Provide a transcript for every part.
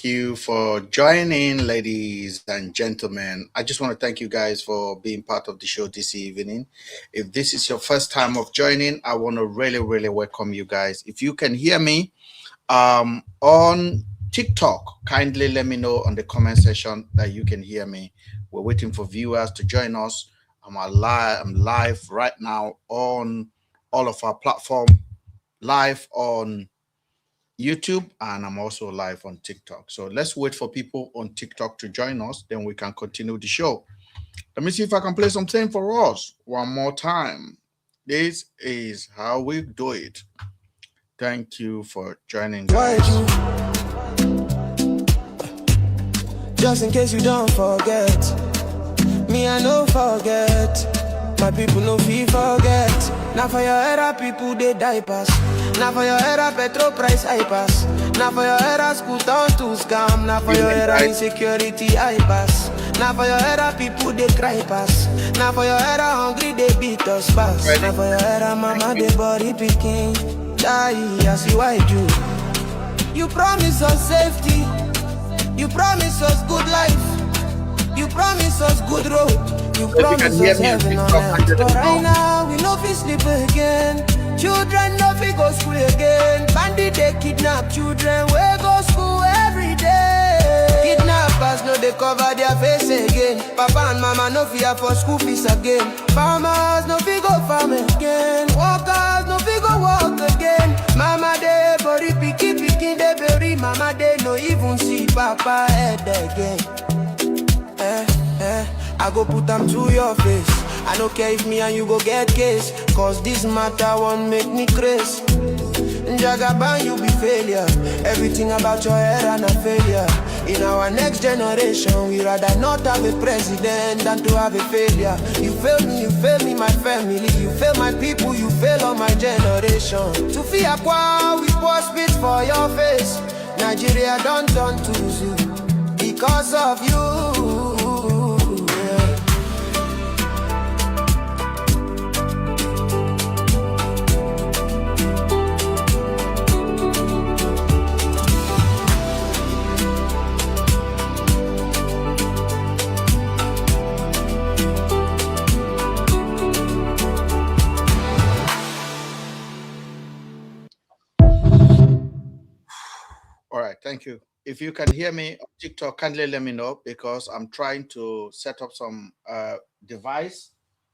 Thank you for joining, ladies and gentlemen. I just want to thank you guys for being part of the show this evening. If this is your first time of joining, I want to really welcome you guys. If you can hear me on TikTok, kindly let me know on the comment section that you can hear me. We're waiting for viewers to join us. I'm live right now on all of our platform, live on YouTube, and I'm also live on TikTok. So let's wait for people on TikTok to join us, then we can continue the show. Let me see if I can play something for us one more time. This is how we do it. Thank you for joining, guys. Just in case you don't forget, me I no forget. My people no fee forget. Now for your era people they die pass. Now for your era petrol price high pass. Now for your era school down to scam. Now for your era insecurity high pass. Now for your era people they cry pass. Now for your era hungry they beat us pass. Now for your era mama they body picking. Die I see why you promise us safety. You promise us good life. You promise us good road. You promise us heaven on earth. But right now we no fit sleep again. Children no fit go school again. Bandit they kidnap children. We go school every day. Kidnappers no they cover their face again. Papa and mama no fear for school fees again. Farmers no fit go farm again. Workers no fit go work again. Mama they body picky they bury. Mama they no even see papa head again. I go put them to your face. I don't care if me and you go get case. Cause this matter won't make me crazy. Jagaban, you be failure. Everything about your era and a failure. In our next generation, we rather not have a president than to have a failure. You fail me, my family. You fail my people, you fail on my generation. To fear we pour spit for your face. Nigeria don't turn to zoo because of you. Thank you. If you can hear me on TikTok, kindly let me know because I'm trying to set up some device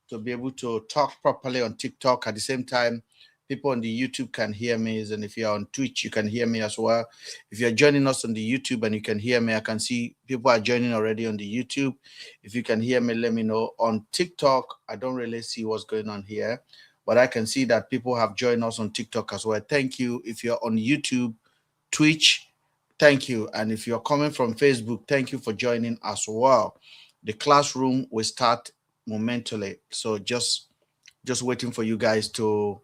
to be able to talk properly on TikTok. At the same time, people on the YouTube can hear me. And if you're on Twitch, you can hear me as well. If you're joining us on the YouTube and you can hear me, I can see people are joining already on the YouTube. If you can hear me, let me know. On TikTok, I don't really see what's going on here, but I can see that people have joined us on TikTok as well. Thank you. If you're on YouTube, Twitch, thank you. And if you're coming from Facebook, thank you for joining as well. The classroom will start momentarily. So just waiting for you guys to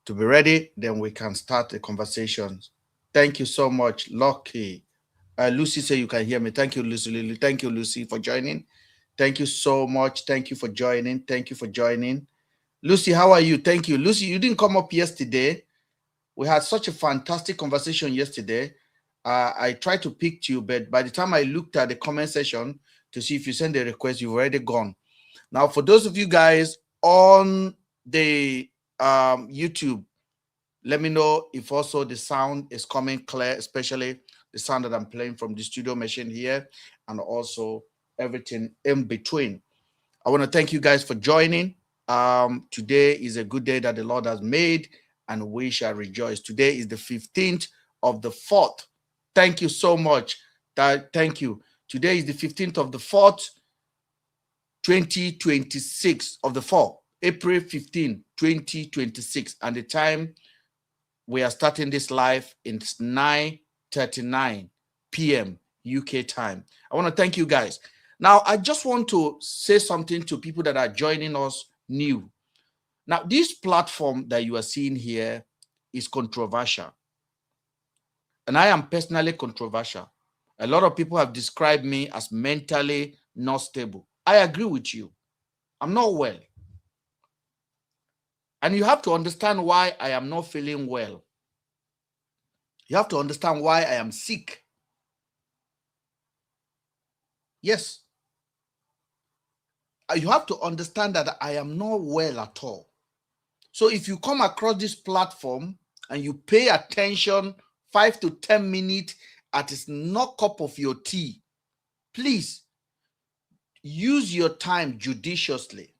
be ready. Then we can start the conversations. Thank you so much, Lucky. Lucy say you can hear me. Thank you, Lucy. Thank you, Lucy, for joining. Thank you so much. Thank you for joining. Thank you for joining. Lucy, how are you? Thank you. Lucy, you didn't come up yesterday. We had such a fantastic conversation yesterday. I tried to pick you, but by the time I looked at the comment section to see if you send a request, you've already gone. Now, for those of you guys on the YouTube, let me know if also the sound is coming clear, especially the sound that I'm playing from the studio machine here, and also everything in between. I want to thank you guys for joining. Today is a good day that the Lord has made, and we shall rejoice. Today is the 15th of the 4th. Thank you so much. Thank you. Today is the 15th of the 4th, 2026 of the 4th, April 15, 2026. And the time we are starting this live is 9:39 p.m. UK time. I want to thank you guys. Now, I just want to say something to people that are joining us new. Now, this platform that you are seeing here is controversial. And I am personally controversial. A lot of people have described me as mentally not stable. I agree with you. I'm not well. And you have to understand why I am not feeling well. You have to understand why I am sick. Yes. You have to understand that I am not well at all. So if you come across this platform and you pay attention 5 to 10 minutes at its not cup of your tea, please use your time judiciously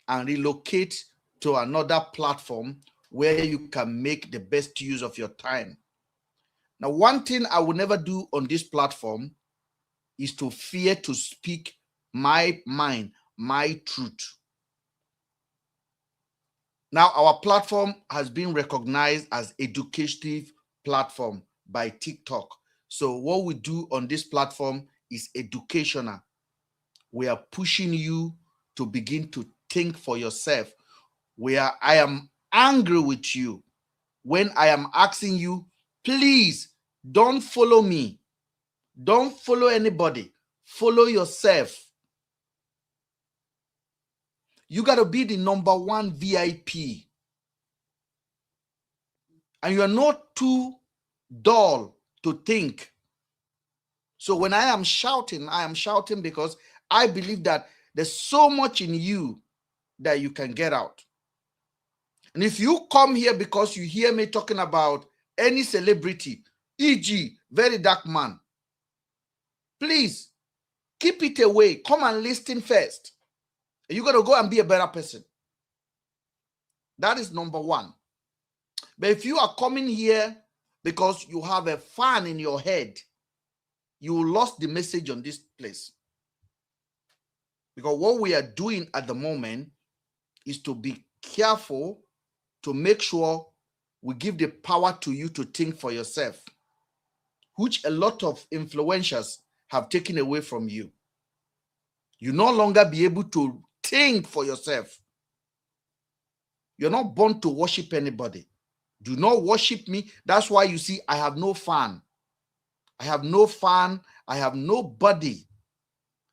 and relocate to another platform where you can make the best use of your time. Now, one thing I will never do on this platform is to fear to speak my mind, my truth. Now, our platform has been recognized as educative platform by TikTok. So what we do on this platform is educational. We are pushing you to begin to think for yourself. I am angry with you when I am asking you, please don't follow me. Don't follow anybody. Follow yourself. You got to be the number one VIP. And you are not too dull to think. So when I am shouting because I believe that there's so much in you that you can get out. And if you come here because you hear me talking about any celebrity, e.g., Verydarkman, please keep it away. Come and listen first. You got to go and be a better person. That is number one. But if you are coming here because you have a fan in your head, you lost the message on this place. Because what we are doing at the moment is to be careful to make sure we give the power to you to think for yourself, which a lot of influencers have taken away from you. You no longer be able to think for yourself. You're not born to worship anybody. Do not worship me. That's why you see I have no fan. I have no fan. I have nobody.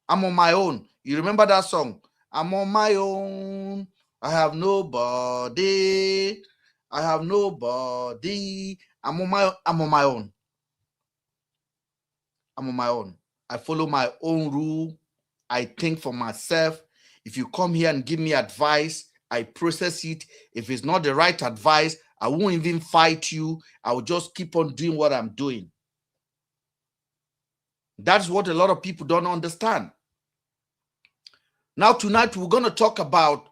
I'm on my own. You remember that song? I'm on my own. I have nobody. I have nobody. I'm on my own. I'm on my own. I follow my own rule. I think for myself. If you come here and give me advice, I process it. If it's not the right advice, I won't even fight you. I will just keep on doing what I'm doing. That's what a lot of people don't understand. Now, tonight, we're going to talk about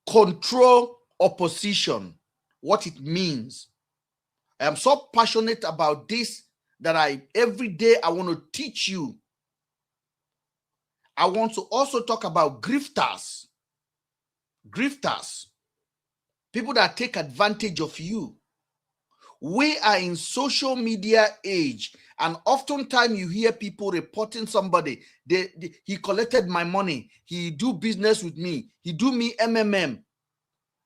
control opposition, what it means. I am so passionate about this that every day I want to teach you. I want to also talk about grifters. Grifters. People that take advantage of you. We are in social media age, and oftentimes you hear people reporting somebody. He collected my money. He do business with me. He do me MMM.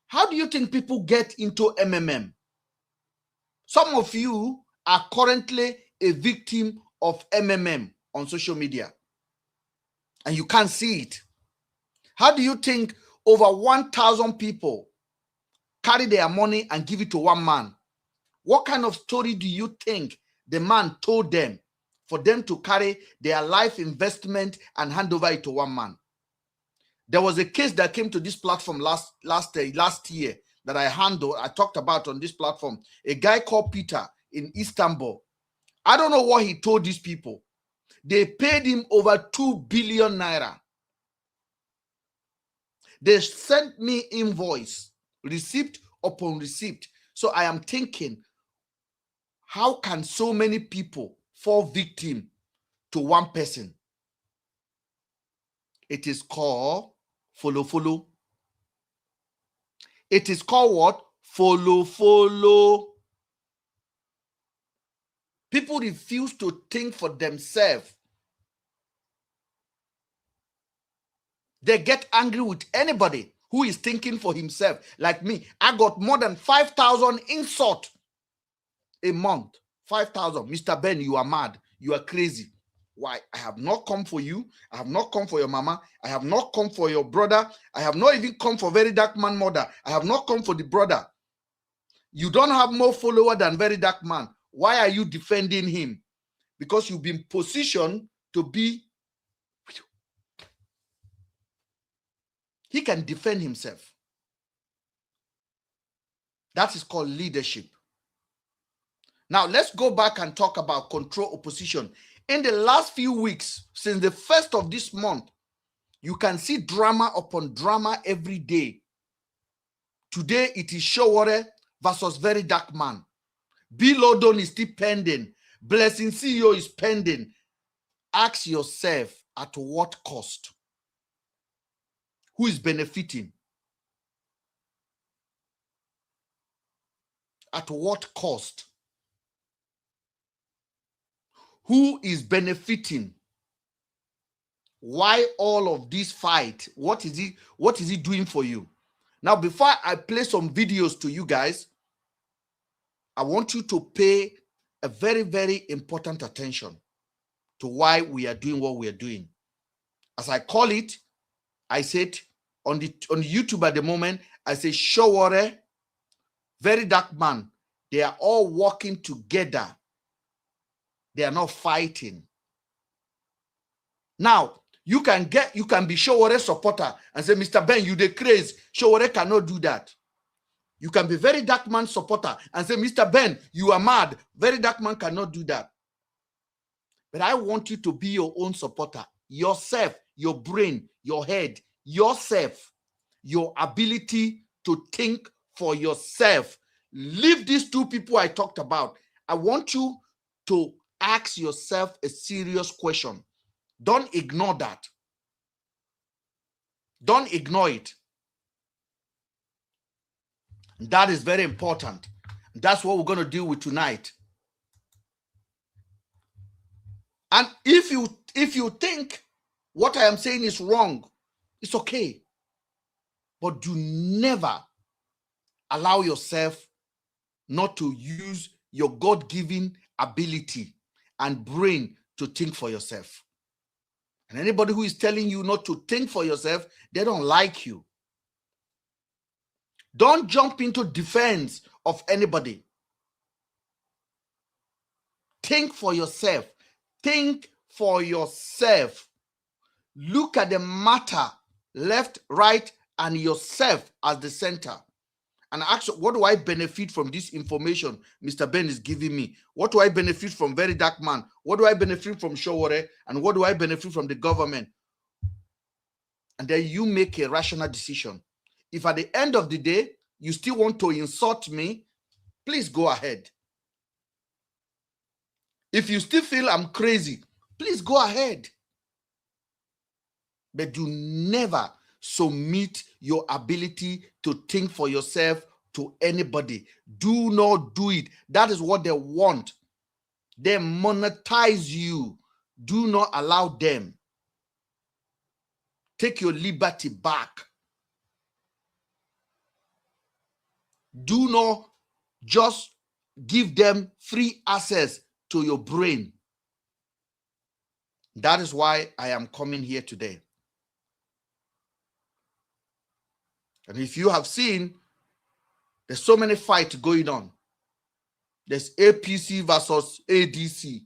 How do you think people get into MMM? Some of you are currently a victim of MMM on social media, and you can't see it. How do you think over 1,000 people carry their money and give it to one man? What kind of story do you think the man told them for them to carry their life investment and hand over it to one man? There was a case that came to this platform last year that I talked about on this platform. A guy called Peter in Istanbul. I don't know what he told these people. They paid him over 2 billion naira. They sent me invoice, receipt upon receipt. So I am thinking, how can so many people fall victim to one person? It is called follow. It is called what? Follow. People refuse to think for themselves. They get angry with anybody who is thinking for himself. Like me, I got more than 5,000 insults a month. 5,000. Mr. Ben, you are mad. You are crazy. Why? I have not come for you. I have not come for your mama. I have not come for your brother. I have not even come for Verydarkman mother. I have not come for the brother. You don't have more follower than Verydarkman. Why are you defending him? Because you've been positioned to be He can defend himself. That is called leadership. Now, let's go back and talk about control opposition. In the last few weeks, since the first of this month, you can see drama upon drama every day. Today, it is Sowore versus Verydarkman. BLord is still pending. Blessing CEO is pending. Ask yourself, at what cost? Who is benefiting? At what cost? Who is benefiting? Why all of this fight? What is he doing for you? Now, before I play some videos to you guys, I want you to pay a very, very important attention to why we are doing what we are doing. As I call it, I said on YouTube at the moment, I say Sowore, Verydarkman, they are all working together. They are not fighting. Now, you can be Sowore supporter and say, Mr. Ben, you the craze. Sowore cannot do that. You can be Verydarkman supporter and say, Mr. Ben, you are mad. Verydarkman cannot do that. But I want you to be your own supporter. Yourself, your brain, your head, yourself, your ability to think for yourself. Leave these two people I talked about. I want you to ask yourself a serious question. Don't ignore that. Don't ignore it. That is very important. That's what we're going to deal with tonight. And if you think what I am saying is wrong, it's okay. But do never allow yourself not to use your God-given ability and brain to think for yourself. And anybody who is telling you not to think for yourself, they don't like you. Don't jump into defense of anybody. Think for yourself. Think for yourself. Look at the matter, left, right, and yourself as the center. And ask, what do I benefit from this information Mr. Ben is giving me? What do I benefit from Verydarkman? What do I benefit from Sowore? And what do I benefit from the government? And then you make a rational decision. If at the end of the day, you still want to insult me, please go ahead. If you still feel I'm crazy, please go ahead. But do never submit your ability to think for yourself to anybody. Do not do it. That is what they want. They monetize you. Do not allow them. Take your liberty back. Do not just give them free access to your brain. That is why I am coming here today. And if you have seen, there's so many fights going on. There's APC versus ADC,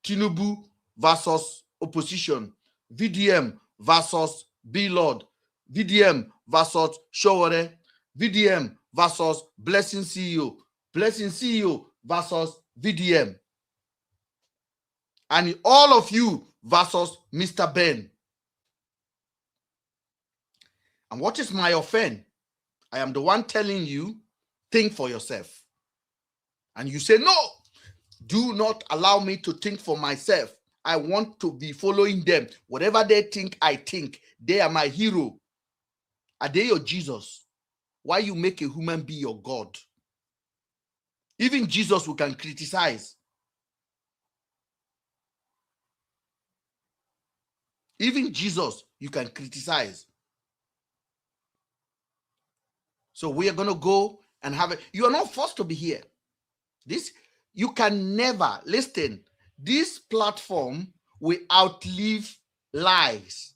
Tinubu versus opposition, VDM versus BLord, VDM versus Sowore, VDM versus Blessing CEO versus VDM. And all of you versus Mr. Ben. And what is my offense? I am the one telling you, think for yourself. And you say, no, do not allow me to think for myself. I want to be following them. Whatever they think, I think. They are my hero. Are they your Jesus? Why you make a human be your God? Even Jesus we can criticize. Even Jesus you can criticize. So we are going to go and have it. You are not forced to be here. This, you can never, listen, this platform will outlive lies.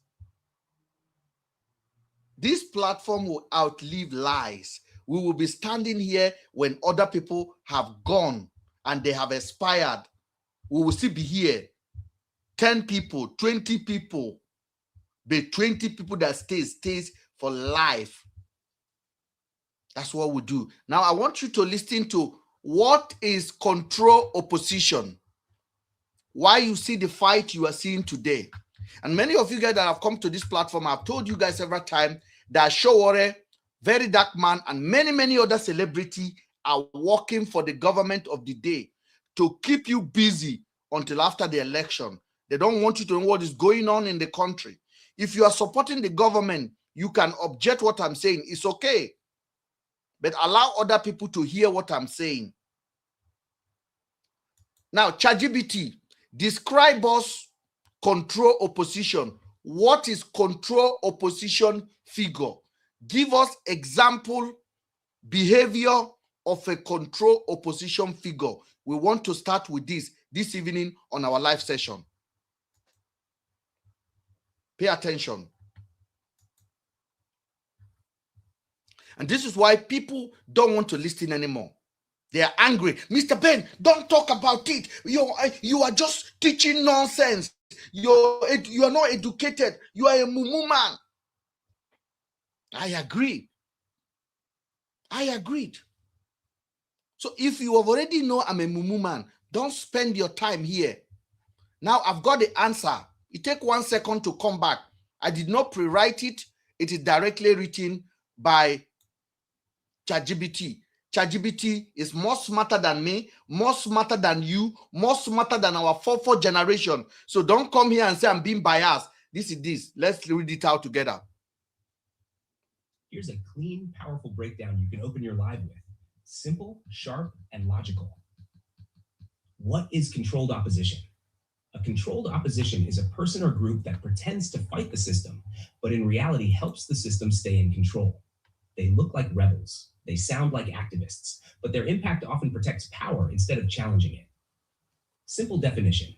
This platform will outlive lies. We will be standing here when other people have gone and they have expired. We will still be here. 10 people, 20 people. The 20 people that stays for life. That's what we do. Now, I want you to listen to what is control opposition. Why you see the fight you are seeing today. And many of you guys that have come to this platform, I've told you guys several times that Sowore, Verydarkman, and many other celebrities are working for the government of the day to keep you busy until after the election. They don't want you to know what is going on in the country. If you are supporting the government, you can object what I'm saying. It's okay. But allow other people to hear what I'm saying. Now, ChatGPT, describe us control opposition. What is control opposition figure? Give us example behavior of a control opposition figure. We want to start with this evening on our live session. Pay attention. And this is why people don't want to listen anymore. They are angry. Mr. Ben, don't talk about it. You are just teaching nonsense. You are not educated. You are a mumu man. I agree. I agreed. So if you have already know I'm a mumu man, don't spend your time here. Now I've got the answer. It takes 1 second to come back. I did not pre-write it. It is directly written by ChatGPT. ChatGPT is more smarter than me, more smarter than you, more smarter than our fourth generation. So don't come here and say I'm being biased. This is this. Let's read it out together. Here's a clean, powerful breakdown you can open your live with. Simple, sharp, and logical. What is controlled opposition? A controlled opposition is a person or group that pretends to fight the system, but in reality helps the system stay in control. They look like rebels. They sound like activists, but their impact often protects power instead of challenging it. Simple definition.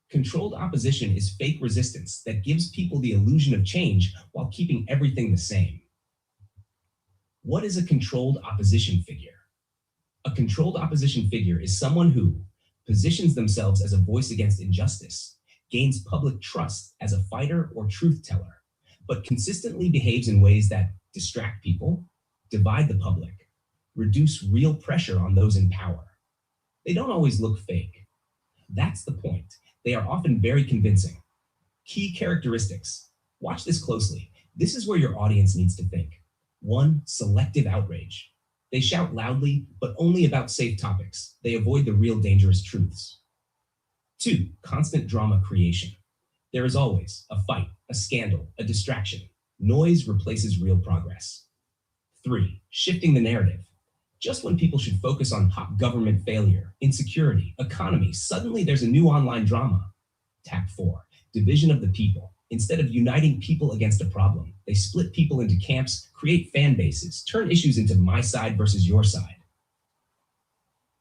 Controlled opposition is fake resistance that gives people the illusion of change while keeping everything the same. What is a controlled opposition figure? A controlled opposition figure is someone who positions themselves as a voice against injustice, gains public trust as a fighter or truth teller, but consistently behaves in ways that distract people, divide the public, reduce real pressure on those in power. They don't always look fake. That's the point. They are often very convincing. Key characteristics. Watch this closely. This is where your audience needs to think. 1, selective outrage. They shout loudly, but only about safe topics. They avoid the real dangerous truths. 2, constant drama creation. There is always a fight, a scandal, a distraction. Noise replaces real progress. 3, shifting the narrative. Just when people should focus on hot government failure, insecurity, economy, suddenly there's a new online drama. Tack 4, division of the people. Instead of uniting people against a problem, they split people into camps, create fan bases, turn issues into my side versus your side.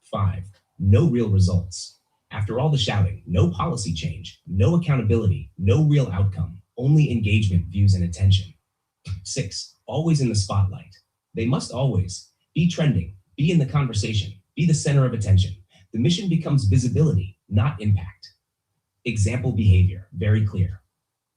5, no real results. After all the shouting, no policy change, no accountability, no real outcome, only engagement, views, and attention. 6, always in the spotlight. They must always be trending, be in the conversation, be the center of attention. The mission becomes visibility, not impact. Example behavior, very clear.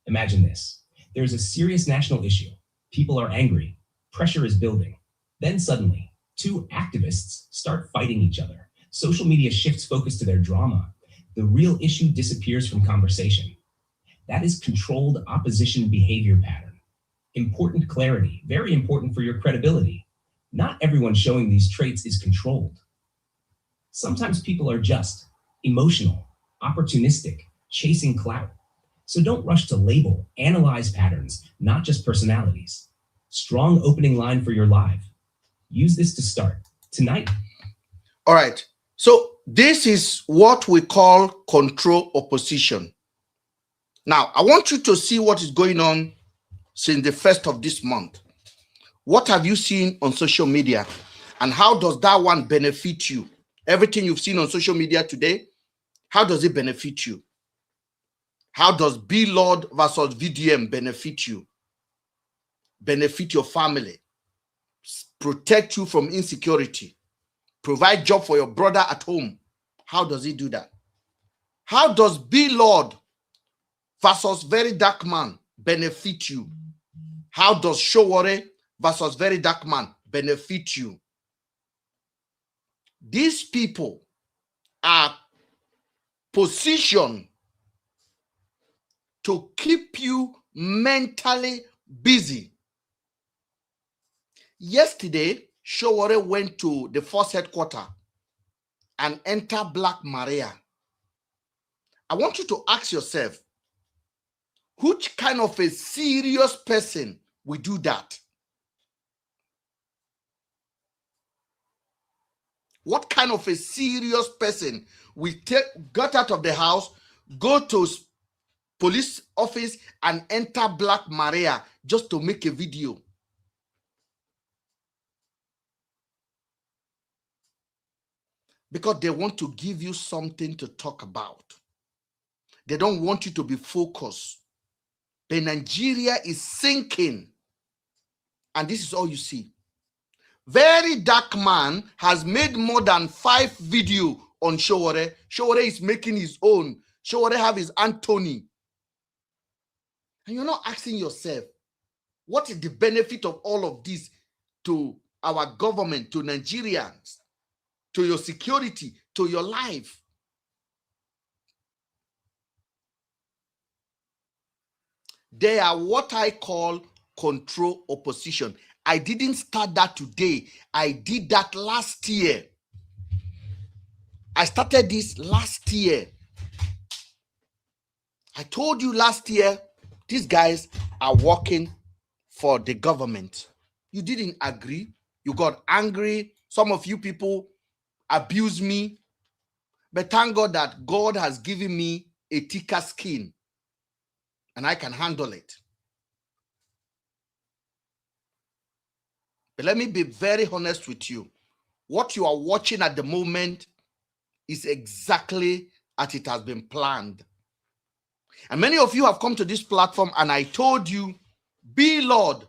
Imagine this. There's a serious national issue. People are angry. Pressure is building. Then suddenly, 2 activists start fighting each other. Social media shifts focus to their drama. The real issue disappears from conversation. That is controlled opposition behavior pattern. Important clarity, very important for your credibility. Not everyone showing these traits is controlled. Sometimes people are just emotional, opportunistic, chasing clout. So don't rush to label, analyze patterns, not just personalities. Strong opening line for your live. Use this to start tonight. All right. So this is what we call control opposition. Now, I want you to see what is going on since the 1st of this month. What have you seen on social media? And how does that one benefit you? Everything you've seen on social media today, how does it benefit you? How does BLord versus VDM benefit you? Benefit your family? Protect you from insecurity? Provide job for your brother at home? How does it do that? How does BLord versus Verydarkman benefit you? How does Sowore versus Verydarkman benefit you? These people are positioned to keep you mentally busy. Yesterday, Sowore went to the force headquarters and entered Black Maria. I want you to ask yourself, which kind of a serious person will do that? What kind of a serious person will get out of the house, go to police office and enter Black Maria just to make a video? Because they want to give you something to talk about. They don't want you to be focused. But Nigeria is sinking. And this is all you see. Verydarkman has made more than 5 videos on Sowore. Sowore is making his own. Sowore have his Anthony. And you're not asking yourself, what is the benefit of all of this to our government, to Nigerians, to your security, to your life? They are what I call control opposition. I didn't start that today. I did that last year. I started this last year. I told you last year, these guys are working for the government. You didn't agree. You got angry. Some of you people abused me. But thank God that God has given me a thicker skin and I can handle it. But let me be very honest with you. What you are watching at the moment is exactly as it has been planned. And many of you have come to this platform and I told you, BLord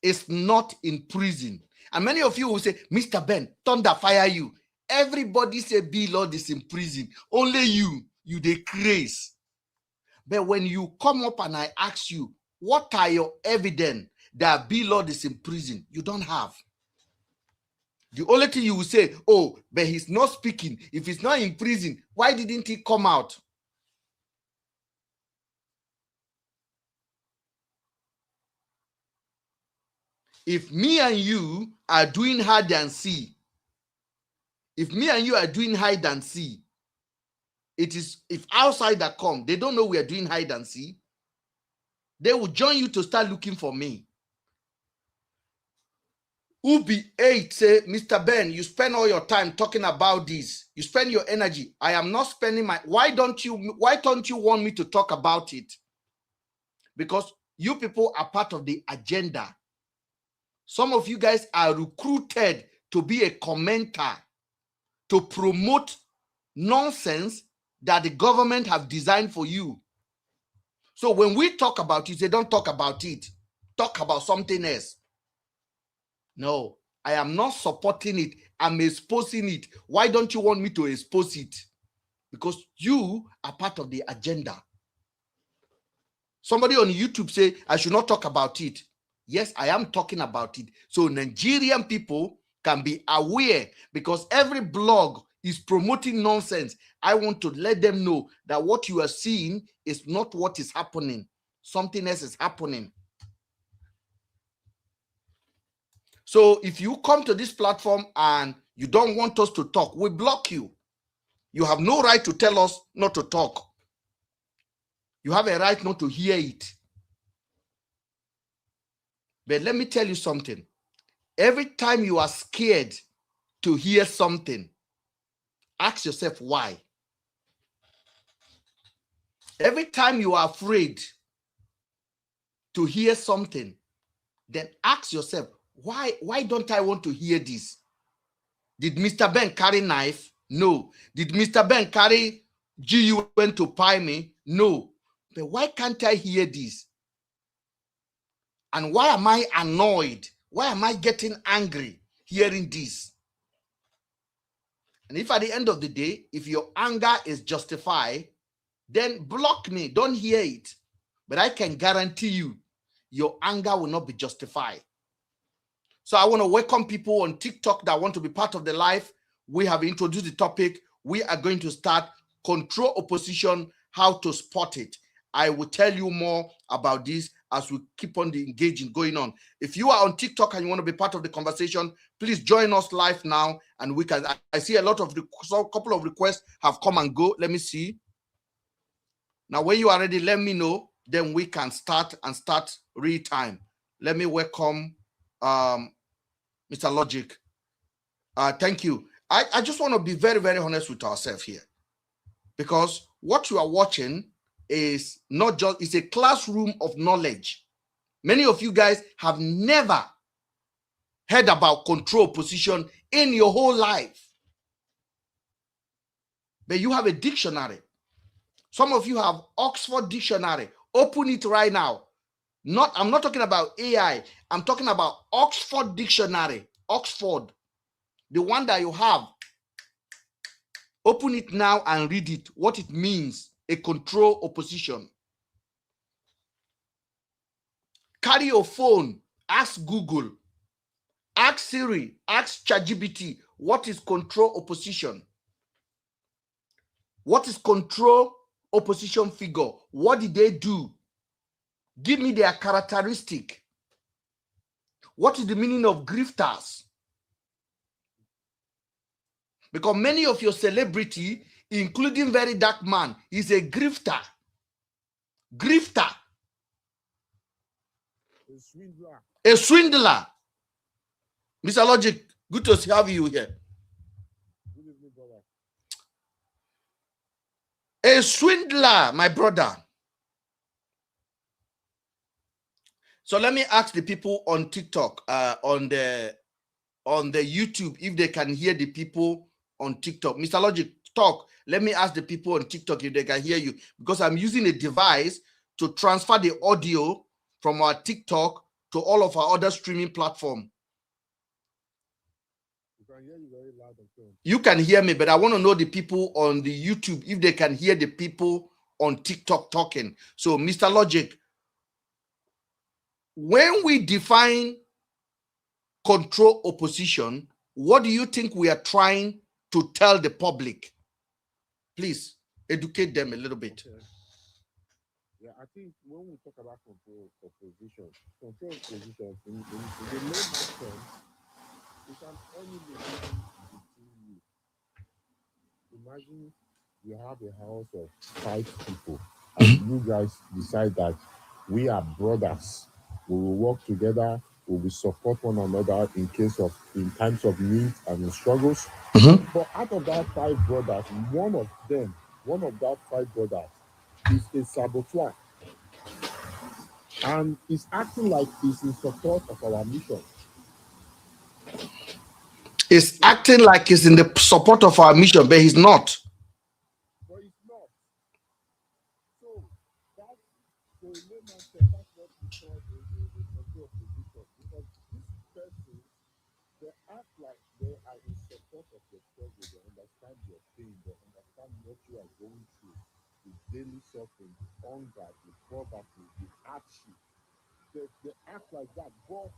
is not in prison. And many of you will say, Mr. Ben, thunder fire you. Everybody say BLord is in prison. Only you dey craze. But when you come up and I ask you, what are your evidence that BLord is in prison? You don't have. The only thing you will say, oh, but he's not speaking. If he's not in prison, why didn't he come out? If me and you are doing hide and seek, it is, if outsider come, they don't know we are doing hide and seek, they will join you to start looking for me. Ubi 8 say, Mr. Ben, you spend all your time talking about this. You spend your energy. I am not spending my, why don't you want me to talk about it? Because you people are part of the agenda. Some of you guys are recruited to be a commenter, to promote nonsense that the government have designed for you. So when we talk about it, they don't talk about it. Talk about something else. No, I am not supporting it. I'm exposing it. Why don't you want me to expose it? Because you are part of the agenda. Somebody on YouTube say, I should not talk about it. Yes, I am talking about it. So Nigerian people can be aware, because every blog is promoting nonsense. I want to let them know that what you are seeing is not what is happening. Something else is happening. So if you come to this platform and you don't want us to talk, we block you. You have no right to tell us not to talk. You have a right not to hear it. But let me tell you something. Every time you are scared to hear something, ask yourself why. Every time you are afraid to hear something, then ask yourself, why don't I want to hear this? Did Mr. Ben carry knife? No. Did Mr. Ben carry GUN to pie me? No. But why can't I hear this? And why am I annoyed? Why am I getting angry hearing this? And if at the end of the day, if your anger is justified, then block me. Don't hear it. But I can guarantee you, your anger will not be justified. So I want to welcome people on TikTok that want to be part of the live. We have introduced the topic. We are going to start control opposition, how to spot it. I will tell you more about this as we keep on the engaging going on. If you are on TikTok and you want to be part of the conversation, please join us live now. And we can. I see a lot of a couple of requests have come and go. Let me see. Now, when you are ready, let me know. Then we can start real time. Let me welcome Mr. Logic. Thank you. I just want to be very, very honest with ourselves here, because what you are watching is not just, it's a classroom of knowledge. Many of you guys have never heard about control position in your whole life, but you have a dictionary. Some of you have Oxford Dictionary. Open it right now. I'm not talking about AI. I'm talking about Oxford Dictionary. Oxford, the one that you have. Open it now and read it, what it means, a control opposition. Carry your phone, ask Google, ask Siri, ask ChatGPT, what is control opposition? What is control opposition figure? What did they do? Give me their characteristic. What is the meaning of grifters? Because many of your celebrity, including Verydarkman, is a grifter. Grifter. A swindler. Mr. Logic, good to have you here. Good evening, brother. A swindler, my brother. So let me ask the people on TikTok, on the YouTube, if they can hear the people on TikTok. Mr. Logic, talk. Let me ask the people on TikTok if they can hear you, because I'm using a device to transfer the audio from our TikTok to all of our other streaming platforms. You can hear you very loud and clear. You can hear me, but I want to know the people on the YouTube if they can hear the people on TikTok talking. So, Mr. Logic, when we define control opposition, what do you think we are trying to tell the public? Please educate them a little bit. Okay. Yeah, I think when we talk about control opposition in the layman terms, it's an enemy between you. Imagine you have a house of 5 people, and you guys decide that we are brothers. We will work together. We will support one another in times of need and in struggles. But out of that 5 brothers, one of that 5 brothers is a saboteur, and is acting like he's in support of our mission. He's acting like he's in the support of our mission, but he's not. But he's not. So that's the layman said, that's what we call the control opposition. Because these persons, they act like they are in support of your struggle. They understand your pain. They understand what you are going through. The daily suffering, the hunger, the poverty, the hardship. They act like that, but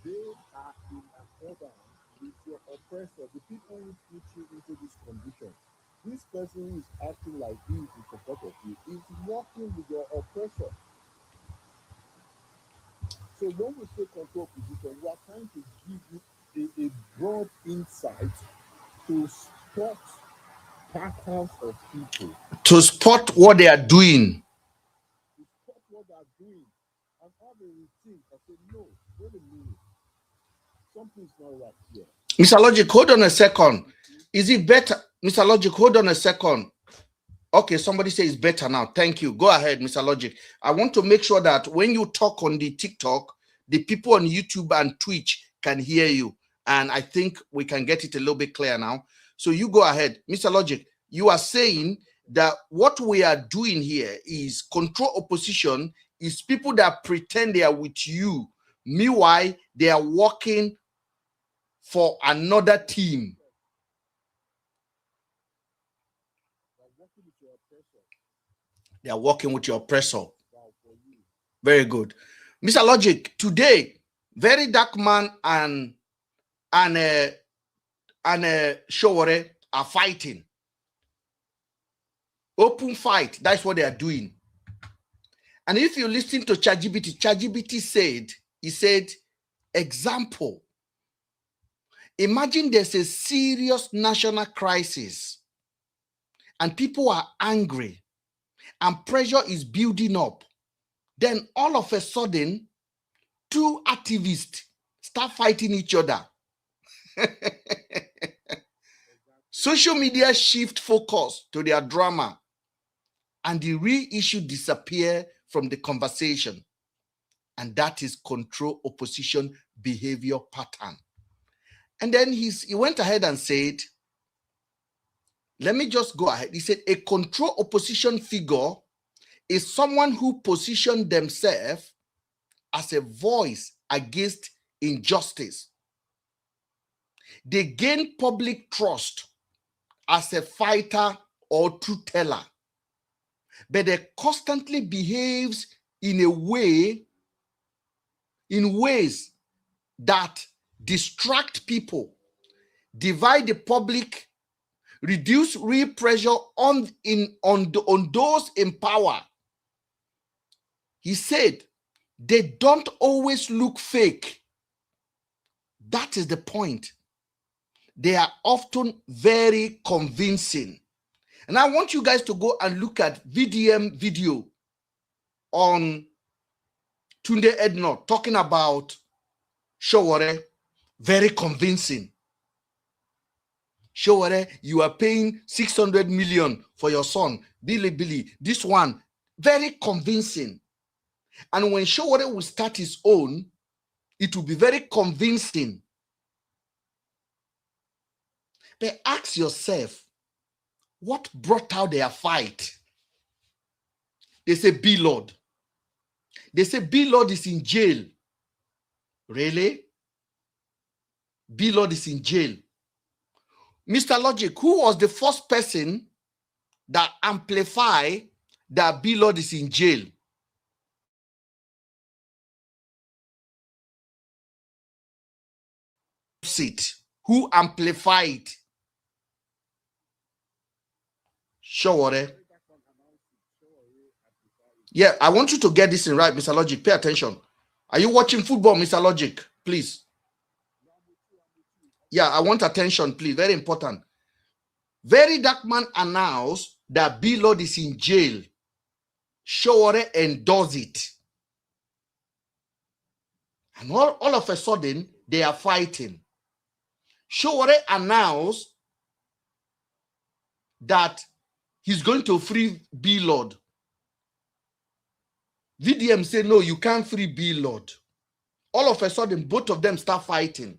they are in accordance with your oppressor, the people who put you into this condition. This person who is acting like he is in support of you is working with your oppressor. So when we say control position, we are trying to give you a broad insight to spot patterns of people. To spot what they are doing. To spot what they are doing and have a routine and say, no, wait a minute. Something's not right here. Mr. Logic, hold on a second. Is it better? Mr. Logic, hold on a second. Okay, somebody says it's better now. Thank you. Go ahead, Mr. Logic. I want to make sure that when you talk on the TikTok, the people on YouTube and Twitch can hear you. And I think we can get it a little bit clear now. So you go ahead. Mr. Logic, you are saying that what we are doing here is control opposition is people that pretend they are with you. Meanwhile, they are working for another team. They are working with your oppressor. Very good. Mr. Logic, today, Verydarkman and Sowore are fighting. Open fight. That's what they are doing. And if you listen to ChatGPT said, example, imagine there's a serious national crisis and people are angry and pressure is building up. Then all of a sudden, two activists start fighting each other. Social media shift focus to their drama and the real issue disappear from the conversation. And that is control opposition behavior pattern. And then he went ahead and said, let me just go ahead. He said, a control opposition figure is someone who positions themselves as a voice against injustice. They gain public trust as a fighter or truth teller, but they constantly behaves in ways that distract people, divide the public, reduce real pressure on those in power. He said, they don't always look fake. That is the point. They are often very convincing. And I want you guys to go and look at VDM video on Tunde Ednor talking about Sowore, very convincing. Sowore, you are paying 600 million for your son. Billy, this one, very convincing. And when Sowore will start his own, it will be very convincing. But ask yourself, what brought out their fight? They say BLord. They say BLord is in jail. Really? BLord is in jail. Mr. Logic, who was the first person that amplified that BLord is in jail? Who amplified? Sowore. Yeah, I want you to get this in right, Mr. Logic. Pay attention. Are you watching football, Mr. Logic? Please. Yeah, I want attention, please. Very important. Verydarkman announced that BLord is in jail. Sowore endorsed it. And all of a sudden, they are fighting. Sowore announced that he's going to free BLord. VDM said, no, you can't free BLord. All of a sudden, both of them start fighting.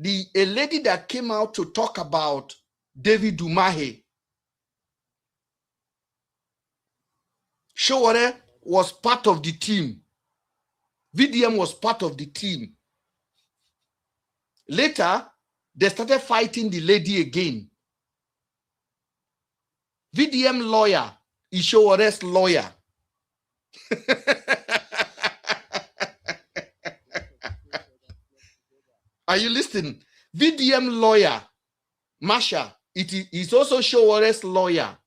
A lady that came out to talk about David Umahi, Sowore was part of the team. VDM was part of the team. Later, they started fighting the lady again. VDM lawyer is Sowore's lawyer. Are you listening? VDM lawyer, Masha, it is also Sowore's lawyer.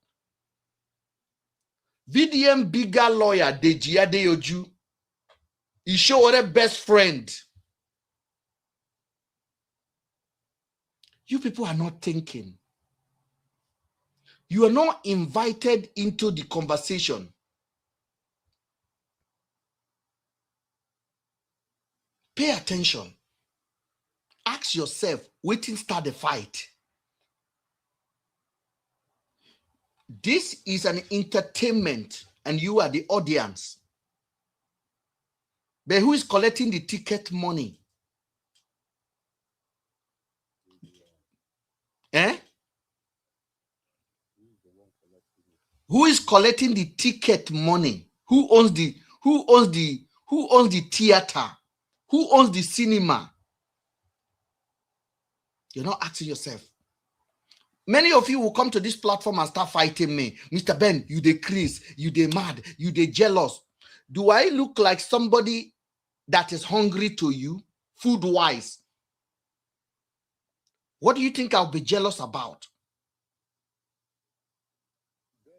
VDM bigger lawyer, Deji Adeoju, is Sowore's best friend. You people are not thinking. You are not invited into the conversation. Pay attention. Ask yourself, waiting start the fight. This is an entertainment and you are the audience. But who is collecting the ticket money? Eh? Who is collecting the ticket money? Who owns the theater? Who owns the cinema? You're not asking yourself. Many of you will come to this platform and start fighting me. Mr. Ben, you dey crazy, you dey mad, you dey jealous. Do I look like somebody that is hungry to you, food-wise? What do you think I'll be jealous about? Then,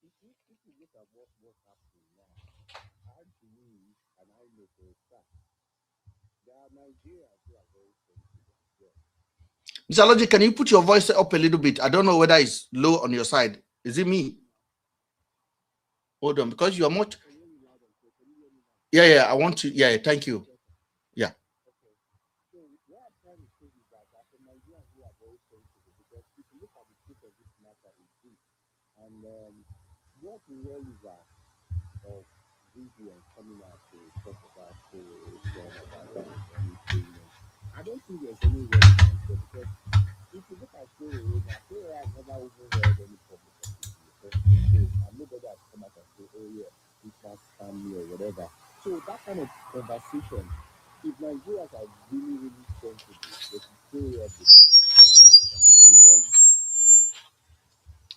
if you look at what's happening now, I believe, and I know for a fact, there are Nigerians who are very sensitive as well. Mr. Logic, can you put your voice up a little bit? I don't know whether it's low on your side. Is it me? Hold on, because you are much. Yeah, I want to. Yeah, thank you. Yeah. Okay. So what I'm trying to say is that as a Nigerians who are very sensitive, because if you look at the truth of this matter is this, and what relevance of videos coming out to talk about correlation, about payment, I don't think there's any relevance there, because if you look at Sowore now, Sowore has never even heard any public speaking, and nobody has come out and say, oh yeah, this man scam me or whatever. So that kind of conversation, if Nigerians are really, really sensitive, they should stay up with us because it's irrelevant.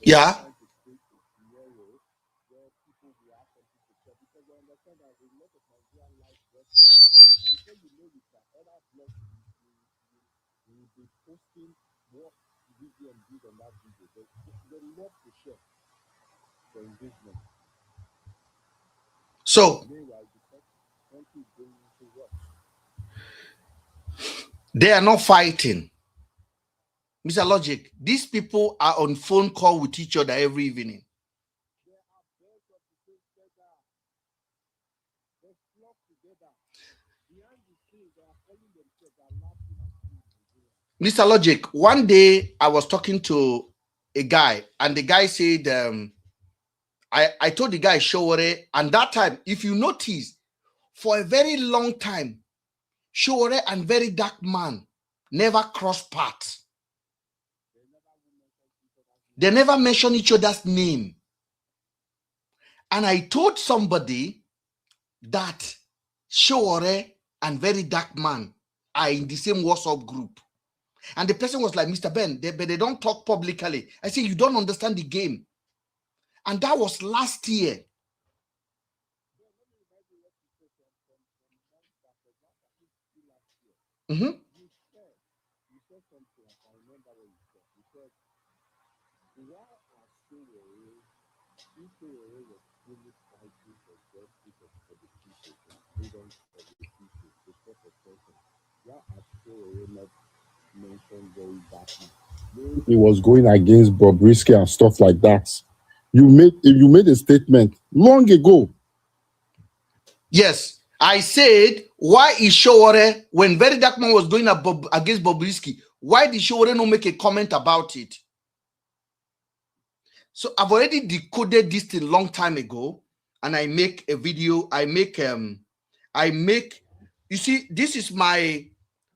Yeah. Trying to create a scenario where people will have something to share, because they understand that a lot of Nigerian like justice. And before you know it, that other blogs will be posting what VDM did on that video. They love to share for engagement. So Meanwhile, the country is going into what? they are not fighting. Mr. Logic, these people are on phone call with each other every evening. They are birds of the same feather. They flock together. Behind the scenes, they are calling themselves, they are laughing at you. Mr. Logic, one day I was talking to a guy, and the guy said, I told the guy Sowore, and that time, if you notice, for a very long time, Sowore and Verydarkman never crossed paths. They never mention each other's name. And I told somebody that Sowore and Verydarkman are in the same WhatsApp group. And the person was like, Mr. Ben, but they don't talk publicly. I said, you don't understand the game. And that was last year. Mm-hmm. You said something, I remember what you said. You said, why are Sowore, if Sowore was really fighting for justice for the people, for freedom for the people, the sort of person, why are Sowore not mentioned Verydarkman? It was going against Bobrisky and stuff like that. You made a statement long ago. Yes, I said, why is Sowore, when Verydarkman was going against Bobrisky, why did Sowore not make a comment about it? So I've already decoded this thing long time ago, and I make a video. You see, this is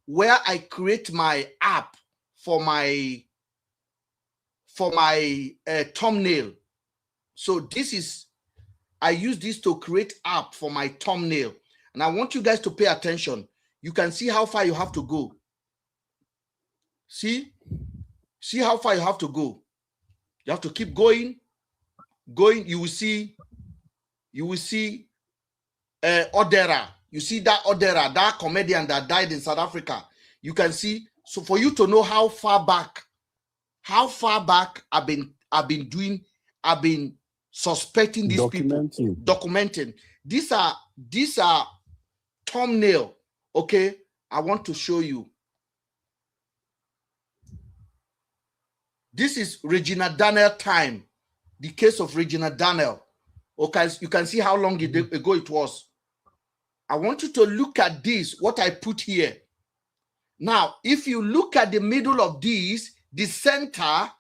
where I create my app for my thumbnail. So this is, I use this to create app for my thumbnail. And I want you guys to pay attention. You can see how far you have to go. See how far you have to go. You have to keep going. You will see Odera. You see that Odera, that comedian that died in South Africa. You can see, so for you to know how far back I've been suspecting these people, documenting. These are thumbnail. Okay, I want to show you. This is Regina Daniel time, the case of Regina Daniel. Okay, you can see how long ago it was. I want you to look at this, what I put here. Now, if you look at the middle of this, the center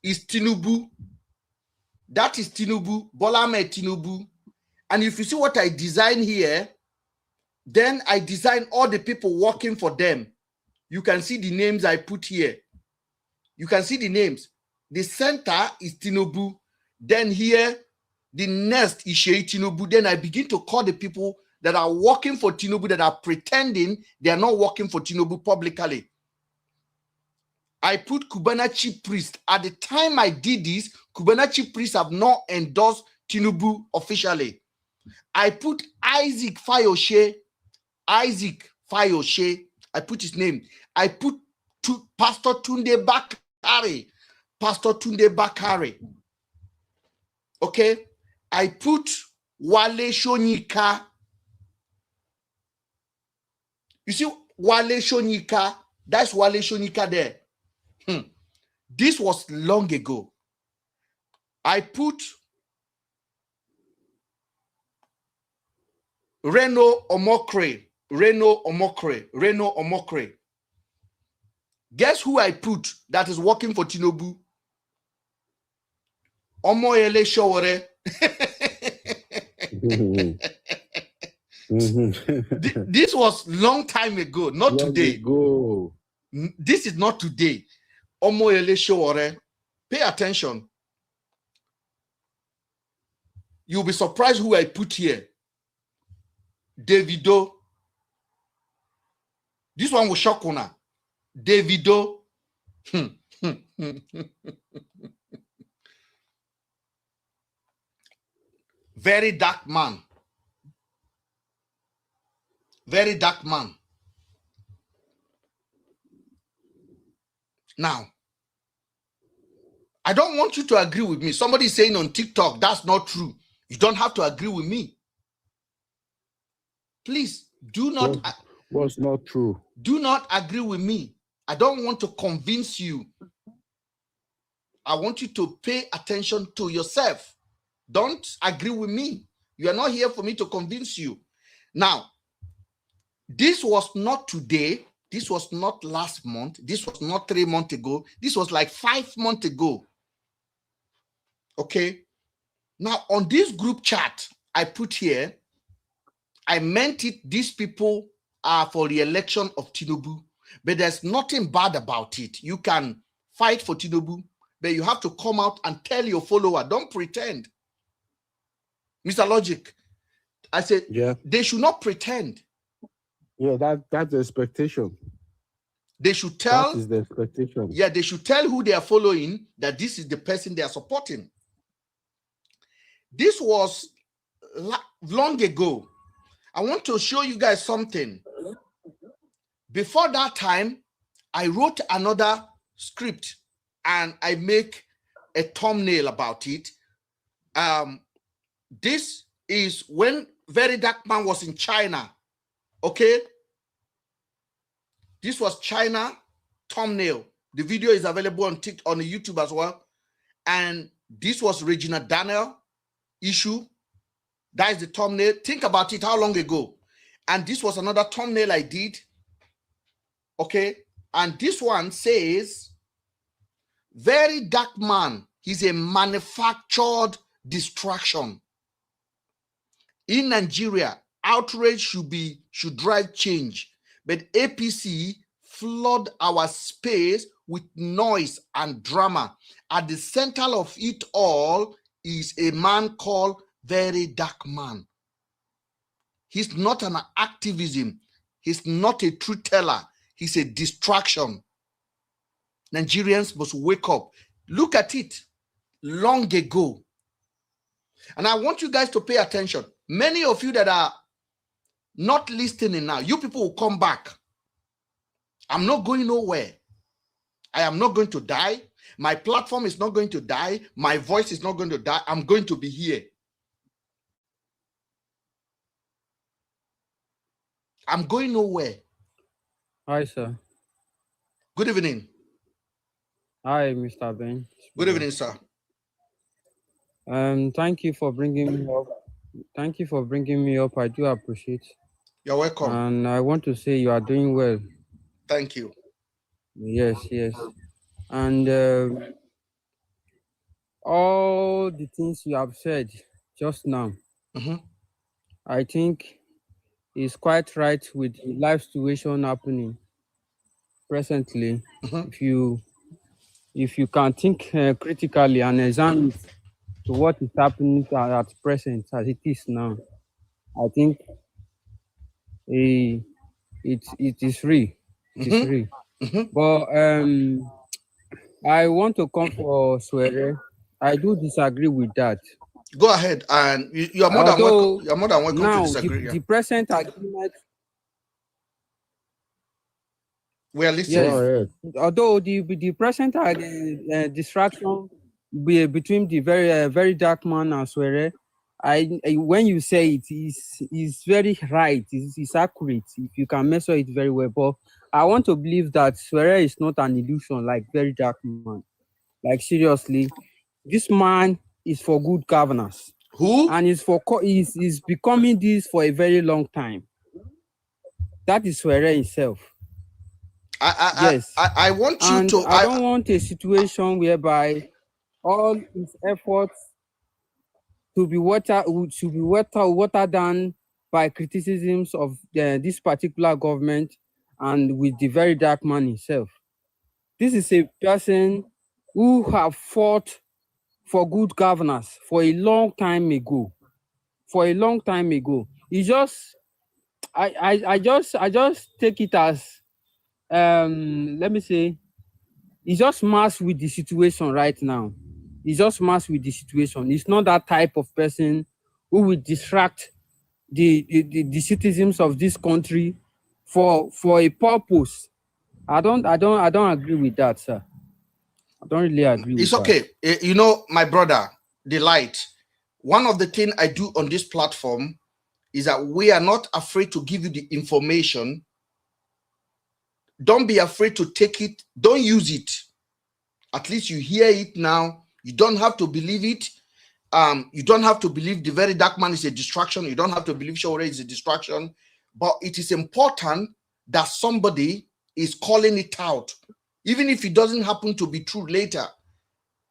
is Tinubu. That is Tinubu, Bola Ahmed Tinubu. And if you see what I design here, then I design all the people working for them. You can see the names I put here. You can see the names. The center is Tinubu. Then here, the next is Sheyi Tinubu. Then I begin to call the people that are working for Tinubu, that are pretending they are not working for Tinubu publicly. I put Cubana chief priest. At the time I did this, Cubana chief priests have not endorsed Tinubu officially. I put Isaac Fayoshe. Isaac Fayoshe. I put his name. I put Pastor Tunde Bakare. Pastor Tunde Bakare. Okay. I put Wale Shonika. You see Wale Shonika? That's Wale Shonika there. This was long ago. I put Reno Omokre. Guess who I put that is working for Tinubu? Omoyele Sowore. This was long time ago, not today. This is not today. Omoyele Sowore. Pay attention. You'll be surprised who I put here. Davido. This one will shock you now. Davido. Verydarkman. Verydarkman. Now, I don't want you to agree with me. Somebody is saying on TikTok, that's not true. You don't have to agree with me. Please, do not. What's not true? Do not agree with me. I don't want to convince you. I want you to pay attention to yourself. Don't agree with me. You are not here for me to convince you. Now, this was not today. This was not last month. This was not 3 months ago. This was like 5 months ago. Okay. Now, on this group chat I put here, I meant it. These people are for the election of Tinubu, but there's nothing bad about it. You can fight for Tinubu, but you have to come out and tell your follower. Don't pretend. Mr. Logic, I said, yeah, they should not pretend. Yeah, that's the expectation. They should tell. That is the expectation. Yeah, they should tell who they are following that this is the person they are supporting. This was long ago. I want to show you guys something. Before that time, I wrote another script and I make a thumbnail about it. This is when Verydarkman was in China. Okay. This was China thumbnail. The video is available on TikTok, on the YouTube as well. And this was Regina Daniel issue. That is the thumbnail. Think about it, how long ago? And this was another thumbnail I did. Okay. And this one says, Verydarkman is a manufactured distraction. In Nigeria, outrage should drive change. But APC flood our space with noise and drama. At the center of it all is a man called Verydarkman. He's not an activism. He's not a truth teller. He's a distraction. Nigerians must wake up. Look at it long ago. And I want you guys to pay attention. Many of you that are not listening now, you people will come back. I'm not going nowhere. I am not going to die. My platform is not going to die. My voice is not going to die. I'm going to be here. I'm going nowhere. Hi, sir. Good evening. Hi, Mr. Ben. Good evening, sir. Thank you for bringing me up. Thank you for bringing me up. I do appreciate. You're welcome. And I want to say you are doing well. Thank you. Yes, yes. And all the things you have said just now, I think is quite right with the life situation happening presently. If you can think critically and examine to what is happening at present as it is now, I think it is real. It is real. But I want to come for Sowore. I do disagree with that. Go ahead, and you are more than welcome. You are more than welcome now, to disagree. the present agreement. We are listening. Yes, although the present distraction between the Verydarkman and Sowore, I when you say it is very right, it's accurate if you can measure it very well. But I want to believe that Sowore is not an illusion like Verydarkman. Like seriously, this man is for good governance. Who? And is becoming this for a very long time. That is Sowore himself. Yes. I want you and to. I don't want a situation whereby all his efforts to be watered down by criticisms of this particular government and with the Verydarkman himself. This is a person who have fought for good governance for a long time ago. He just, I just take it as, let me say, he's just masked with the situation right now. He's just masked with the situation. He's not that type of person who will distract the citizens of this country for a purpose. I don't agree with that, sir. I don't really agree with that. It's okay. You know, my brother, Delight, one of the things I do on this platform is that we are not afraid to give you the information. Don't be afraid to take it. Don't use it. At least you hear it now. You don't have to believe it. You don't have to believe the Verydarkman is a distraction. You don't have to believe Sowore is a distraction. But it is important that somebody is calling it out. Even if it doesn't happen to be true later,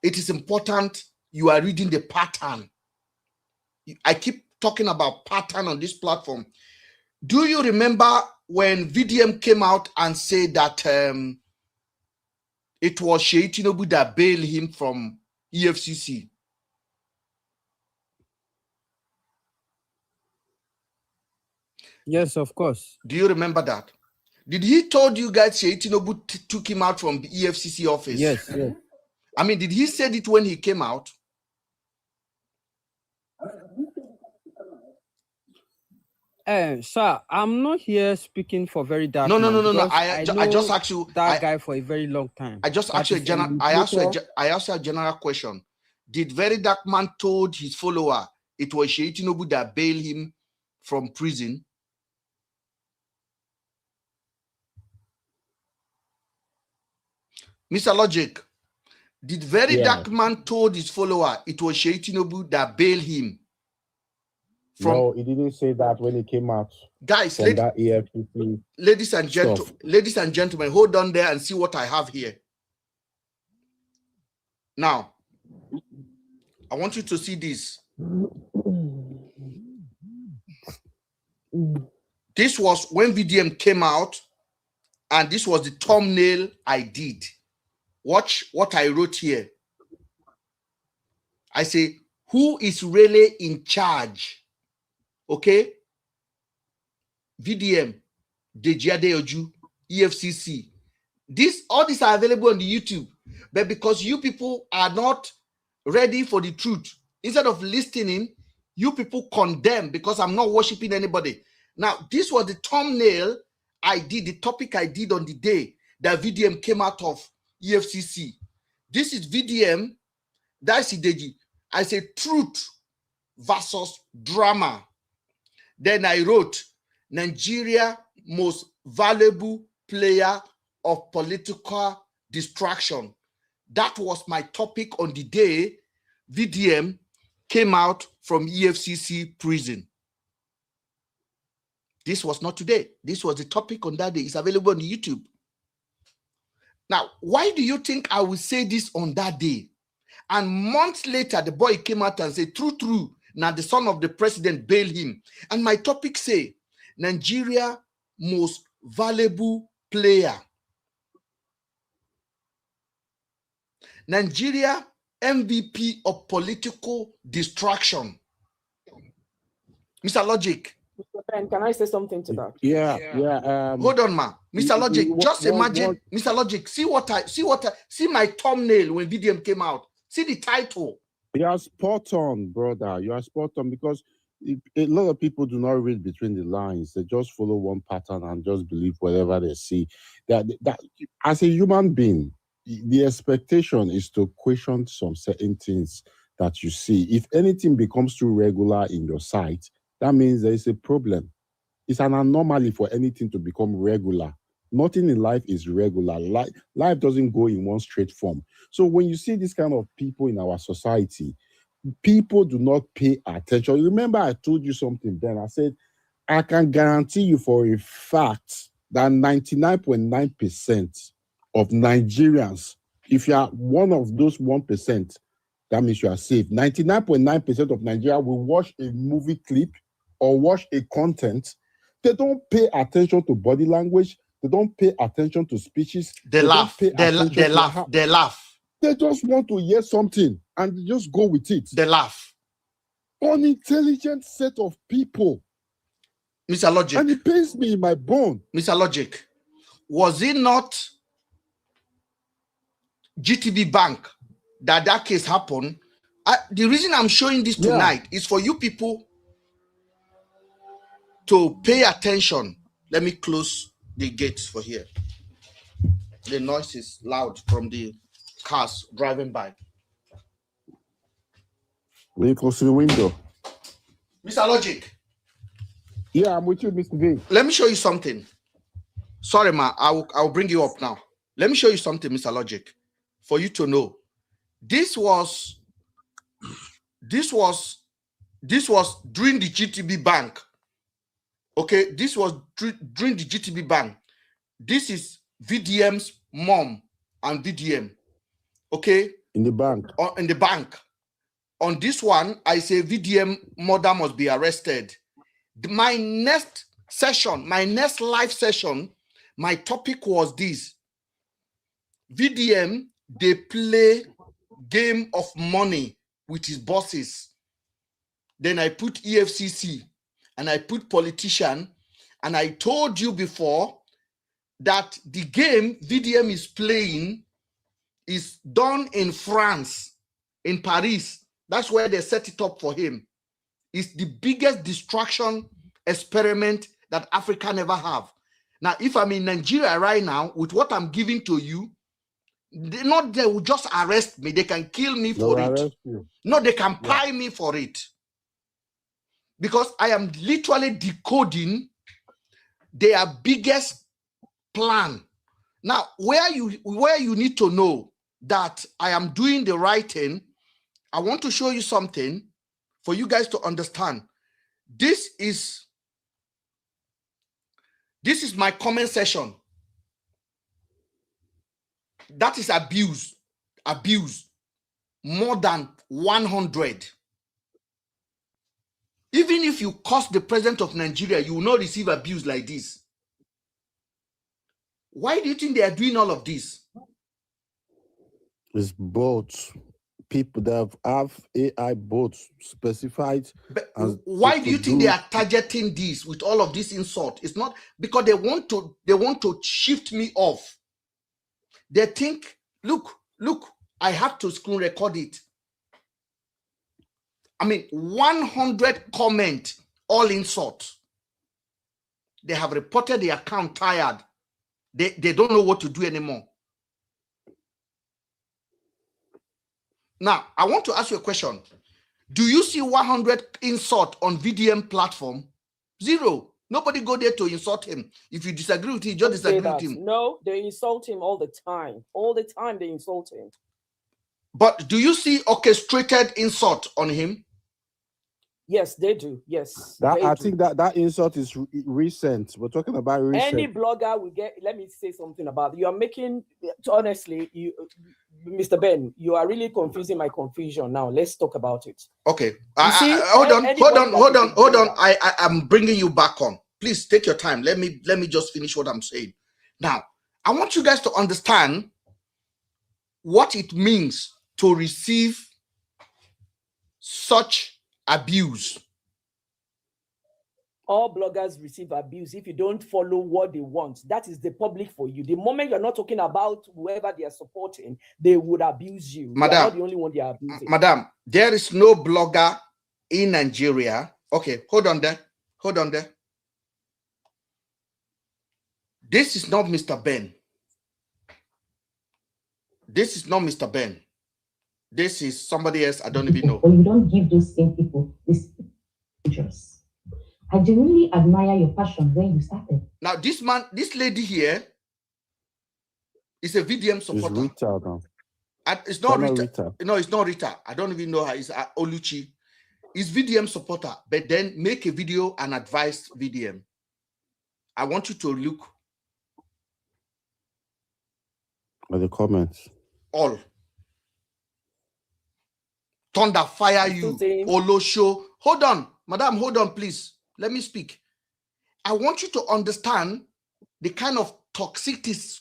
it is important you are reading the pattern. I keep talking about pattern on this platform. Do you remember when VDM came out and said that it was Sheyi Tinubu that bailed him from EFCC? Yes, of course. Do you remember that? Did he told you guys Sheyi Tinubu took him out from the EFCC office? Yes. I mean, did he say it when he came out? Sir, I'm not here speaking for Verydarkman. No. I just asked you that guy for a very long time. I just asked you a general. I asked you a general question. Did Verydarkman told his follower it was Sheyi Tinubu that bailed him from prison? Mr. Logic, did Verydarkman told his follower it was Sheyi Tinubu that bailed him? No, he didn't say that when he came out. Guys, that EFCC ladies and gentlemen, hold on there and see what I have here. Now, I want you to see this. This was when VDM came out, and this was the thumbnail I did. Watch what I wrote here. I say, who is really in charge? Okay? VDM, Deji Adeoju, EFCC. All these are available on the YouTube. But because you people are not ready for the truth, instead of listening, you people condemn because I'm not worshiping anybody. Now, this was the thumbnail I did, the topic I did on the day that VDM came out of EFCC. This is VDM, that's Deji. I say truth versus drama. Then I wrote, Nigeria most valuable player of political distraction. That was my topic on the day VDM came out from EFCC prison. This was not today. This was the topic on that day. It's available on YouTube. Now, why do you think I will say this on that day? And months later, the boy came out and said, true. Now the son of the president bailed him. And my topic say, Nigeria most valuable player. Nigeria MVP of political distraction. Mr. Logic. Mr. Ben, can I say something to that? Yeah. Hold on, ma. Mr. Logic, just imagine, Mr. Logic, see my thumbnail when VDM came out. See the title. You are spot on, brother. You are spot on because a lot of people do not read between the lines. They just follow one pattern and just believe whatever they see. That as a human being, the expectation is to question some certain things that you see. If anything becomes too regular in your sight, that means there is a problem. It's an anomaly for anything to become regular. Nothing in life is regular. Life doesn't go in one straight form. So when you see this kind of people in our society, people do not pay attention. Remember, I told you something then. I said, I can guarantee you for a fact that 99.9% of Nigerians, if you are one of those 1%, that means you are safe. 99.9% of Nigeria will watch a movie clip or watch a content. They don't pay attention to body language. They don't pay attention to speeches. They laugh. Don't pay attention They to laugh. They laugh. They just want to hear something and just go with it. They laugh. Unintelligent set of people. Mr. Logic. And it pains me in my bone. Mr. Logic, was it not GTB Bank that case happened? The reason I'm showing this tonight is for you people to pay attention. Let me close the gates for here. The noise is loud from the cars driving by. Will you close the window? Mr. Logic. Yeah, I'm with you, Mr. V. Let me show you something. Sorry, ma. I'll bring you up now. Let me show you something, Mr. Logic, for you to know. This was during the GTB Bank. Okay, this was during the GTB Bank. This is VDM's mom and VDM. Okay, in the bank. In the bank. On this one, I say VDM mother must be arrested. My next session, my next live session, my topic was this. VDM, they play game of money with his bosses. Then I put EFCC and I put politician, and I told you before that the game VDM is playing is done in France, in Paris. That's where they set it up for him. It's the biggest distraction experiment that Africa never have. Now, if I'm in Nigeria right now, with what I'm giving to you, they will just arrest me. They can kill me for it. No, they can pay me for it. Because I am literally decoding their biggest plan. Now, where you need to know that I am doing the right thing, I want to show you something for you guys to understand. This is my comment section. That is abuse. More than 100. Even if you curse the president of Nigeria, you will not receive abuse like this. Why do you think they are doing all of this? It's bots. People that have AI bots specified. Why do you think they are targeting this with all of this insult? It's not because they want to shift me off. They think, look, I have to screen record it. I mean, 100 comments, all insult. They have reported the account tired. They don't know what to do anymore. Now, I want to ask you a question. Do you see 100 insult on VDM platform? 0. Nobody go there to insult him. If you disagree with him, just disagree with him. No, they insult him all the time. All the time they insult him. But do you see orchestrated insult on him? Yes, they do. Yes. I think that insult is recent. We're talking about recent. Any blogger will get, let me say something about it. You are making, honestly, Mr. Ben, you are really confusing my confusion now. Let's talk about it. Okay. Hold on. I'm bringing you back on. Please take your time. Let me just finish what I'm saying. Now, I want you guys to understand what it means to receive such abuse. all bloggers receive abuse if you don't follow what they want. That is the public for you. The moment you're not talking about whoever they are supporting, they would abuse you. You are not the only one they are abusing. Madam, there is no blogger in Nigeria. Okay, hold on there. Hold on there. This is not Mr. Ben. This is not Mr. Ben. This is somebody else I don't even know. Or you don't give those same people this interest. I genuinely admire your passion when you started. Now, this lady here is a VDM supporter. It's Rita now. It's not Rita. No, it's not Rita. I don't even know her. It's Oluchi. It's VDM supporter, but then make a video and advise VDM. I want you to look at the comments. All. Thunder fire you. Olo show. Hold on, madam. Hold on, please. Let me speak. I want you to understand the kind of toxicity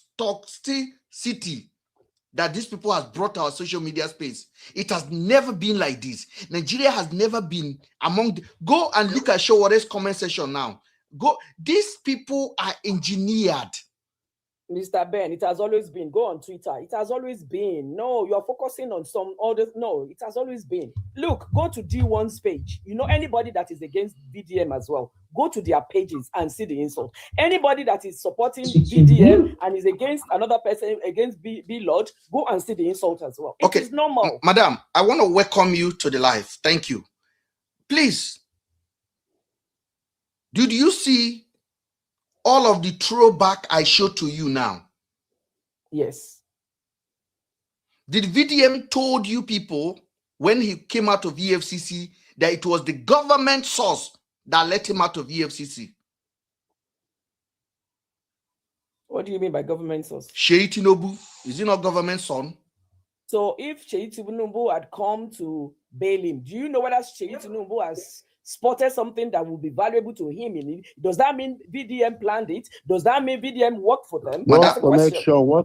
that these people have brought to our social media space. It has never been like this. Nigeria has never been among go and look at Sowore's comment section now. Go. These people are engineered. Mr. Ben, it has always been. Go on Twitter. It has always been. No, you're focusing on some other. No, it has always been. Look, go to D1's page. You know, anybody that is against VDM as well, go to their pages and see the insult. Anybody that is supporting VDM and is against another person, against BLord, go and see the insult as well. It is normal. Madam, I want to welcome you to the live. Thank you. Please, did you see all of the throwback I showed to you now? Yes. Did VDM told you people when he came out of EFCC that it was the government source that let him out of EFCC? What do you mean by government source? Sheyi Tinubu, is he not government son? So if Sheyi Tinubu had come to bail him, do you know whether Sheyi Tinubu has spotted something that will be valuable to him in it? Does that mean VDM planned it? Does that mean VDM worked for them? What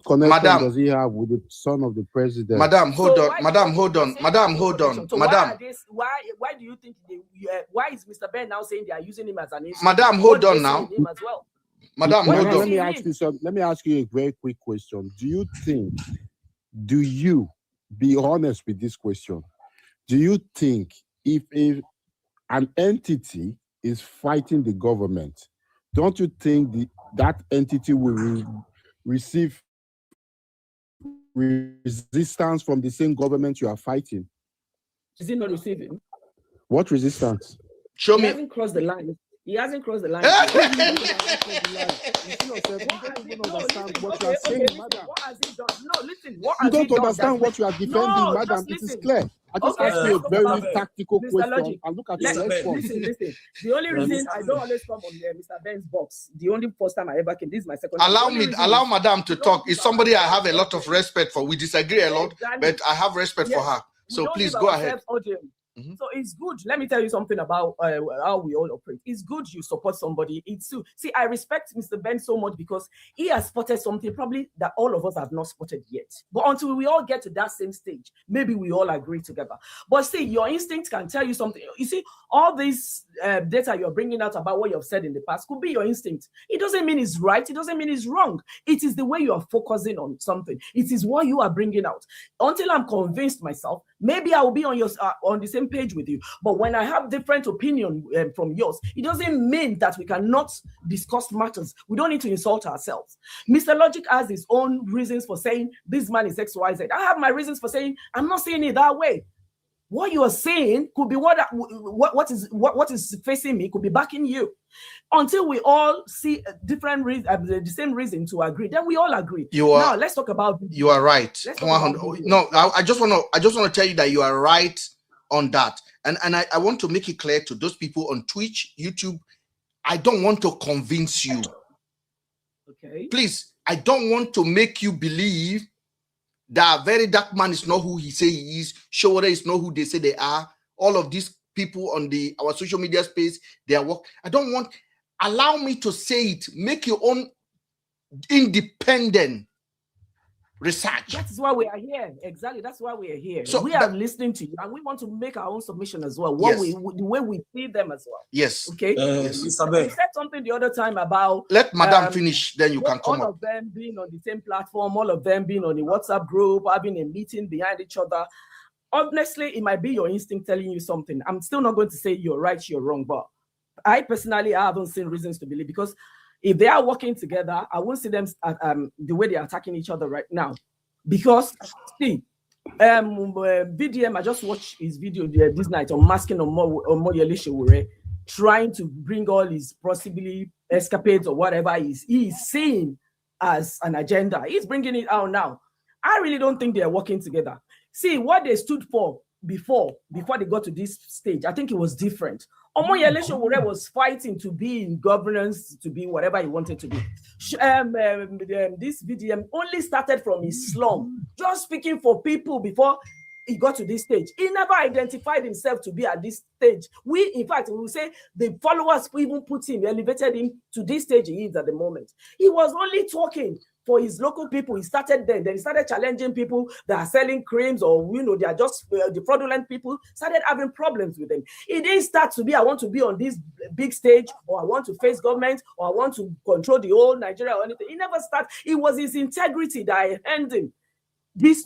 connection does he have with the son of the president? Madam, hold on. Madam, hold on. Madam, hold on. So Madam, why do you think why is Mr. Ben now saying they are using him as an instrument? Madam, hold on now. Madam, hold on. Let me ask you a very quick question. Do you be honest with this question? Do you think if an entity is fighting the government, don't you think that entity will receive resistance from the same government you are fighting? Is he not receiving? What resistance? Show me. He hasn't crossed the line. He hasn't crossed the line. What has he done? No, listen. You don't understand what you are defending, madam. It is clear. I just asked you a very tactical question and look at your response. Listen. The only reason I don't always come on Mr. Ben's box, the only first time I ever came, this is my second time. Allow madam to talk. It's somebody I have a lot of respect for. We disagree a lot, but I have respect for her. So please go ahead. So it's good. Let me tell you something about how we all operate. It's good you support somebody. It's too. See, I respect Mr. Ben so much because he has spotted something probably that all of us have not spotted yet. But until we all get to that same stage, maybe we all agree together. But see, your instinct can tell you something. You see, all this data you're bringing out about what you've said in the past could be your instinct. It doesn't mean it's right. It doesn't mean it's wrong. It is the way you are focusing on something. It is what you are bringing out. Until I'm convinced myself, maybe I will be on your on the same page with you. But when I have different opinion from yours, it doesn't mean that we cannot discuss matters. We don't need to insult ourselves. Mr. Logic has his own reasons for saying this man is XYZ. I have my reasons for saying I'm not saying it that way. What you are saying could be what is facing me, could be backing you. Until we all see different reasons, the same reason to agree, then we all agree. Now let's talk about. You are right. No, I just want to tell you that you are right on that, and I want to make it clear to those people on Twitch, YouTube. I don't want to convince you. Okay. Please, I don't want to make you believe that Verydarkman is not who he say he is. Sowore is not who they say they are. All of these people on our social media space, their work. I don't want. Allow me to say it. Make your own independent research. That is why we are here. Exactly. That's why we are here. So we are listening to you, and we want to make our own submission as well. What Yes. the way we see them as well. Yes. Okay. Yes. You said something the other time about let Madam finish, then you can come all up. of them being on the same platform, all of them being on the WhatsApp group, having a meeting behind each other. Honestly, it might be your instinct telling you something. I'm still not going to say you're right, you're wrong, but I personally haven't seen reasons to believe, because if they are working together, I won't see them the way they're attacking each other right now. Because see, VDM, I just watched his video this night on masking on Moyele Sowore, trying to bring all his possibly escapades or whatever he's seeing as an agenda. He's bringing it out now. I really don't think they're working together. See, what they stood for before they got to this stage, I think it was different. Omoyele Sowore was fighting to be in governance, to be whatever he wanted to be. This VDM only started from his slum, just speaking for people before he got to this stage. He never identified himself to be at this stage. In fact, we will say the followers even put him, elevated him to this stage he is at the moment. He was only talking for his local people. He started then he started challenging people that are selling creams, or they are just the fraudulent people, started having problems with them. It didn't start to be, I want to be on this big stage, or I want to face government, or I want to control the whole Nigeria or anything. He never started. It was his integrity that earned him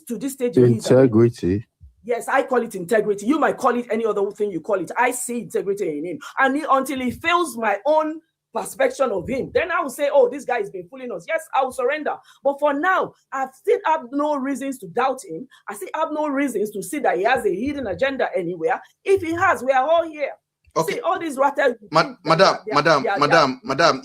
to this stage. Integrity. Yes, I call it integrity. You might call it any other thing you call it. I see integrity in him, and until he fails my own perception of him, then I will say, oh, this guy has been fooling us. Yes, I will surrender. But for now, I still have no reasons to doubt him. I still have no reasons to see that he has a hidden agenda anywhere. If he has, we are all here. Okay. See, all these rattlers, Madam,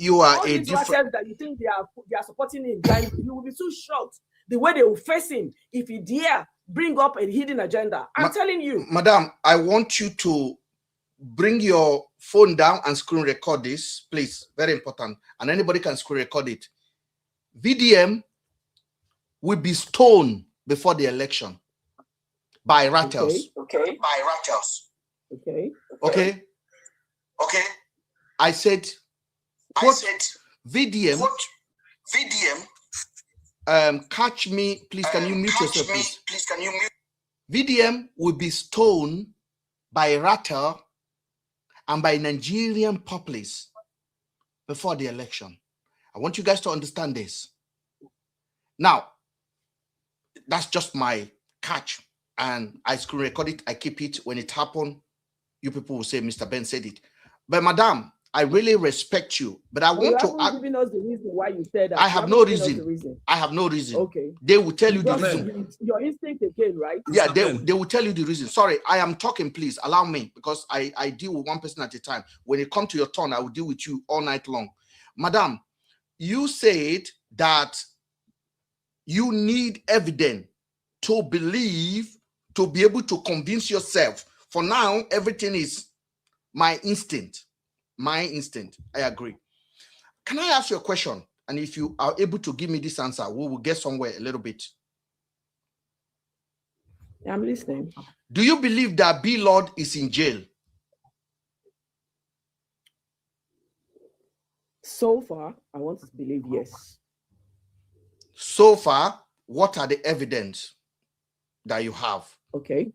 you are a different that you think they are supporting him. You will be too shocked the way they will face him if he dare bring up a hidden agenda. I'm telling you. Madam, I want you to bring your phone down and screen record this, please. Very important. And anybody can screen record it. VDM will be stoned before the election by rattles. Okay. By rattles. Okay. Okay. I said, VDM. Catch me, please. Can you mute yourself, please? VDM will be stoned by rattle and by Nigerian populace before the election. I want you guys to understand this. Now, that's just my catch, and I screen record it. I keep it. When it happens, you people will say, Mr. Ben said it. But Madam, I really respect you, but I want to. You haven't given us the reason why you said that. I have no reason. I have no reason. Okay. They will tell you the reason. Your instinct again, right? Yeah, they will tell you the reason. Sorry, I am talking. Please allow me, because I deal with one person at a time. When it comes to your turn, I will deal with you all night long. Madam, you said that you need evidence to believe, to be able to convince yourself. For now, everything is my instinct. My instinct. I agree. Can I ask you a question? And if you are able to give me this answer, we will get somewhere a little bit. I'm listening. Do you believe that BLord is in jail? So far, I want to believe yes. So far, what are the evidence that you have? Okay.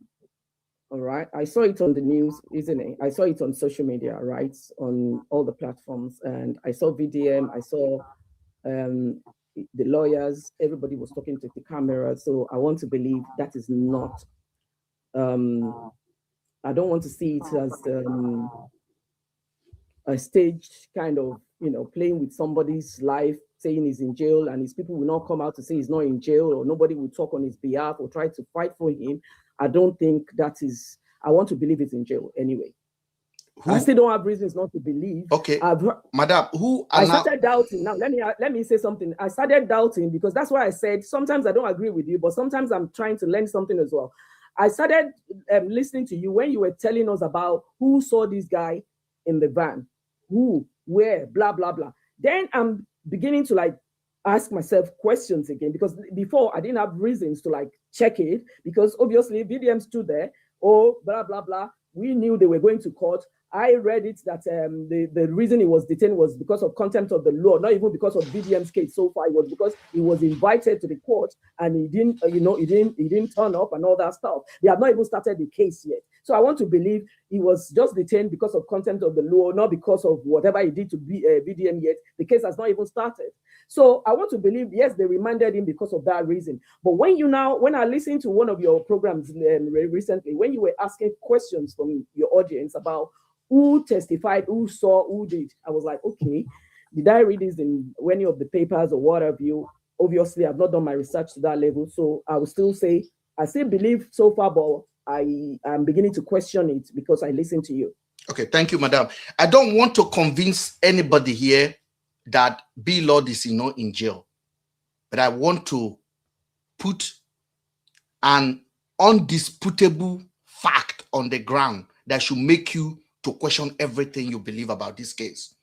All right. I saw it on the news, isn't it? I saw it on social media, right? On all the platforms. And I saw VDM, I saw the lawyers, everybody was talking to the camera. So I want to believe that is not, I don't want to see it as a staged kind of, playing with somebody's life, saying he's in jail, and his people will not come out to say he's not in jail, or nobody will talk on his behalf or try to fight for him. I don't think that is, I want to believe it's in jail anyway. I still don't have reasons not to believe. Okay, Madam, I started doubting. Now, let me say something. I started doubting because that's why I said sometimes I don't agree with you, but sometimes I'm trying to learn something as well. I started listening to you when you were telling us about who saw this guy in the van, who, where, blah, blah, blah. Then I'm beginning to ask myself questions again, because before I didn't have reasons to check it, because obviously VDM stood there, oh, blah, blah, blah. We knew they were going to court. I read it that the reason he was detained was because of contempt of the law, not even because of VDM's case so far. It was because he was invited to the court and he didn't, he didn't turn up and all that stuff. They have not even started the case yet. So I want to believe he was just detained because of contempt of the law, not because of whatever he did to VDM yet. The case has not even started. So I want to believe, yes, they remanded him because of that reason. But when I listened to one of your programs recently, when you were asking questions from your audience about who testified, who saw, who did, I was like, okay, did I read this in any of the papers or what have you? Obviously, I've not done my research to that level. So I will still say, I still believe so far, but I am beginning to question it because I listened to you. Okay, thank you, madam. I don't want to convince anybody here that BLord is in jail, but I want to put an undisputable fact on the ground that should make you to question everything you believe about this case.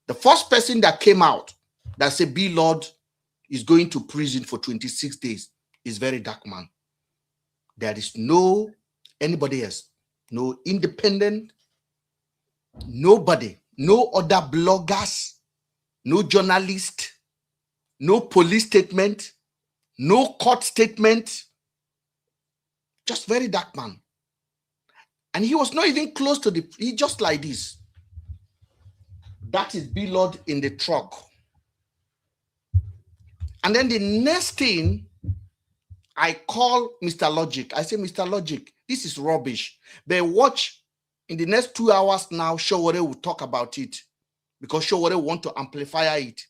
The first person that came out that said BLord is going to prison for 26 days is Verydarkman. There is no anybody else, no independent, nobody, no other bloggers, no journalist, no police statement, no court statement, just Verydarkman. And he was not even close to he just like this. That is BLord in the truck. And then the next thing, I call Mr. Logic. I say, Mr. Logic, this is rubbish. But watch, in the next 2 hours now, Sowore will talk about it because Sowore want to amplify it.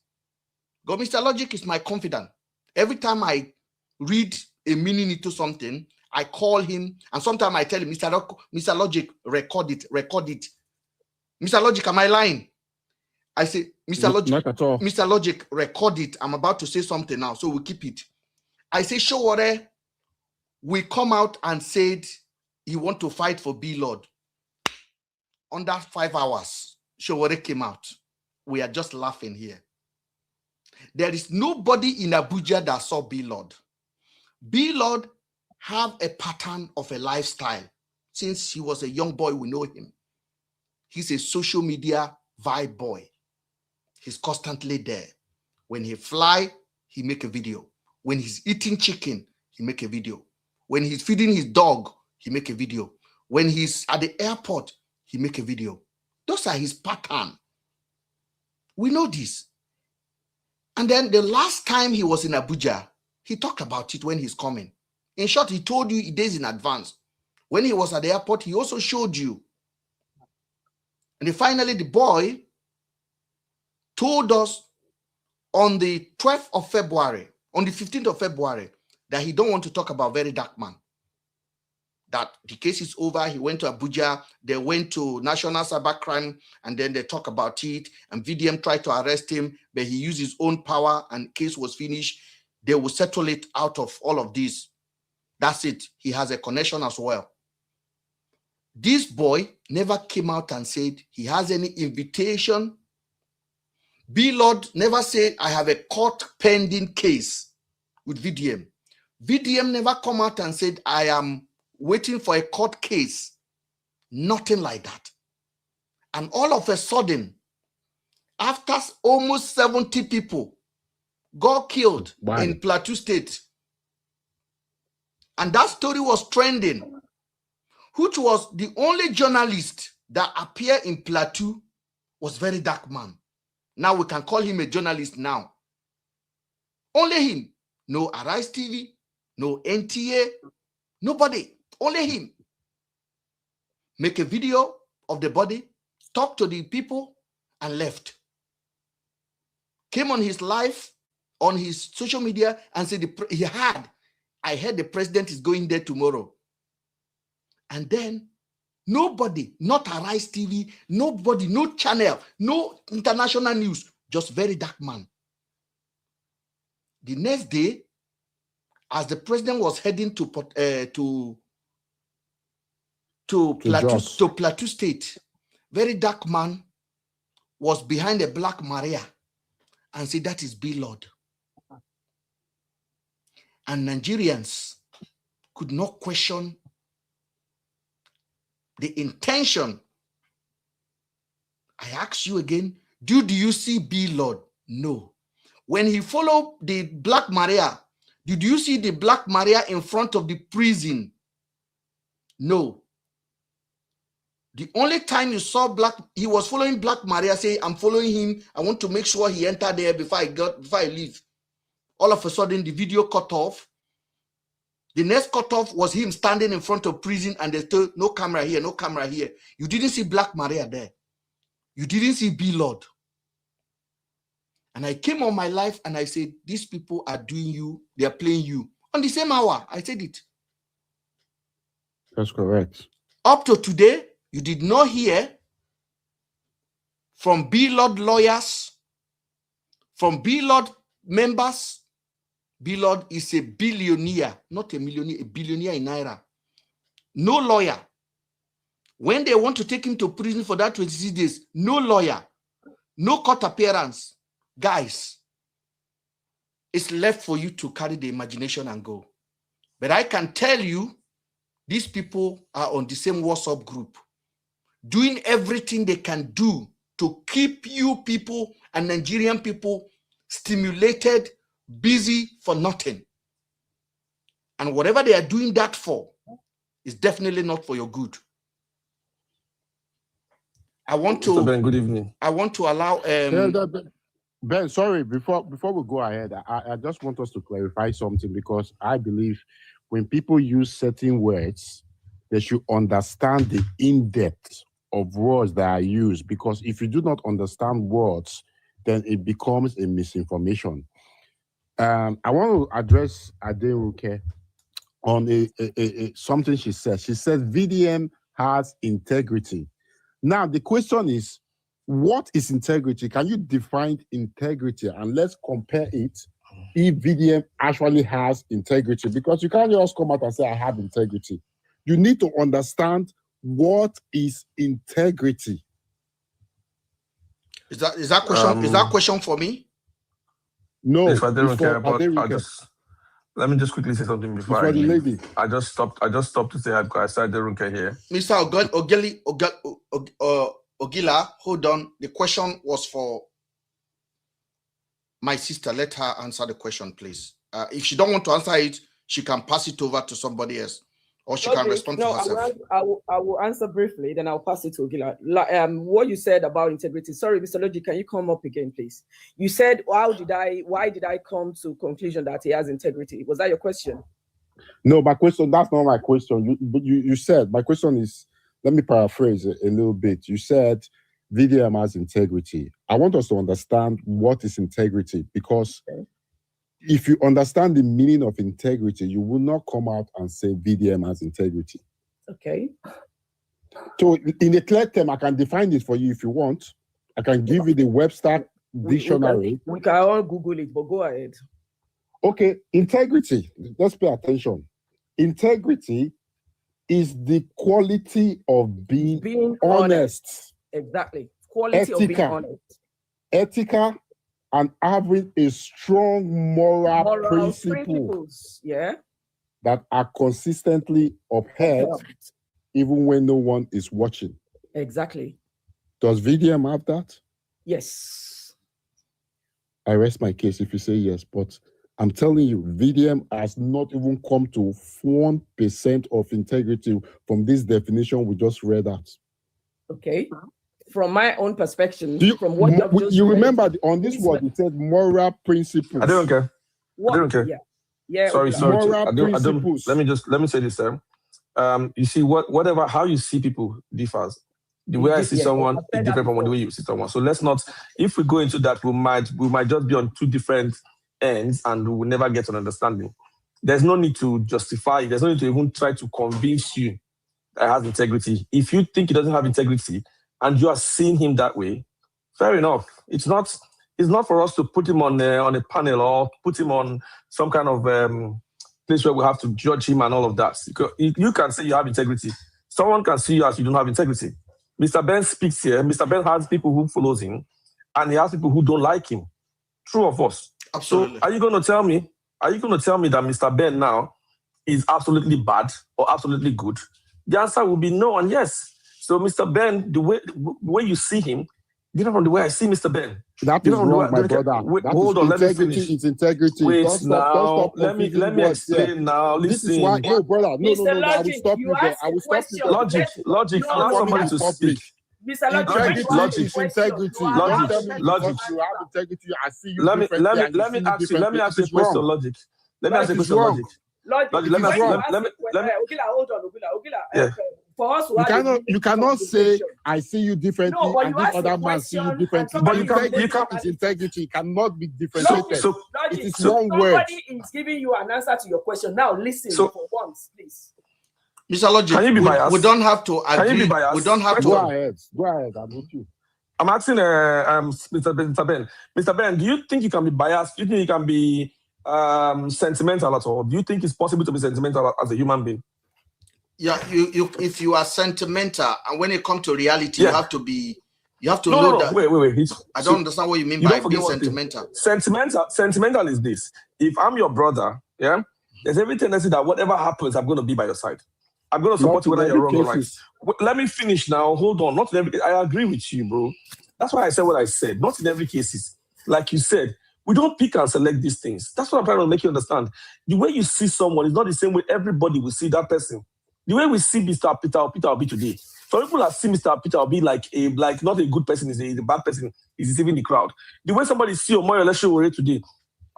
Go, Mr. Logic is my confidant. Every time I read a meaning into something, I call him, and sometimes I tell him, Mr. Logic, record it. Mr. Logic, am I lying? I say, Mr. Logic, not at all. Mr. Logic, record it. I'm about to say something now, so we'll keep it. I say, Sowore we come out and said he want to fight for BLord. Under 5 hours, Sowore came out. We are just laughing here. There is nobody in Abuja that saw BLord. BLord have a pattern of a lifestyle. Since he was a young boy, we know him. He's a social media vibe boy. He's constantly there. When he fly, he make a video. When he's eating chicken, he make a video. When he's feeding his dog, he make a video. When he's at the airport, he make a video. Those are his pattern. We know this. And then the last time he was in Abuja, he talked about it when he's coming. In short, he told you days in advance. When he was at the airport, he also showed you. And then finally, the boy told us on the 12th of February, on the 15th of February, that he don't want to talk about Verydarkman. That the case is over. He went to Abuja. They went to National Cybercrime, and then they talk about it. And VDM tried to arrest him, but he used his own power, and case was finished. They will settle it out of all of this. That's it. He has a connection as well. This boy never came out and said he has any invitation. BLord never said, I have a court pending case with VDM. VDM never come out and said, I am waiting for a court case. Nothing like that. And all of a sudden, after almost 70 people got killed in Plateau State, and that story was trending, which was the only journalist that appeared in Plateau was Verydarkman. Now we can call him a journalist now. Only him. No Arise TV, no NTA, nobody. Only him. Make a video of the body, talk to the people, and left. Came on his live, on his social media, and said I heard the president is going there tomorrow. And then nobody, not Arise TV, nobody, no channel, no international news, just Verydarkman. The next day, as the president was heading to Plateau State, Verydarkman was behind a Black Maria and said, that is BLord. And Nigerians could not question the intention. I ask you again, do you see BLord? No. When he followed the Black Maria, did you see the Black Maria in front of the prison? No. The only time you saw he was following Black Maria, say, I'm following him. I want to make sure he enter there before I leave. All of a sudden, the video cut off. The next cut off was him standing in front of prison, and they told, no camera here, no camera here. You didn't see Black Maria there. You didn't see BLord. And I came on my life and I said, these people are doing you, they are playing you. On the same hour, I said it. That's correct. Up to today, you did not hear from BLord lawyers, from BLord members. BLord is a billionaire, not a millionaire, a billionaire in Naira. No lawyer. When they want to take him to prison for that 26 days, no lawyer, no court appearance. Guys, it's left for you to carry the imagination and go. But I can tell you, these people are on the same WhatsApp group, doing everything they can do to keep you people and Nigerian people stimulated, busy for nothing. And whatever they are doing that for is definitely not for your good. I want to. Mr. Ben, good evening. I want to allow. Ben, sorry. Before we go ahead, I just want us to clarify something, because I believe when people use certain words, they should understand the in-depth of words that are used. Because if you do not understand words, then it becomes a misinformation. I want to address Aderuke on something she said. She said VDM has integrity. Now, the question is, what is integrity? Can you define integrity? And let's compare it if VDM actually has integrity. Because you can't just come out and say, I have integrity. You need to understand what is integrity. Is that question? Is that question for me? No. If I don't care about, let me just quickly say something before I leave. I just stopped to say hi because I don't care here. Mr. Ogila, hold on. The question was for my sister. Let her answer the question, please. If she don't want to answer it, she can pass it over to somebody else, or she can respond to herself. I will answer briefly, then I'll pass it to Ogila. What you said about integrity. Sorry, Mr. Logi, can you come up again, please? You said, why did I come to conclusion that he has integrity? Was that your question? No, my question, that's not my question. You said, my question is, let me paraphrase it a little bit. You said VDM has integrity. I want us to understand what is integrity, because if you understand the meaning of integrity, you will not come out and say VDM has integrity. Okay. So in a clear term, I can define this for you if you want. I can give you the Webster dictionary. We can all Google it, but go ahead. Okay, integrity. Let's pay attention. Integrity is the quality of being honest. Exactly. Quality of being honest. Ethical and having a strong moral principles, that are consistently upheld even when no one is watching. Exactly. Does VDM have that? Yes. I rest my case if you say yes, but I'm telling you, VDM has not even come to 1% of integrity from this definition we just read out. Okay. From my own perspective, from what you remember on this word, it said moral principles. I don't care. What? I don't care. Yeah. Sorry. Moral principles. Let me say this, sir. You see, whatever how you see people differs. The way I see someone is different from the way you see someone. So let's not. If we go into that, we might just be on two different ends, and we will never get an understanding. There's no need to justify it. There's no need to even try to convince you that he has integrity. If you think he doesn't have integrity, and you are seeing him that way, fair enough. It's not for us to put him on a panel or put him on some kind of place where we have to judge him and all of that. You can say you have integrity. Someone can see you as you don't have integrity. Mr. Ben speaks here. Mr. Ben has people who follows him, and he has people who don't like him. True of us. Absolutely. So are you going to tell me that Mr. Ben now is absolutely bad or absolutely good? The answer will be no and yes. So Mr. Ben, the way you see him, different from the way I see Mr. Ben. That is wrong, my brother. Wait, hold on, let me finish. It's integrity. Wait, don't stop let me explain now. Listen. This is why, no, brother, no, I will stop you there. I will stop you there. Logic. Allow somebody to speak. Mr. Integrity is integrity. Don't tell me logic. You have integrity. I see you Let me ask you a question, Logic. Let me ask you a question, Logic. Hold on. Yeah. For us, you cannot say I see you differently and this other man see you differently. But it's integrity. It cannot be differentiated. So it is one word. Somebody is giving you an answer to your question. Now listen for once, please. Mr. Logic, can you be biased? We don't have to agree. Can you be biased? We don't have to. Go ahead. I'm with you. I'm asking Mr. Ben. Mr. Ben, do you think you can be biased? Do you think you can be sentimental at all? Do you think it's possible to be sentimental as a human being? Yeah, if you are sentimental, and when it comes to reality, you have to know that. Wait. I don't understand what you mean by being sentimental. Sentimental is this: if I'm your brother, there's every tendency that whatever happens, I'm going to be by your side. I'm going to support you whether you're wrong or right. Let me finish now. Hold on. Not in every. I agree with you, bro. That's why I said what I said. Not in every case. Like you said, we don't pick and select these things. That's what I'm trying to make you understand. The way you see someone is not the same way everybody will see that person. The way we see Mr. Peter Obi today, some people that see Mr. Peter Obi like not a good person, is a bad person, is deceiving the crowd. The way somebody see Omoyole Sowore today,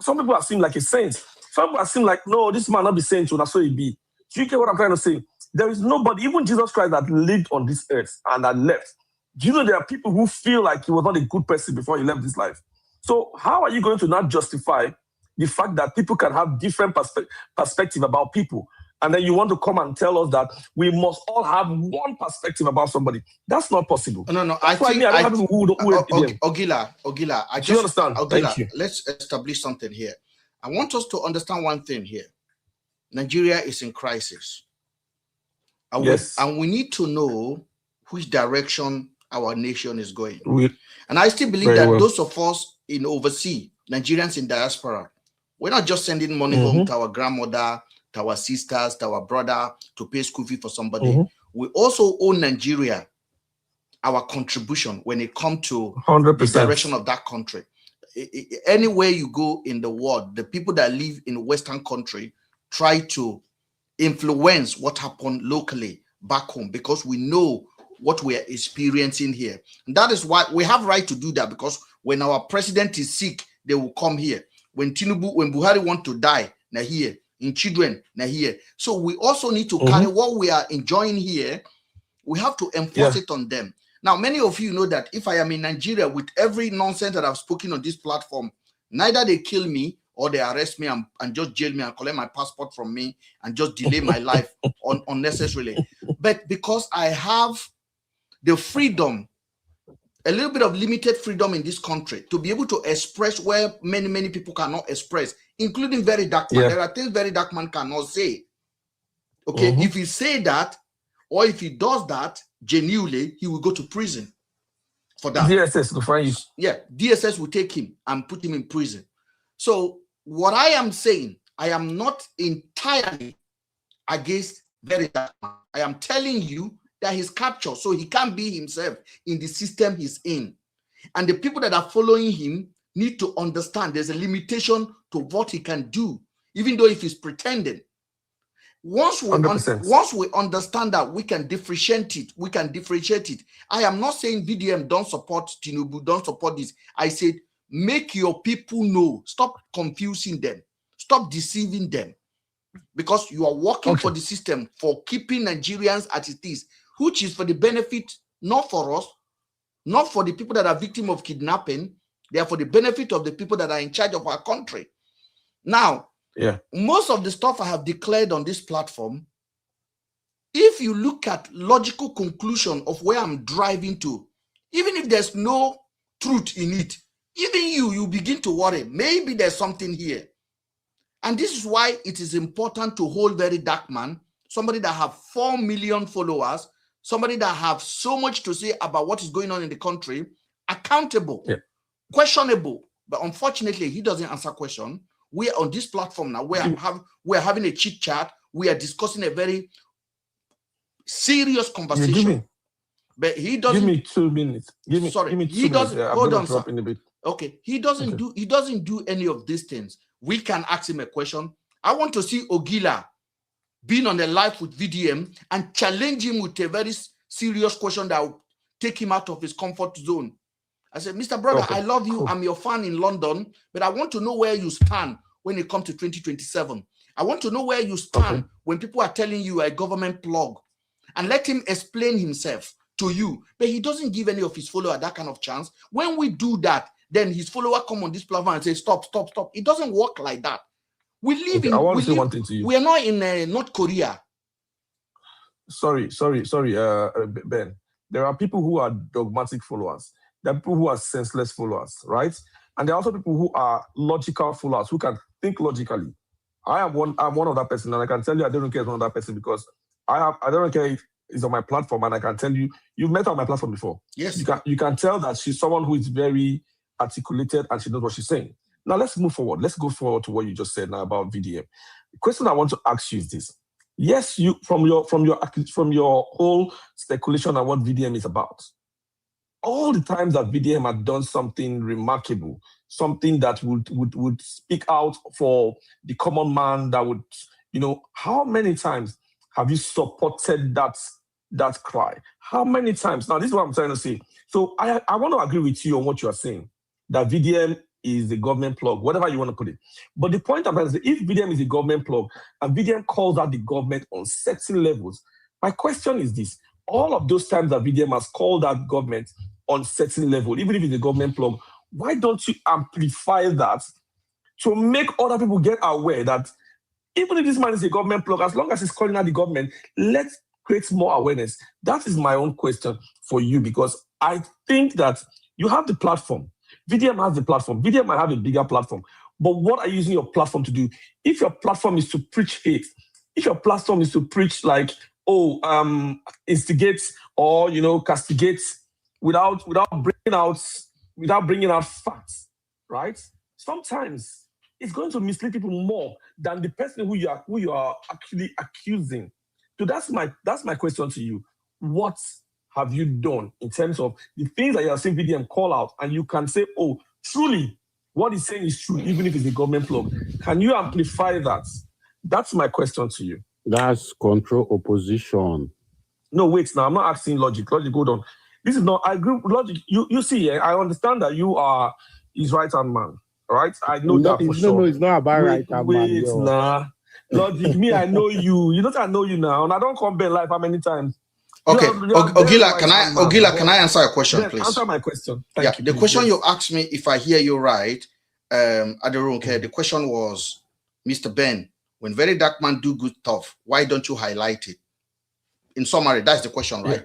some people are seen like a saint. Some people are seen like, no, this man not be saint, so that's so he be. Do you get what I'm trying to say? There is nobody, even Jesus Christ that lived on this earth and that left. Do you know there are people who feel like he was not a good person before he left this life? So how are you going to not justify the fact that people can have different perspective about people? And then you want to come and tell us that we must all have one perspective about somebody. That's not possible. No. Ogila, do you understand? Ogila, thank you. Let's establish something here. I want us to understand one thing here. Nigeria is in crisis. And we need to know which direction our nation is going. And I still believe that those of us in overseas, Nigerians in diaspora, we're not just sending money home to our grandmother, to our sisters, to our brother, to pay school fee for somebody. We also owe Nigeria our contribution when it comes to 100%. the direction of that country. Anywhere you go in the world, the people that live in Western country try to influence what happened locally back home because we know what we are experiencing here. And that is why we have right to do that, because when our president is sick, they will come here. When Buhari want to die, now here. In children, now here. So we also need to carry what we are enjoying here. We have to enforce it on them. Now, many of you know that if I am in Nigeria with every nonsense that I've spoken on this platform, neither they kill me or they arrest me and just jail me and collect my passport from me and just delay my life unnecessarily. But because I have the freedom, a little bit of limited freedom in this country to be able to express where many people cannot express, including Verydarkman. There are things Verydarkman cannot say. Okay, if he say that, or if he does that genuinely, he will go to prison for that. DSS will find you. Yeah, DSS will take him and put him in prison. So what I am saying, I am not entirely against Verydarkman. I am telling you that he's captured, so he can't be himself in the system he's in. And the people that are following him need to understand there's a limitation to what he can do, even though if he's pretending. Once we understand that, we can differentiate it. I am not saying VDM don't support Tinubu, don't support this. I said, make your people know. Stop confusing them. Stop deceiving them. Because you are working for the system, for keeping Nigerians at it is, which is for the benefit, not for us, not for the people that are victims of kidnapping. They are for the benefit of the people that are in charge of our country. Now, most of the stuff I have declared on this platform, if you look at logical conclusion of where I'm driving to, even if there's no truth in it, even you begin to worry, maybe there's something here. And this is why it is important to hold Verydarkman, somebody that have 4 million followers, somebody that have so much to say about what is going on in the country, accountable, questionable. But unfortunately, he doesn't answer question. We are on this platform now. We're having a chit chat. We are discussing a very serious conversation. But he doesn't. Give me 2 minutes. Give me 2 minutes. Hold on, sir. In a bit. Okay, he doesn't do any of these things. We can ask him a question. I want to see Ogila being on the live with VDM and challenge him with a very serious question that will take him out of his comfort zone. I said, Mr. Brother, I love you. Cool. I'm your fan in London, but I want to know where you stand when it comes to 2027. I want to know where you stand when people are telling you a government plug, and let him explain himself to you. But he doesn't give any of his followers that kind of chance. When we do that, then his follower come on this platform and say, stop. It doesn't work like that. We live in. I want to say one thing to you. We are not in North Korea. Sorry, Ben. There are people who are dogmatic followers. There are people who are senseless followers, right? And there are also people who are logical followers who can think logically. I'm one of that person, and I can tell you I don't care about that person because I don't care if it's on my platform, and I can tell you, you've met her on my platform before. Yes. You can tell that she's someone who is very articulated and she knows what she's saying. Now let's move forward. Let's go forward to what you just said now about VDM. The question I want to ask you is this. Yes, you from your whole speculation on what VDM is about. All the times that VDM had done something remarkable, something that would speak out for the common man, that would, how many times have you supported that cry? How many times? Now, this is what I'm trying to say. So I want to agree with you on what you are saying, that VDM is the government plug, whatever you want to put it. But the point about it is, if VDM is a government plug and VDM calls out the government on certain levels, my question is this. All of those times that VDM has called out government on certain level, even if it's a government plug, why don't you amplify that to make other people get aware that even if this man is a government plug, as long as he's calling out the government, let's create more awareness? That is my own question for you, because I think that you have the platform. VDM has the platform. VDM might have a bigger platform. But what are you using your platform to do? If your platform is to preach hate, if your platform is to preach instigate or castigate without bringing out facts, right? Sometimes it's going to mislead people more than the person who you are actually accusing. So that's my question to you. What have you done in terms of the things that you are seeing VDM call out, and you can say, oh, truly, what he's saying is true, even if it's a government plug? Can you amplify that? That's my question to you. That's control opposition. No, wait, now I'm not asking logic. Logic, hold on. This is not, I agree with logic. You see, I understand that you are his right-hand man, right? I know that for sure. No, it's not about right-hand man. Wait, nah. Logic, me, I know you. You know I know you now, and I don't come back live how many times. Okay, Ogila, can I answer a question, yes, please? Answer my question. Thank you. The question you asked me, if I hear you right, the question was, Mr. Ben, when Verydarkman do good stuff, why don't you highlight it? In summary, that's the question, right? Yeah.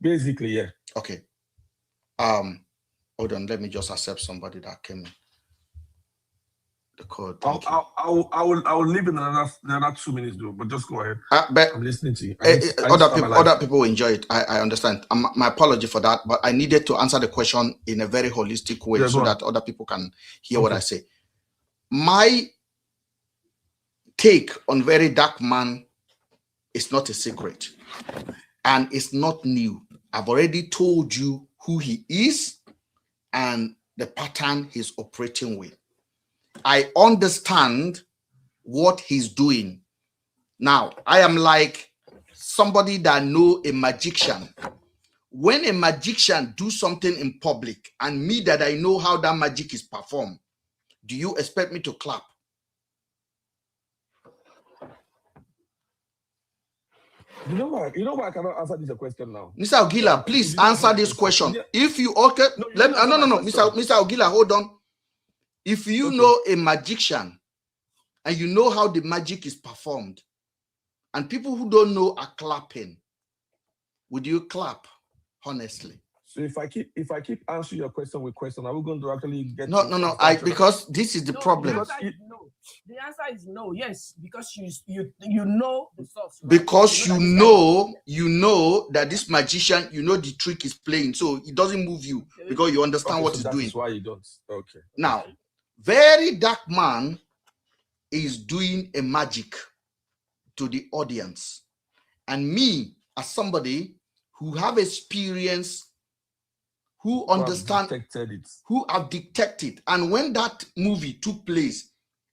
Basically, yeah. Okay. Hold on, let me just accept somebody that came in. The code. I will leave in another 2 minutes, though. But just go ahead. But I'm listening to you. Other people enjoy it. I understand. My apology for that, but I needed to answer the question in a very holistic way so that other people can hear what I say. My take on Verydarkman is not a secret, and it's not new. I've already told you who he is and the pattern he's operating with. I understand what he's doing. Now, I am like somebody that know a magician. When a magician do something in public and me that I know how that magic is performed, do you expect me to clap? You know why I cannot answer this question now? Mr. Ogila, please answer this question. If you no, Mr. Ogila, hold on. If you know a magician and you know how the magic is performed, and people who don't know are clapping, would you clap honestly? So if I keep answering your question with question, are we going to actually get no? Because this is the problem. The answer is no. Yes, because you know the source. Right? Because you know that this magician, the trick is playing, so it doesn't move you because you understand what he's doing. That's why you don't. Okay. Now, Verydarkman is doing a magic to the audience, And me, as somebody who have experience, who understand, who have detected. And when that movie took place,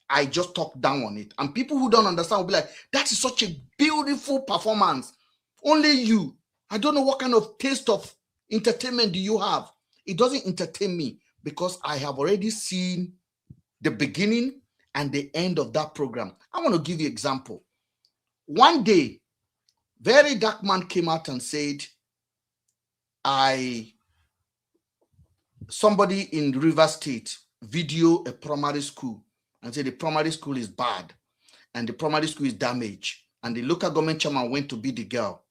I just talked down on it. And people who don't understand will be like, that is such a beautiful performance. Only you. I don't know what kind of taste of entertainment do you have. It doesn't entertain me because I have already seen the beginning and the end of that program. I want to give you an example. One day, Verydarkman came out and said, somebody in River State video a primary school and said the primary school is bad and the primary school is damaged. And the local government chairman went to be the girl.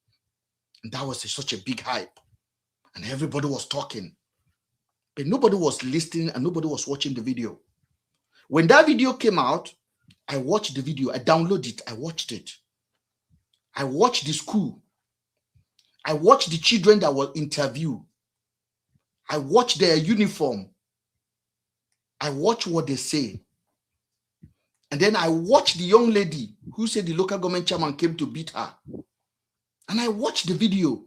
And that was such a big hype. And everybody was talking. But nobody was listening and nobody was watching the video. When that video came out, I watched the video. I downloaded it. I watched it. I watched the school. I watched the children that were interviewed. I watched their uniform. I watched what they say. And then I watched the young lady who said the local government chairman came to beat her. And I watched the video.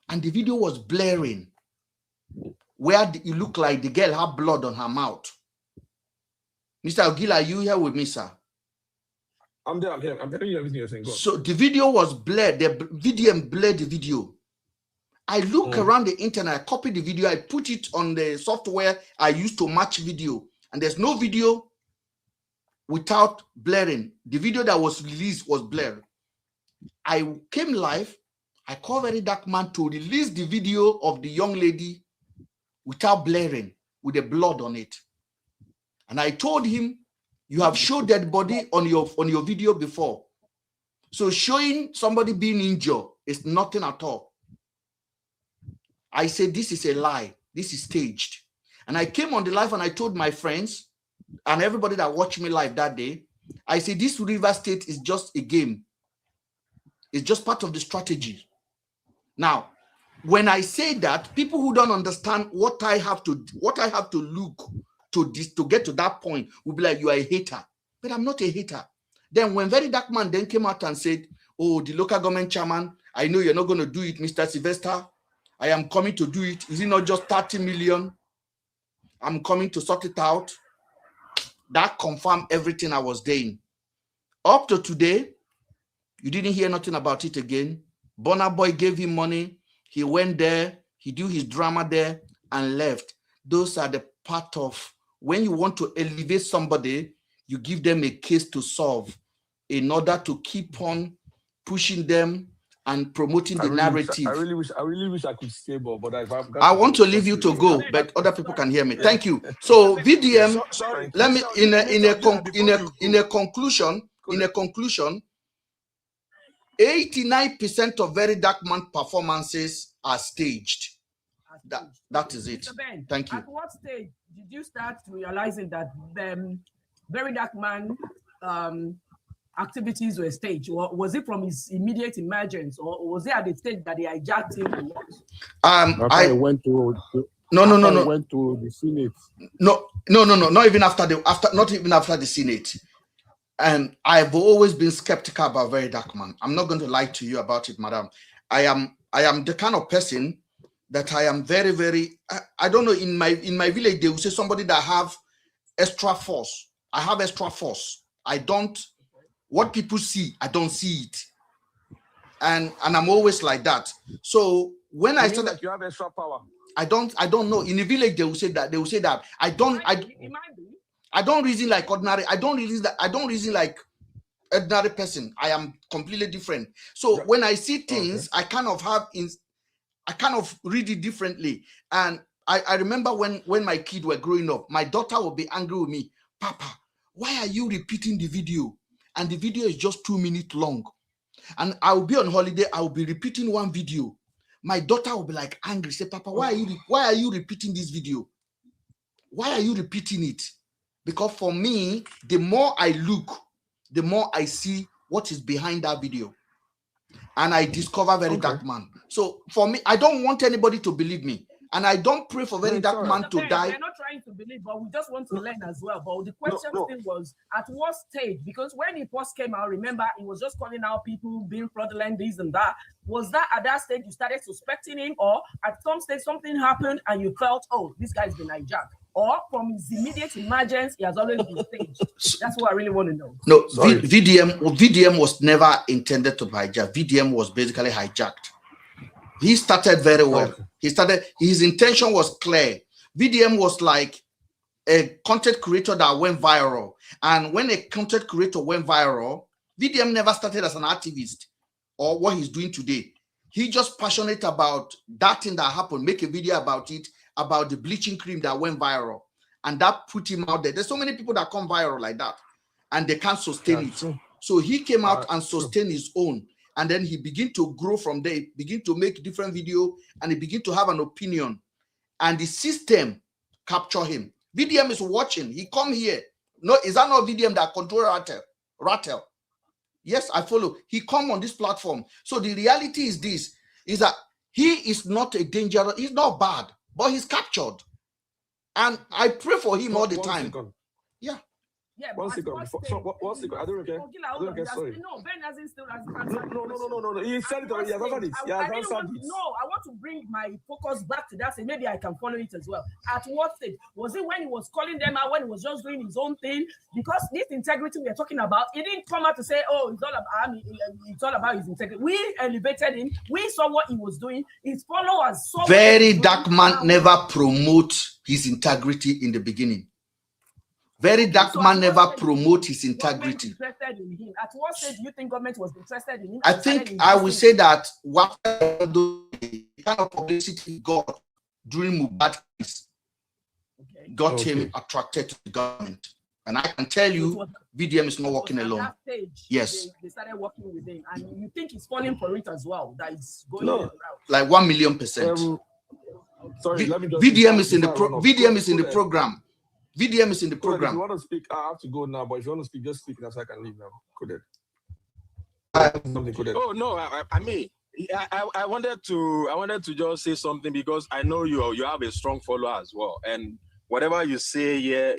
And the video was blaring. Where it looked like the girl had blood on her mouth. Mr. Ogila, are you here with me, sir? I'm there, I'm here. I'm telling you everything you're saying. Go on. So the video was blurred. The VDM blurred the video. I look around the internet, I copied the video, I put it on the software I used to match video. And there's no video without blurring. The video that was released was blurred. I came live. I called Verydarkman to release the video of the young lady without blurring, with the blood on it. And I told him, you have showed that body on your video before. So showing somebody being injured is nothing at all. I said, this is a lie. This is staged. And I came on the live and I told my friends and everybody that watched me live that day, I said, this River State is just a game. It's just part of the strategy. Now, when I say that, people who don't understand what I have to look to this to get to that point will be like, you are a hater. But I'm not a hater. Then when Verydarkman then came out and said, oh, the local government chairman, I know you're not going to do it, Mr. Sylvester. I am coming to do it. Is it not just 30 million? I'm coming to sort it out. That confirmed everything I was doing. Up to today, you didn't hear nothing about it again. Burna Boy gave him money. He went there. He did his drama there and left. Those are the part of when you want to elevate somebody, you give them a case to solve in order to keep on pushing them and promoting the narrative. I really wish I could stay, but I want to leave you to go, but other people can hear me. Thank you. So VDM, let me in a conclusion, 89% of Verydarkman performances are staged. That is it. Thank you. At what stage did you start realizing that Verydarkman activities were staged? Or was it from his immediate emergence, or was it at the stage that they hijacked him? Or what? I went to no. Went to the Senate. No. Not even after the Senate. And I've always been skeptical about Verydarkman. I'm not going to lie to you about it, madam. I am the kind of person that I am very, very. I don't know. In my village, they will say somebody that have extra force. I have extra force. I don't. What people see, I don't see it, and I'm always like that. So when I said that you have extra power, I don't know. In the village, they will say that. I don't reason like ordinary. I don't reason like ordinary person. I am completely different. So when I see things, I kind of read it differently. And I remember when my kids were growing up, my daughter would be angry with me. Papa, why are you repeating the video? And the video is just 2 minutes long. And I will be on holiday. I will be repeating one video. My daughter will be like angry. Say, Papa, why are you repeating this video? Why are you repeating it? Because for me, the more I look, the more I see what is behind that video. And I discover Verydarkman. So for me, I don't want anybody to believe me. And I don't pray for Verydarkman to die. We're not trying trying to believe, but we just want to learn as well. But the question still was, at what stage? Because when it first came out, remember, it was just calling out people being fraudulent, this and that. Was that at that stage you started suspecting him, or at some stage something happened and you felt, oh, this guy's been hijacked? Or from his immediate emergence, he has always been staged? That's what I really want to know. No, VDM was never intended to hijack. VDM was basically hijacked. He started very well. His intention was clear. VDM was like a content creator that went viral. And when a content creator went viral, VDM never started as an activist or what he's doing today. He just passionate about that thing that happened, make a video about it, about the bleaching cream that went viral. And that put him out there. There's so many people that come viral like that and they can't sustain it. So he came out and sustained his own. And then he began to grow from there, begin to make different videos, and he began to have an opinion. And the system capture him. VDM is watching. He come here. No, is that not VDM that control Rattel? Yes, I follow. He come on this platform. So the reality is this, is that he is not a danger. He's not bad, but he's captured. And I pray for him all the time. Yeah. Yeah, one second. I don't care. Sorry. No, Ben hasn't still No. He said it already. He has answered it. No, I want to bring my focus back to that. So maybe I can follow it as well. At what stage? Was it when he was calling them out, when he was just doing his own thing? Because this integrity we are talking about, he didn't come out to say, oh, it's all about his integrity. We elevated him. We saw what he was doing. His followers saw. Verydarkman never promote his integrity in the beginning. Verydarkman never promote his integrity. Interested in him. At what stage do you think government was interested in him? I think I would say that what the kind of publicity he got during Mubarak got him attracted to the government. And I can tell you, VDM is not working alone. At that stage, yes. They started working with him. And you think he's falling for it as well? That is going around. Like 1,000,000%. Sorry, let me just VDM is in the VDM is in the program. VDM is in the program. If you want to speak, I have to go now. But if you want to speak, just speak now so I can leave now. Oh no, I wanted to just say something because I know you have a strong follower as well, and whatever you say here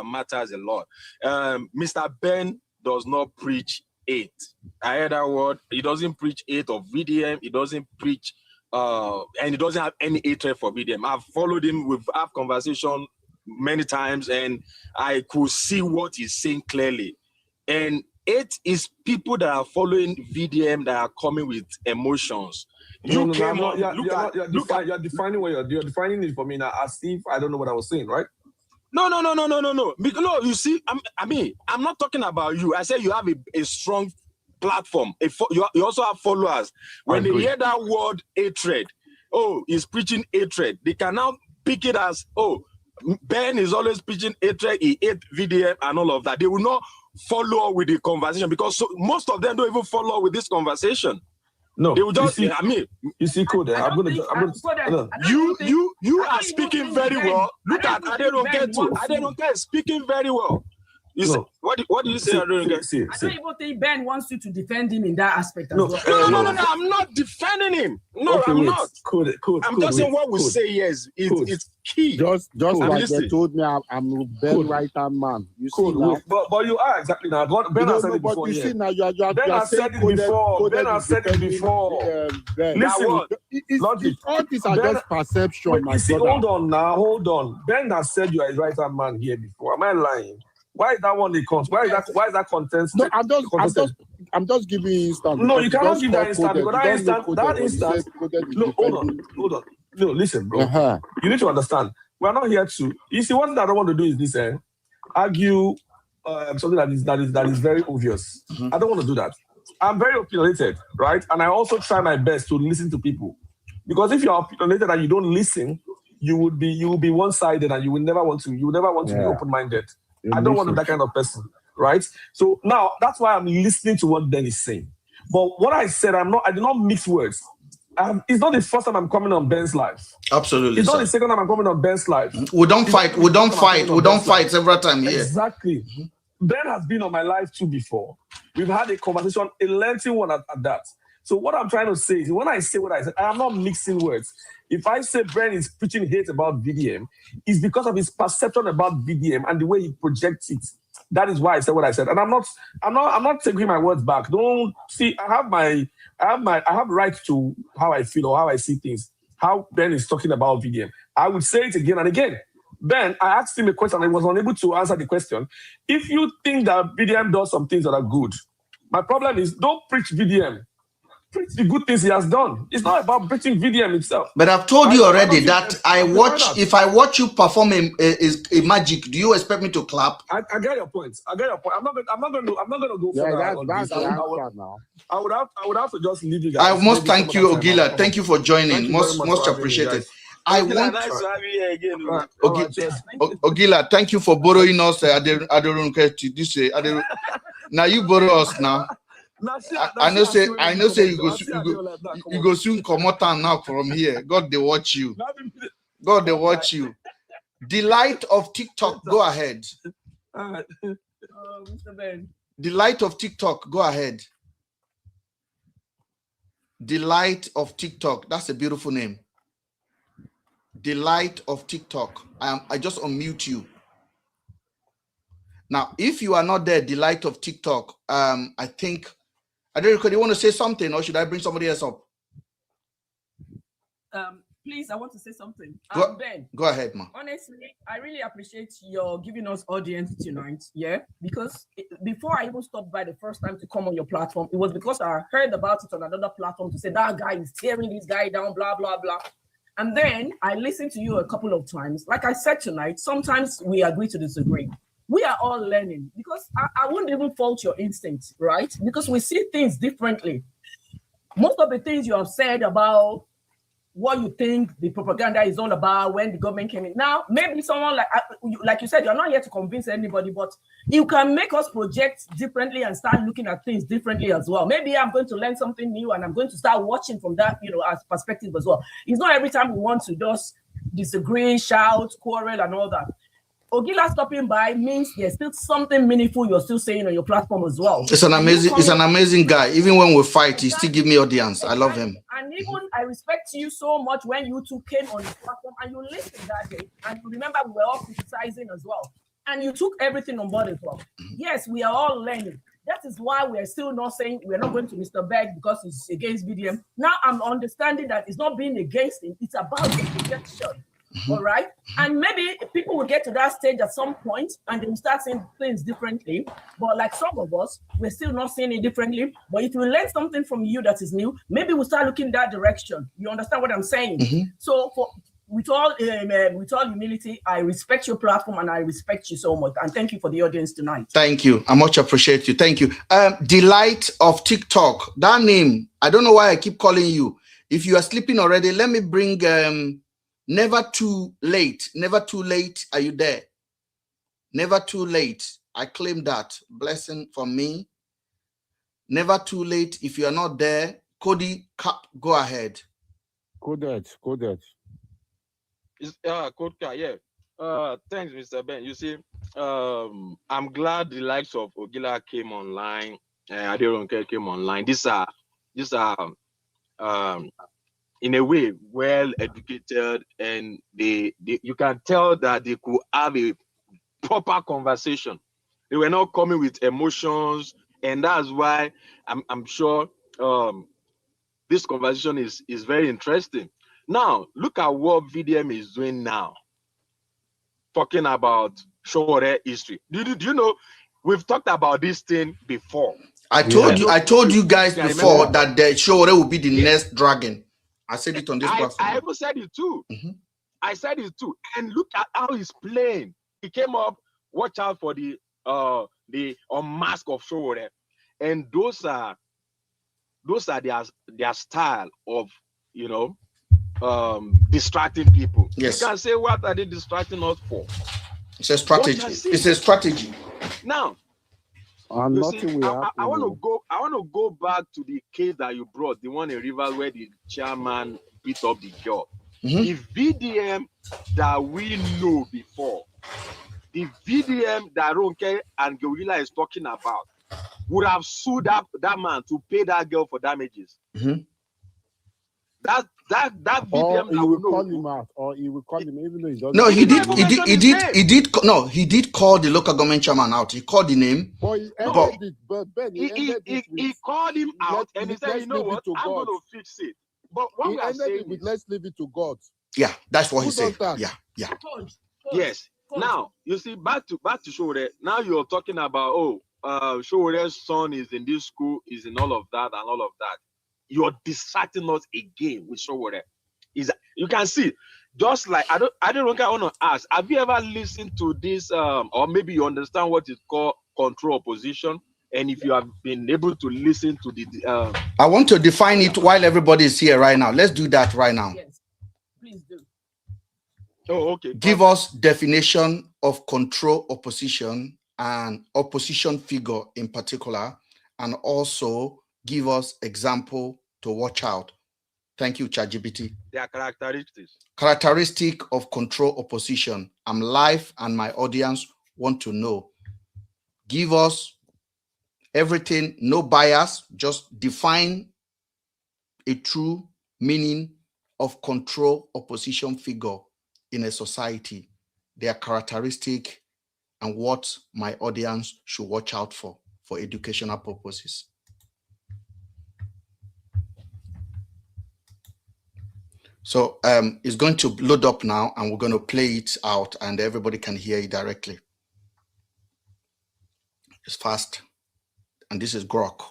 matters a lot. Mr. Ben does not preach hate. I heard that word. He doesn't preach hate of VDM. He doesn't preach and he doesn't have any hatred for VDM. I've followed him. We've had conversation many times, and I could see what he's saying clearly. And it is people that are following VDM that are coming with emotions. You're defining what you're defining it for me now as if I don't know what I was saying, right? No. You see, I'm not talking about you. I said you have a strong platform. You also have followers. When they hear that word hatred, oh, he's preaching hatred, they can now pick it as, oh, Ben is always preaching hatred, he hates VDM and all of that. They will not follow with the conversation because most of them don't even follow with this conversation. No, they will just. You see, Code. You are speaking very well. Look at Aderonke speaking very well. What do you say? I don't even think Ben wants you to defend him in that aspect. No, I'm not defending him. No, I'm not. I'm just saying what we say here is it's key. Just like they told me, I'm Ben right-hand man. You see now, but you are exactly now. Ben has said it before. You see now, Ben has said it before. Ben has said it before. Listen, all these are just perception, my brother. Hold on. Ben has said you are a right-hand man here before. Am I lying? Why is that one the comes? Why is that content? No, I'm just giving you instant. No, you cannot give that instant because that instant. No, hold on. No, listen, bro. You need to understand. We're not here to. You see, one thing I don't want to do is this: argue something that is very obvious. Mm-hmm. I don't want to do that. I'm very opinionated, right? And I also try my best to listen to people, because if you're opinionated and you don't listen, you will be one-sided, and you will never want to be open-minded. I don't want to be that kind of person, right? So now that's why I'm listening to what Ben is saying. But what I said, I did not mix words. It's not the first time I'm coming on Ben's live. Absolutely. It's not the second time I'm coming on Ben's live. We don't fight several times here. Exactly. Ben has been on my live too before. We've had a conversation, a lengthy one at that. So what I'm trying to say is, when I say what I said, I am not mixing words. If I say Brent is preaching hate about VDM, it's because of his perception about VDM and the way he projects it. That is why I said what I said, and I'm not taking my words back. Don't see. I have right to how I feel or how I see things. How Ben is talking about VDM, I would say it again and again. Ben, I asked him a question and he was unable to answer the question. If you think that VDM does some things that are good, my problem is don't preach VDM. Preach the good things he has done. It's not about preaching VDM itself. But I've told you already that if I watch you perform a magic, do you expect me to clap? I get your point. I get your point. I'm not going to go for that. That's the answer now. I would have to just leave you guys. I must thank you, Ogila. Thank you for joining. Most appreciated. I want nice to have you here again. Ogila, thank you for borrowing us. Now you borrow us now. I know say you go soon come out now from here. God they watch you. God they watch you. Delight of TikTok, go ahead. Mr. Ben. Delight of TikTok, go ahead. Delight of TikTok, that's a beautiful name. Delight of TikTok. I just unmute you. Now, if you are not there, Delight of TikTok, I think, Aderico, you want to say something or should I bring somebody else up? Please, I want to say something. Ben, go ahead, ma. Honestly, I really appreciate your giving us audience tonight. Yeah, because before I even stopped by the first time to come on your platform, it was because I heard about it on another platform to say that guy is tearing this guy down, blah, blah, blah. And then I listened to you a couple of times. Like I said tonight, sometimes we agree to disagree. We are all learning because I wouldn't even fault your instincts, right? Because we see things differently. Most of the things you have said about what you think the propaganda is all about when the government came in. Now, maybe someone like you said, you're not here to convince anybody, but you can make us project differently and start looking at things differently as well. Maybe I'm going to learn something new and I'm going to start watching from that, as perspective as well. It's not every time we want to just disagree, shout, quarrel, and all that. Ogila stopping by means there's still something meaningful you're still saying on your platform as well. It's an amazing guy. Even when we fight, he still give me audience. I love him. And even I respect you so much when you two came on the platform and you listened that day. And you remember we were all criticizing as well. And you took everything on board as well. Yes, we are all learning. That is why we are still not saying we're not going to Mr. Berg because it's against BDM. Now I'm understanding that it's not being against him. It's about the projection. All right. And maybe people will get to that stage at some point and they will start seeing things differently. But like some of us, we're still not seeing it differently. But if we learn something from you that is new, maybe we'll start looking that direction. You understand what I'm saying? So with all humility, I respect your platform and I respect you so much. And thank you for the audience tonight. Thank you. I much appreciate you. Thank you. Delight of TikTok. That name, I don't know why I keep calling you. If you are sleeping already, let me bring Never Too Late. Never Too Late. Are you there? Never Too Late. I claim that. Blessing from me. Never Too Late. If you are not there, Cody, go ahead. Coded. Kodka, yeah. Thanks, Mr. Ben. You see, I'm glad the likes of Ogila came online and Aderonke came online. These are in a way well educated, and they you can tell that they could have a proper conversation. They were not coming with emotions, and that's why I'm sure this conversation is very interesting. Now look at what VDM is doing now, talking about Sowore history. Do you know we've talked about this thing before? I told you guys before that the Sowore will be the next dragon. I said it on this platform. I even said it too. I said it too. And look at how he's playing. He came up, watch out for the unmask of Sowore. And those are their style of, distracting people. Yes. You can say, what are they distracting us for? It's a strategy. It's a strategy. Now, I want to go back to the case that you brought, the one in Rivers where the chairman beat up the girl. The VDM that we know before, the VDM that Ronke and Gorilla is talking about, would have sued that man to pay that girl for damages. Mm-hmm. That Or VDM he that will know. call him out, or he will call him even though he doesn't. No, he did call the local government chairman out. He called the name. But he he called him out and he said, you know what, I'm going to fix it. But what we are saying is, let's leave it to God. Yeah, that's what he said. Yeah. Yes. Now you see, back to Sowore. Now you're talking about Sowore's son is in this school, is in all of that and all of that. You're distracting us again with Sowore. You can see, just like I don't want to ask, have you ever listened to this or maybe you understand what is called control opposition? And if you have been able to listen to the I want to define it while everybody is here right now. Let's do that right now. Yes, please do. Oh, okay. Give us definition of control opposition and opposition figure in particular, and also give us example to watch out. Thank you, ChatGPT. Their characteristics. Characteristic of control opposition. I'm live and my audience want to know. Give us everything, no bias, just define a true meaning of control opposition figure in a society, their characteristic, and what my audience should watch out for educational purposes. So it's going to load up now, and we're going to play it out, and everybody can hear it directly. It's fast, and this is Grok.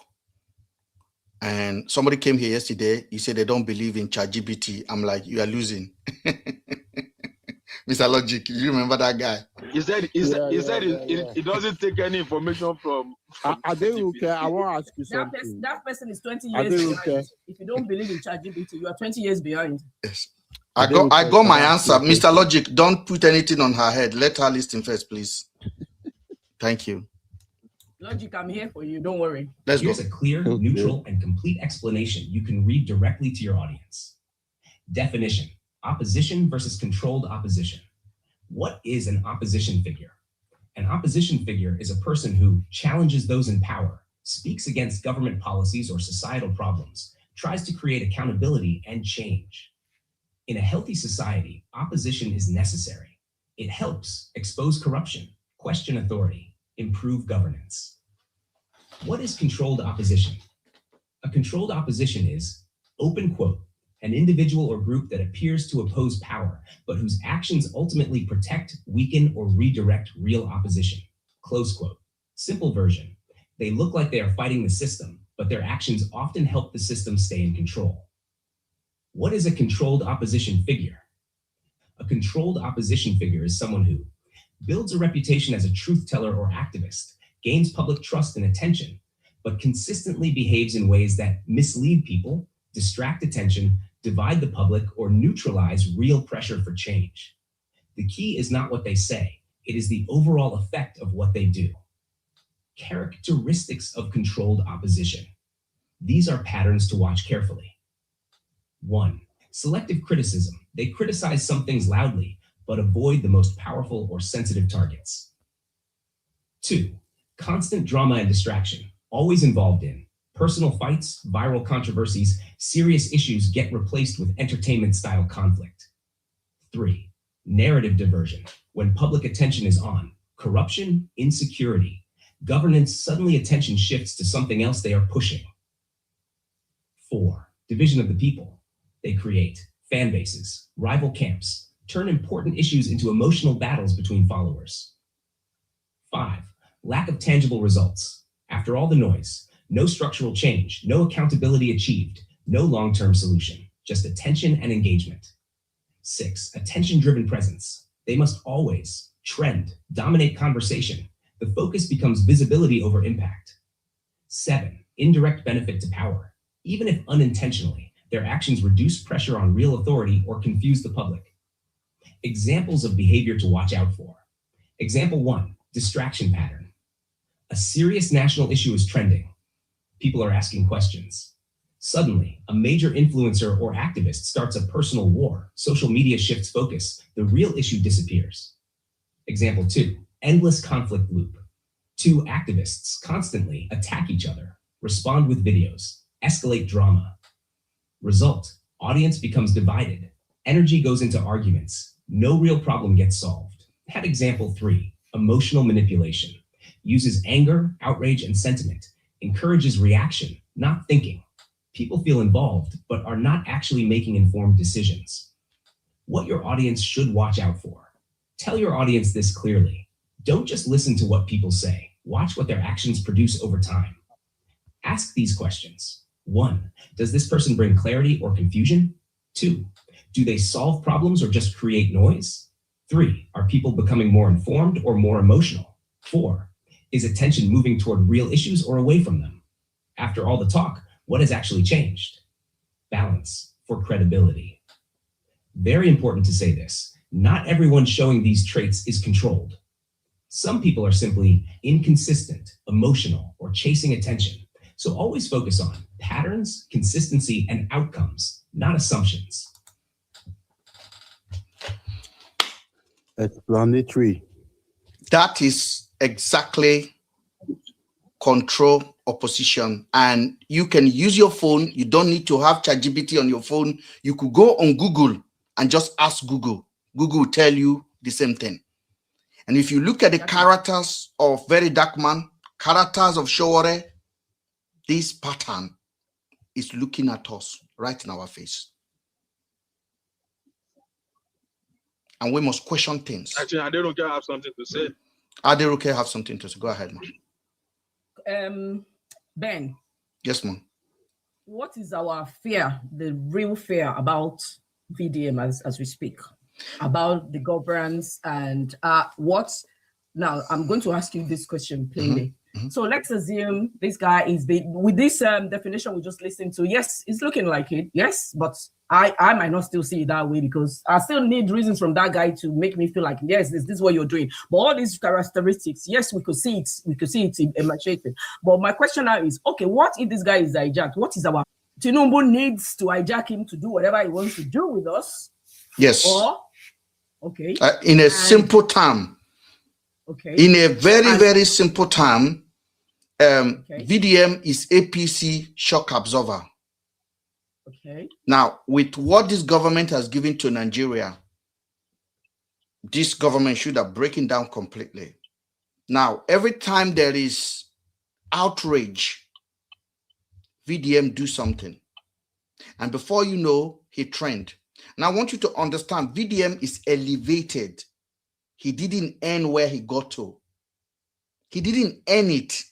And somebody came here yesterday. He said they don't believe in ChatGPT. I'm like, you are losing. Mr. Logic, you remember that guy? He said he doesn't take any information from I don't care. I want to ask you something. That person is 20 years behind. If you don't believe in ChatGPT, you are 20 years behind. Yes. I got my answer. Mr. Logic, don't put anything on her head. Let her listen first, please. Thank you. Logic, I'm here for you. Don't worry. Here's a clear, neutral, and complete explanation you can read directly to your audience. Definition: opposition versus controlled opposition. What is an opposition figure? An opposition figure is a person who challenges those in power, speaks against government policies or societal problems, tries to create accountability and change. In a healthy society, opposition is necessary. It helps expose corruption, question authority, improve governance. What is controlled opposition? A controlled opposition is, open quote, an individual or group that appears to oppose power, but whose actions ultimately protect, weaken, or redirect real opposition, close quote. Simple version, they look like they are fighting the system, but their actions often help the system stay in control. What is a controlled opposition figure? A controlled opposition figure is someone who builds a reputation as a truth teller or activist, gains public trust and attention, but consistently behaves in ways that mislead people, distract attention, divide the public, or neutralize real pressure for change. The key is not what they say, it is the overall effect of what they do. Characteristics of controlled opposition. These are patterns to watch carefully. 1. Selective criticism. They criticize some things loudly, but avoid the most powerful or sensitive targets. 2. Constant drama and distraction, always involved in personal fights, viral controversies, serious issues get replaced with entertainment-style conflict. 3. Narrative diversion, when public attention is on, corruption, insecurity, governance, suddenly attention shifts to something else they are pushing. 4. Division of the people. They create fan bases, rival camps, turn important issues into emotional battles between followers. 5. Lack of tangible results. After all the noise, no structural change, no accountability achieved, no long-term solution, just attention and engagement. 6. Attention-driven presence. They must always trend, dominate conversation. The focus becomes visibility over impact. 7. Indirect benefit to power. Even if unintentionally, their actions reduce pressure on real authority or confuse the public. Examples of behavior to watch out for. Example 1, distraction pattern. A serious national issue is trending. People are asking questions. Suddenly, a major influencer or activist starts a personal war. Social media shifts focus. The real issue disappears. Example 2, endless conflict loop. Two activists constantly attack each other, respond with videos, escalate drama. Result, audience becomes divided. Energy goes into arguments. No real problem gets solved. Head example 3, emotional manipulation. Uses anger, outrage, and sentiment. Encourages reaction, not thinking. People feel involved, but are not actually making informed decisions. What your audience should watch out for. Tell your audience this clearly. Don't just listen to what people say. Watch what their actions produce over time. Ask these questions. 1, does this person bring clarity or confusion? 2, do they solve problems or just create noise? 3, are people becoming more informed or more emotional? 4, is attention moving toward real issues or away from them? After all the talk, what has actually changed? Balance for credibility. Very important to say this. Not everyone showing these traits is controlled. Some people are simply inconsistent, emotional, or chasing attention. So always focus on patterns, consistency, and outcomes, not assumptions. Explanatory. That is exactly control opposition. And you can use your phone. You don't need to have ChatGPT on your phone. You could go on Google and just ask Google. Google will tell you the same thing. And if you look at the characters of Verydarkman, characters of Sowore, this pattern is looking at us right in our face. And we must question things. Actually, Aderoke have something to say. Aderoke have something to say. Go ahead, man. Ben. Yes, ma'am. What is our fear, the real fear about VDM as we speak? About the governance and what? Now, I'm going to ask you this question plainly. So let's assume this guy is with this definition we just listened to. Yes, it's looking like it. Yes, but I might not still see it that way because I still need reasons from that guy to make me feel like, yes, this is what you're doing. But all these characteristics, yes, we could see it. We could see it emerging. But my question now is, okay, what if this guy is hijacked? What is our Tinubu needs to hijack him to do whatever he wants to do with us? Yes. Or okay. In a simple term. Okay. In a very simple term, VDM is APC shock absorber. Okay. Now, with what this government has given to Nigeria, this government should have broken down completely. Now, every time there is outrage, VDM do something. And before you know, he trend. And I want you to understand, VDM is elevated. He didn't end where he got to. He didn't end it.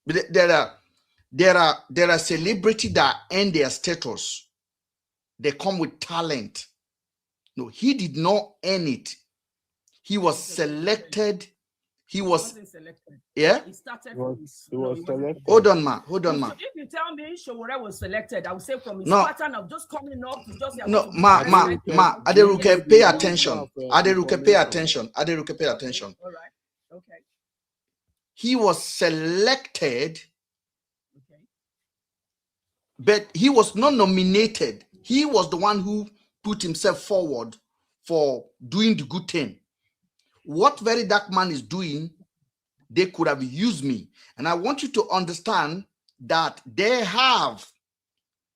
There are celebrities that end their status. They come with talent. No, he did not end it. He was selected. He was selected. Yeah. He started He was selected. Hold on, ma. If you tell me Sowore was selected, I would say from his pattern of just coming up to just ma. Aderuke, pay attention. Aderuke, pay attention. Aderuke, pay attention. All right. Okay. He was selected, okay, but he was not nominated. He was the one who put himself forward for doing the good thing. What Verydarkman is doing, they could have used me. And I want you to understand that they have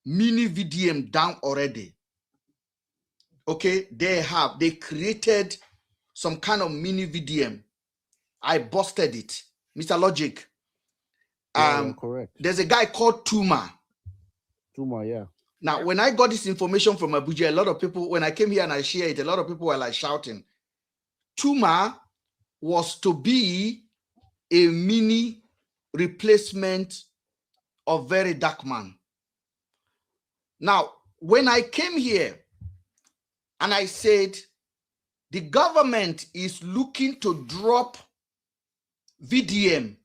mini VDM down already. Okay, they created some kind of mini VDM. I busted it. Mr. Logic. Correct. There's a guy called Tuma. Tuma, yeah. Now, when I got this information from Abuja, a lot of people, when I came here and I shared it, a lot of people were like shouting. Tuma was to be a mini replacement of Verydarkman. Now, when I came here and I said, the government is looking to drop VDM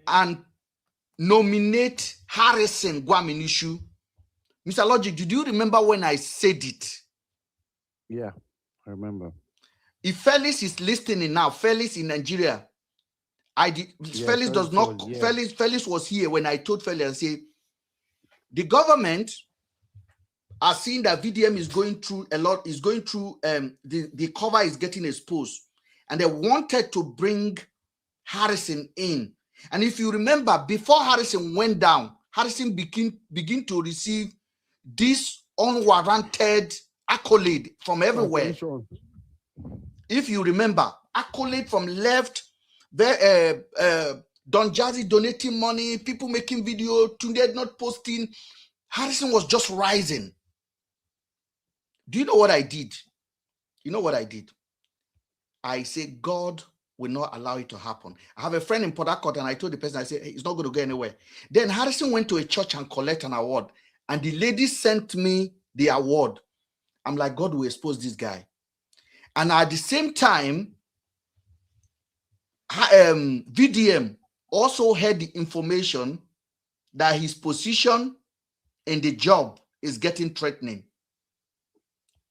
and nominate Harrison Gwaminishu. Mr. Logic, did you remember when I said it? Yeah, I remember. If Felix is listening now, Felix in Nigeria, Felix does not. Felix was here when I told Felix, I say, the government are seeing that VDM is going through a lot. Is going through the cover is getting exposed, and they wanted to bring Harrison in. And if you remember, before Harrison went down, Harrison begin to receive this unwarranted accolade from everywhere. Attention. If you remember, accolade from left, Don Jazzy donating money, people making video, Tunde not posting. Harrison was just rising. Do you know what I did? You know what I did? I say God will not allow it to happen. I have a friend in Port Harcourt, and I told the person, I said, hey, it's not going to go anywhere. Then Harrison went to a church and collect an award, and the lady sent me the award. I'm like, God will expose this guy. And at the same time, VDM also had the information that his position in the job is getting threatening.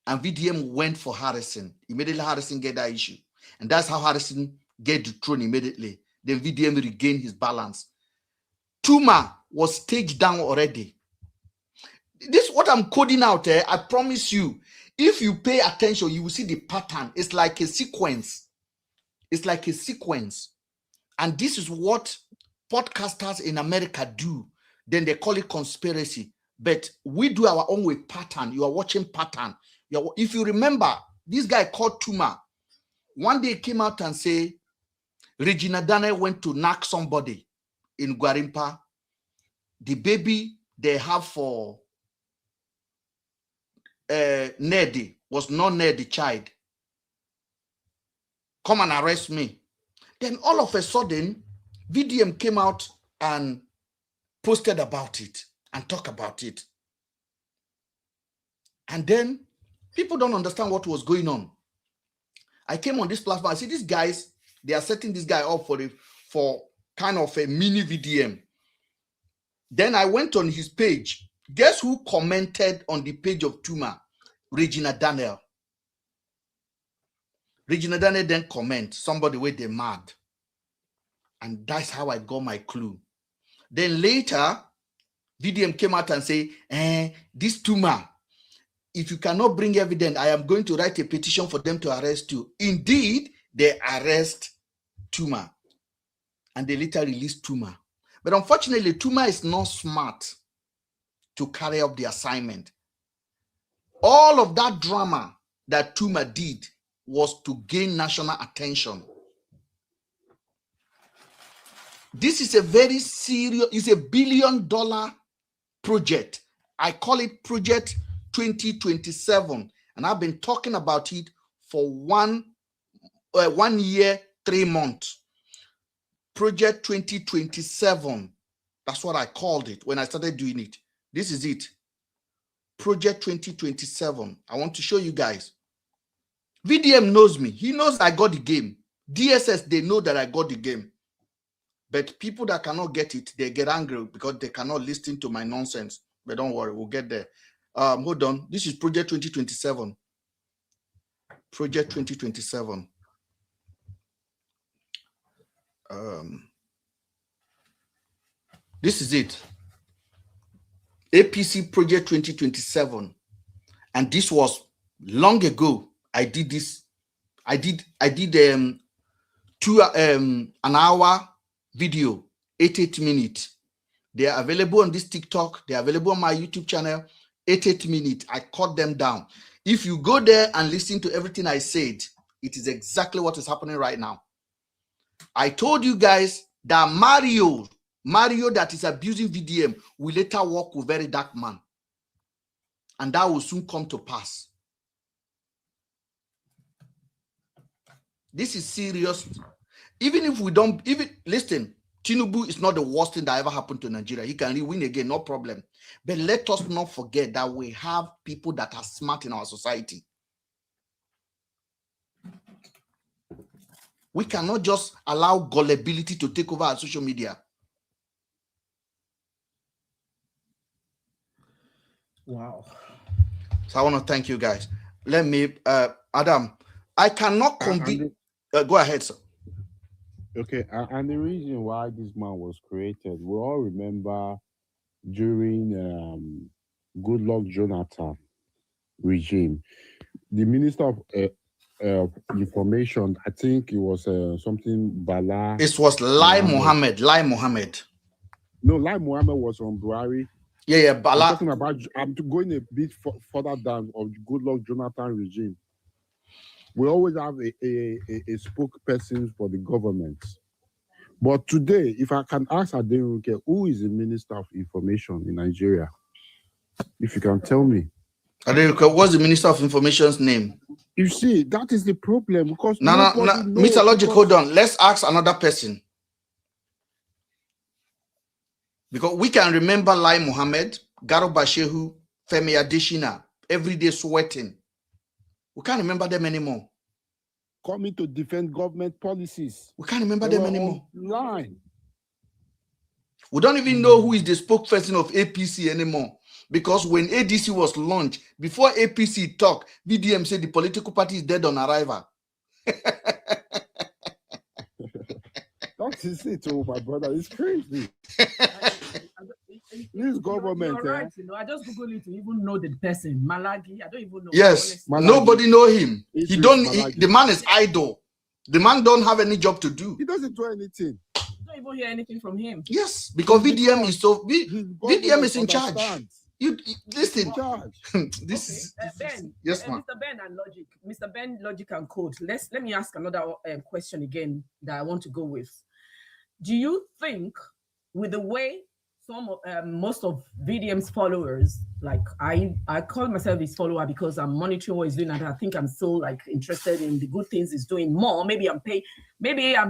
And VDM went for Harrison. Immediately, Harrison get that issue. And that's how Harrison get the throne immediately. Then VDM regained his balance. Tuma was staged down already. This is what I'm coding out there. I promise you, if you pay attention, you will see the pattern. It's like a sequence. It's like a sequence. And this is what podcasters in America do. Then they call it conspiracy. But we do our own way pattern. You are watching pattern. If you remember, this guy called Tuma, one day came out and say, Regina Dane went to knock somebody in Guarimpa. The baby they have for Neddy was not Neddy child. Come and arrest me. Then all of a sudden, VDM came out and posted about it and talked about it. And then people don't understand what was going on. I came on this platform. I see these guys, they are setting this guy up for kind of a mini VDM. Then I went on his page. Guess who commented on the page of Tuma? Regina Daniel. Regina Daniel then comment, somebody where they mad. And that's how I got my clue. Then later, VDM came out and say, this Tuma, if you cannot bring evidence, I am going to write a petition for them to arrest you. Indeed, they arrest Tuma. And they later release Tuma. But unfortunately, Tuma is not smart to carry out the assignment. All of that drama that Tuma did was to gain national attention. This is a very serious, it's a $1 billion project. I call it Project 2027. And I've been talking about it for 1 year, 3 months. Project 2027. That's what I called it when I started doing it. This is it. Project 2027. I want to show you guys. VDM knows me. He knows I got the game. DSS, they know that I got the game. But people that cannot get it, they get angry because they cannot listen to my nonsense. But don't worry, we'll get there. Hold on. This is Project 2027. Project 2027. This is it. APC Project 2027. And this was long ago. I did this. I did an hour video, 8 minutes. They are available on this TikTok. They are available on my YouTube channel, 8 minutes. I cut them down. If you go there and listen to everything I said, it is exactly what is happening right now. I told you guys that Mario that is abusing VDM will later work with Verydarkman. And that will soon come to pass. This is serious. Even if we don't, listen, Tinubu is not the worst thing that ever happened to Nigeria. He can win again, no problem. But let us not forget that we have people that are smart in our society. We cannot just allow gullibility to take over our social media. Wow. So I want to thank you guys. Let me, Adam, I cannot convince. Go ahead, sir. Okay, and the reason why this man was created, we all remember during Goodluck Jonathan regime, the Minister of information. I think it was something Bala. It was Lai Mohammed. Lai Mohammed. No, Lai Mohammed was on Buhari. Yeah, Bala. I'm talking about. I'm going a bit further down of Goodluck Jonathan regime. We always have a spokesperson for the government. But today, if I can ask Adenuke, who is the Minister of Information in Nigeria? If you can tell me. Adenuke, what's the Minister of Information's name? You see, that is the problem because no, Mr. Logic, hold on. Let's ask another person. Because we can remember Lai Mohammed, Garuba Shehu, Femi Adesina, every day sweating. We can't remember them anymore. Coming to defend government policies. We can't remember them anymore. Line. We don't even know who is the spokesperson of APC anymore. Because when ADC was launched, before APC talked, VDM said the political party is dead on arrival. That is it, oh my brother. It's crazy. This government. You're right, you know, I just Google it to even know the person. Malagi, I don't even know. Yes, nobody know him. The man is idle. The man don't have any job to do. He doesn't do anything. You don't even hear anything from him. Yes, because VDM is so VDM is in charge. You listen. This Ben, yes, ma'am. Mr. Ben and Logic, Mr. Ben, Logic and Code. Let me ask another question again that I want to go with. Do you think, with the way most of VDM's followers, like I call myself his follower because I'm monitoring what he's doing, and I think I'm so like interested in the good things he's doing more. Maybe I'm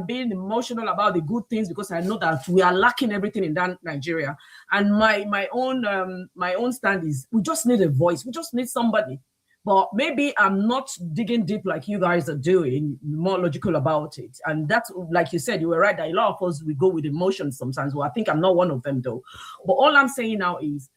being emotional about the good things because I know that we are lacking everything in that Nigeria. And my own stand is we just need a voice. We just need somebody. But maybe I'm not digging deep like you guys are doing, more logical about it. And that's, like you said, you were right that a lot of us, we go with emotions sometimes. Well, I think I'm not one of them though. But all I'm saying now is,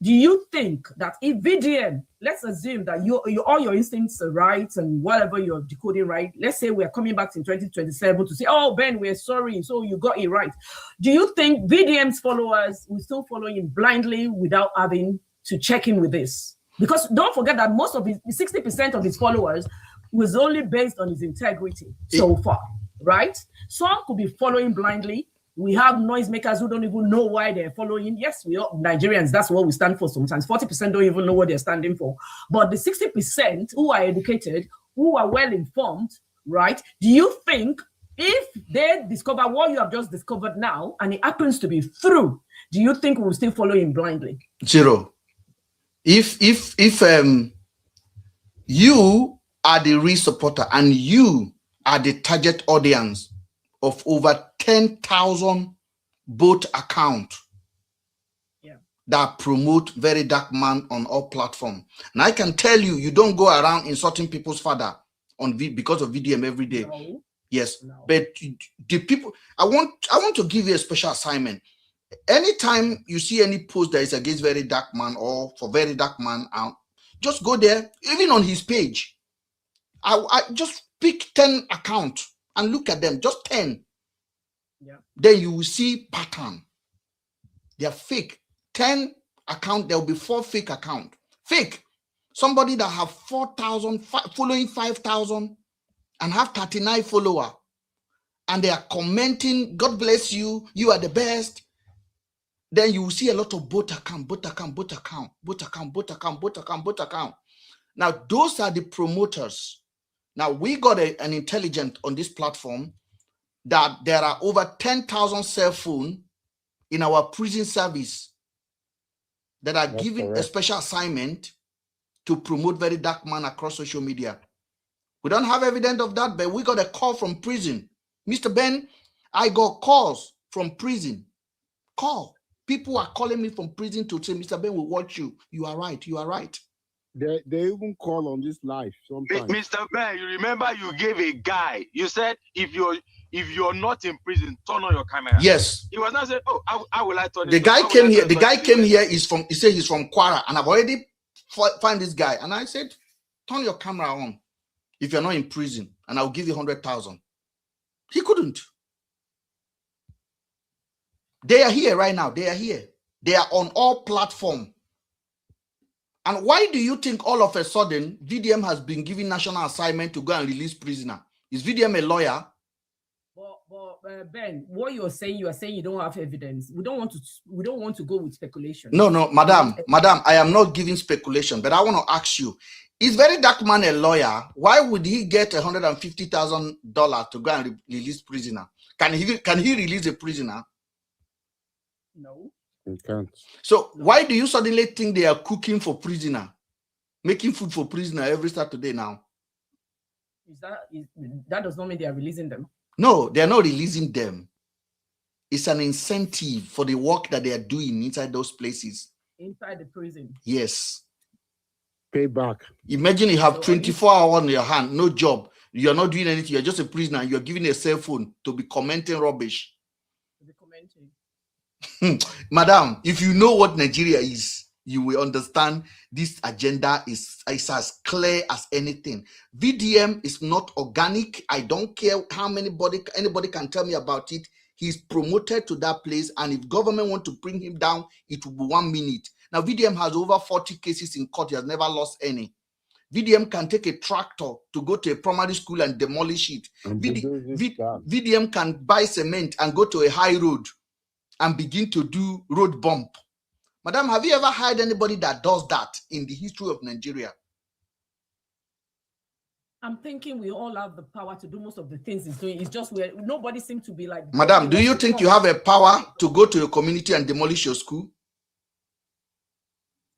do you think that if VDM, let's assume that all your instincts are right and whatever you're decoding right, let's say we're coming back in 2027 to say, oh, Ben, we're sorry, so you got it right. Do you think VDM's followers will still follow him blindly without having to check in with this? Because don't forget that most of 60% of his followers was only based on his integrity so far, right? Some could be following blindly. We have noisemakers who don't even know why they're following. Yes, we are Nigerians, that's what we stand for sometimes. 40% don't even know what they're standing for. But the 60% who are educated, who are well informed, right? Do you think if they discover what you have just discovered now, and it happens to be true, do you think we will still follow him blindly? Zero. If you are the real supporter and you are the target audience of over 10,000 bot accounts that promote Verydarkman on all platforms, and I can tell you, you don't go around insulting people's father because of VDM every day. No. Yes, no. But the people, I want to give you a special assignment. Anytime you see any post that is against Verydarkman or for Verydarkman, just go there, even on his page. I just pick 10 accounts and look at them, just 10. Yeah. Then you will see pattern. They are fake. 10 accounts, there will be 4 fake accounts. Fake. Somebody that have 4,000 following 5,000 and have 39 followers, and they are commenting, God bless you, you are the best. Then you will see a lot of bot account. Now, those are the promoters. Now, we got an intelligence on this platform that there are over 10,000 cell phones in our prison service that are given a special assignment to promote Verydarkman across social media. We don't have evidence of that, but we got a call from prison. Mr. Ben, I got calls from prison. People are calling me from prison to say, Mr. Ben, we'll watch you. You are right. You are right. They even call on this live sometimes. Mr. Ben, you remember you gave a guy, you said, if you're not in prison, turn on your camera. Yes. He was not saying, oh, how will I turn the guy came here. The guy came here he said he's from Kwara, and I've already find this guy. And I said, turn your camera on if you're not in prison, and I'll give you 100,000. He couldn't. They are here right now. They are here. They are on all platforms. And why do you think all of a sudden VDM has been given national assignment to go and release prisoner? Is VDM a lawyer? But Ben, what you are saying you don't have evidence. We don't want to go with speculation. No, madam, I am not giving speculation, but I want to ask you: is Verydarkman a lawyer? Why would he get $150,000 to go and release prisoner? Can he release a prisoner? No. You can't. So why do you suddenly think they are cooking for prisoner, making food for prisoner every Saturday now? That does not mean they are releasing them. No, they are not releasing them. It's an incentive for the work that they are doing inside those places. Inside the prison. Yes. Payback. Imagine you have 24 hours on your hand, no job. You're not doing anything. You're just a prisoner. You're given a cell phone to be commenting rubbish. To be commenting. Madam, if you know what Nigeria is, you will understand this agenda is as clear as anything. VDM is not organic. I don't care how anybody can tell me about it. He's promoted to that place, and if government want to bring him down, it will be 1 minute. Now, VDM has over 40 cases in court. He has never lost any. VDM can take a tractor to go to a primary school and demolish it. VDM can buy cement and go to a high road and begin to do road bump. Madam, have you ever heard anybody that does that in the history of Nigeria? I'm thinking we all have the power to do most of the things he's doing. It's just where nobody seems to be like. Madam, do you think you have a power to go to your community and demolish your school?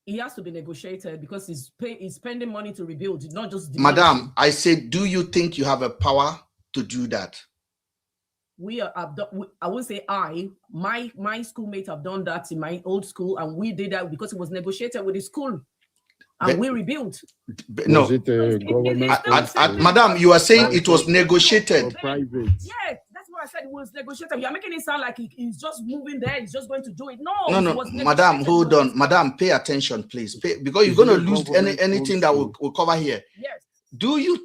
He has to be negotiated because he's spending money to rebuild, not just demolish. Madam, I said, do you think you have a power to do that? I would say my schoolmates have done that in my old school, and we did that because it was negotiated with the school, and we rebuilt. No, was it a government? Madam, you are saying it was negotiated. Private. Yes, that's what I said. It was negotiated. You're making it sound like he's just moving there. He's just going to do it. No, Madam, hold on. Madam, pay attention, please. Because you're going to lose anything that we'll cover here. Yes. Do you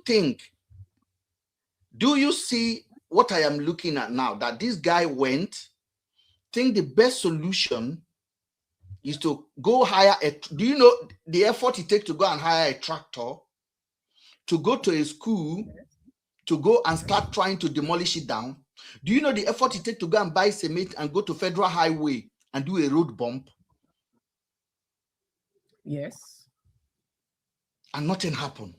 see what I am looking at now, that this guy think the best solution is to go hire do you know the effort it takes to go and hire a tractor, to go to a school, to go and start trying to demolish it down? Do you know the effort it takes to go and buy cement and go to Federal Highway and do a road bump? Yes. And nothing happened.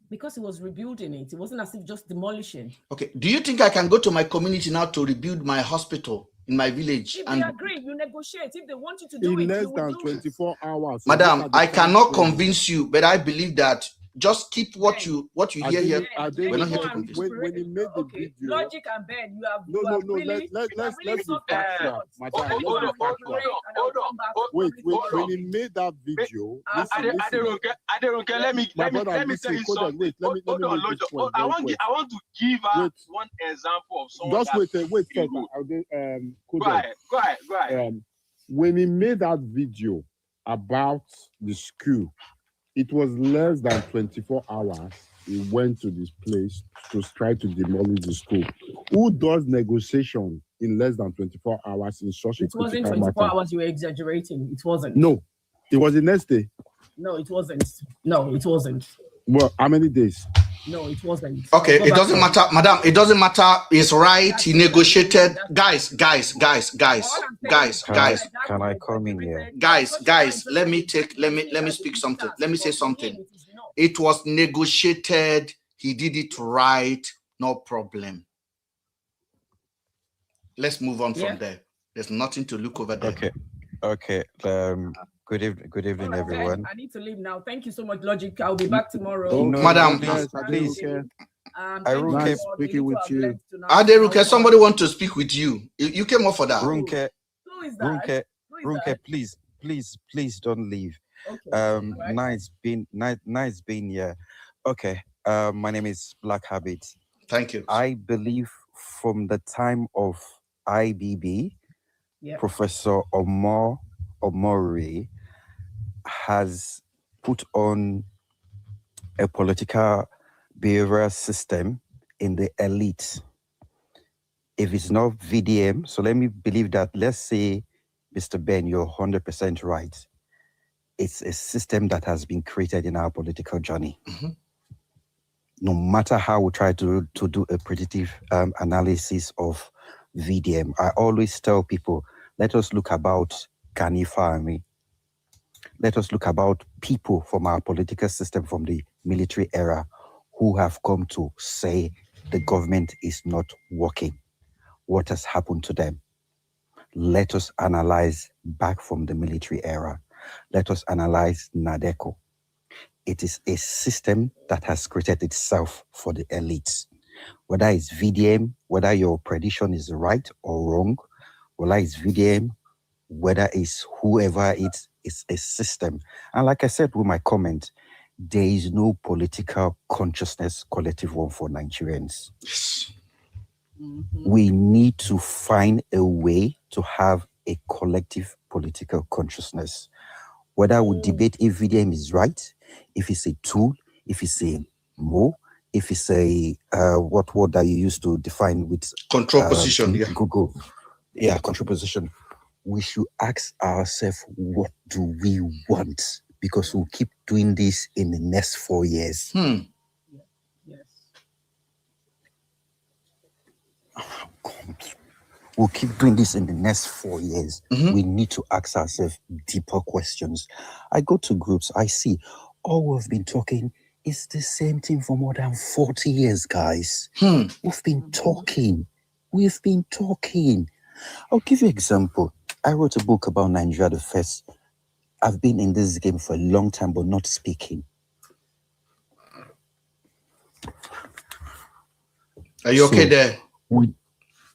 Because he was rebuilding it. It wasn't as if just demolishing. Okay. Do you think I can go to my community now to rebuild my hospital in my village? If they agree, you negotiate. If they want you to do in it, less than 24 hours. Madam, I cannot convince you, but I believe that just keep what you hear here. We're not here to convince. When he made the video, Logic and Ben, you have let's be factual. Madam, wait. When he made that video, Aderonke, let me tell you something. Hold on, I want to give one example of someone. Just wait. Go ahead. When he made that video about the school, it was less than 24 hours. He went to this place to try to demolish the school. Who does negotiation in less than 24 hours in such a critical matter? It wasn't 24 hours. You were exaggerating. It wasn't. No, it was the next day. No, it wasn't. No, it wasn't. Well, how many days? No, it wasn't. Okay, it doesn't matter, madam. It doesn't matter. It's right. He negotiated. Guys. Can I come in here? Guys, let me speak something. Let me say something. It was negotiated. He did it right. No problem. Let's move on from there. There's nothing to look over there. Okay. Good evening, everyone. I need to leave now. Thank you so much, Logic. I'll be back tomorrow. Madam, please. Nice speaking with you. Aderuke, somebody want to speak with you. You came up for that. Who is that? Runke, please don't leave. Okay. Nice being here. Okay. My name is Black Habit. Thank you. I believe from the time of IBB, Professor Omori has put on a political behavioral system in the elite. If it's not VDM, so let me believe that, let's say Mr. Ben, you're 100% right. It's a system that has been created in our political journey. No matter how we try to do a predictive analysis of VDM, I always tell people, let us look about Ganifa Army. Let us look about people from our political system from the military era who have come to say the government is not working. What has happened to them? Let us analyze back from the military era. Let us analyze NADECO. It is a system that has created itself for the elites. Whether it's VDM, whether your prediction is right or wrong, whether it's VDM, whether it's whoever it's a system. And like I said with my comment, there is no political consciousness collective one for Nigerians. We need to find a way to have a collective political consciousness. Whether we debate if VDM is right, if it's a tool, if it's a if it's a what word that you used to define with control position, Google, control position. We should ask ourselves, what do we want? Because we'll keep doing this in the next 4 years. We'll keep doing this in the next 4 years. We need to ask ourselves deeper questions. I go to groups, I see all we've been talking is the same thing for more than 40 years, guys. We've been talking. I'll give you an example. I wrote a book about Nigeria the First. I've been in this game for a long time, but not speaking. Are you okay there?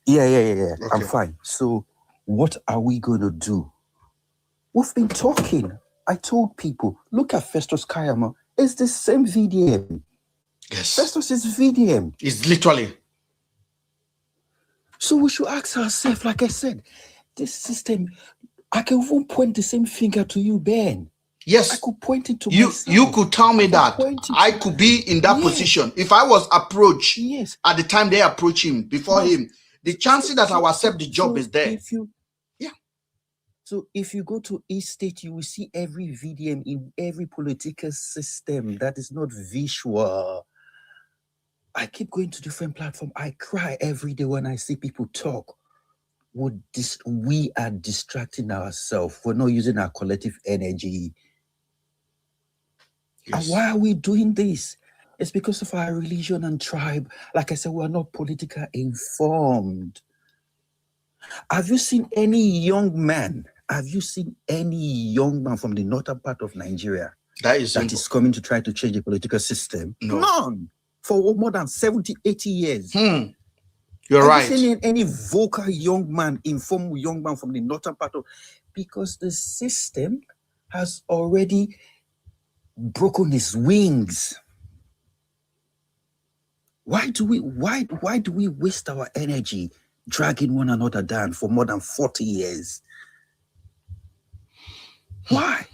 Yeah. Okay. I'm fine. So what are we going to do? We've been talking. I told people, look at Festus Kayama. It's the same VDM. Yes. Festus is VDM. It's literally. So we should ask ourselves, like I said, this system, I can even point the same finger to you, Ben. Yes. I could point it to myself. You could tell me that I could be in that position. If I was approached at the time they approach him, before him, the chances that I will accept the job is there. So if you go to East State, you will see every VDM in every political system that is not visual. I keep going to different platforms. I cry every day when I see people talk. We are distracting ourselves. We're not using our collective energy. Yes. And why are we doing this? It's because of our religion and tribe. Like I said, we are not politically informed. Have you seen any young man from the northern part of Nigeria that is coming to try to change the political system? No. None. For more than 70, 80 years. You're right. Have you seen any vocal young man, informed young man from the northern part of... Because the system has already broken its wings. Why do we waste our energy dragging one another down for more than 40 years? Why?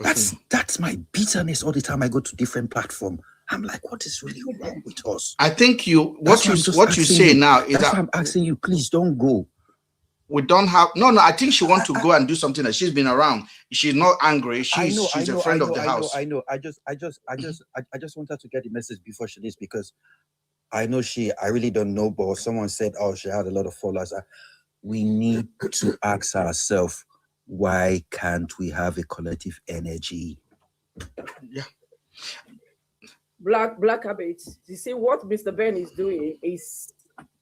That's my bitterness all the time I go to different platforms. I'm like, what is really wrong with us? I think what you say now is that's why I'm asking you, please don't go. We don't have I think she wants to go and do something that she's been around. She's not angry. She's a friend of the house. I know. I just want her to get the message before she leaves, because I know I really don't know, but someone said, oh, she had a lot of followers. We need to ask ourselves, why can't we have a collective energy? Yeah. Black Habits, you see what Mr. Ben is doing is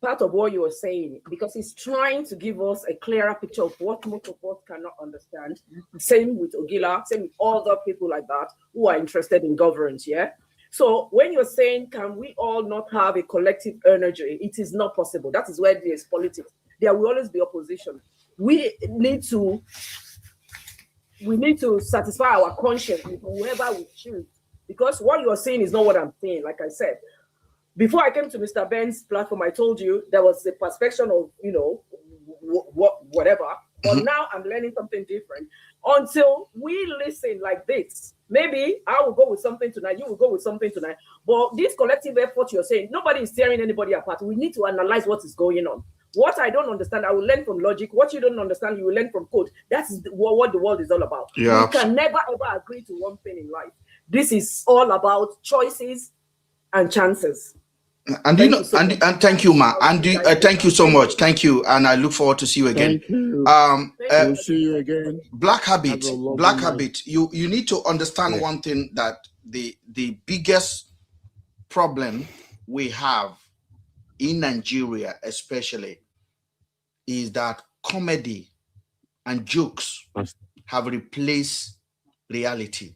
part of what you are saying, because he's trying to give us a clearer picture of what most of us cannot understand. Same with Ogila, same with other people like that who are interested in governance, yeah? So when you're saying, can we all not have a collective energy, it is not possible. That is where there is politics. There will always be opposition. We need to satisfy our conscience with whoever we choose. Because what you're saying is not what I'm saying. Like I said, before I came to Mr. Ben's platform, I told you there was a perspective of, whatever. But now I'm learning something different. Until we listen like this, maybe I will go with something tonight, you will go with something tonight. But this collective effort you're saying, nobody is tearing anybody apart. We need to analyze what is going on. What I don't understand, I will learn from logic. What you don't understand, you will learn from code. That's what the world is all about. Yeah. We can never ever agree to one thing in life. This is all about choices and chances. And you know, and thank you, Ma. And thank you so much. Thank you, and I look forward to see you again. Thank you. We'll see you again. Black Habit. Black Habit. You need to understand one thing, that the biggest problem we have in Nigeria, especially, is that comedy and jokes have replaced reality.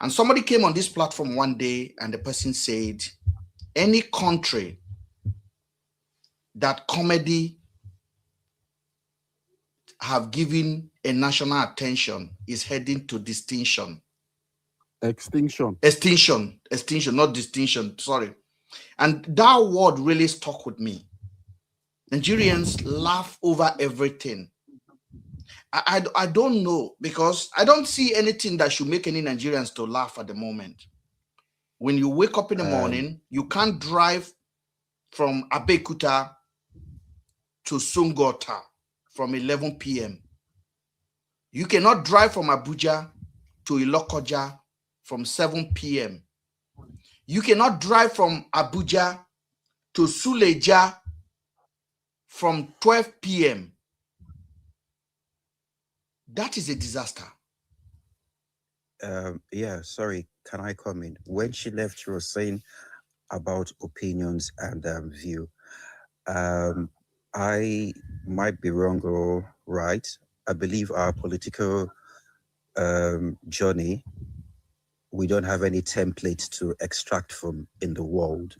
And somebody came on this platform one day, and the person said, any country that comedy have given a national attention is heading to distinction. Extinction, not distinction, sorry. And that word really stuck with me. Nigerians laugh over everything. I don't know, because I don't see anything that should make any Nigerians to laugh at the moment. When you wake up in the morning, you can't drive from Abeokuta to Sungota from 11 p.m. You cannot drive from Abuja to Ilokoja from 7 p.m. You cannot drive from Abuja to Suleja from 12 p.m. That is a disaster. Yeah, sorry, can I come in? When she left, she was saying about opinions and view. I might be wrong or right. I believe our political journey, we don't have any template to extract from in the world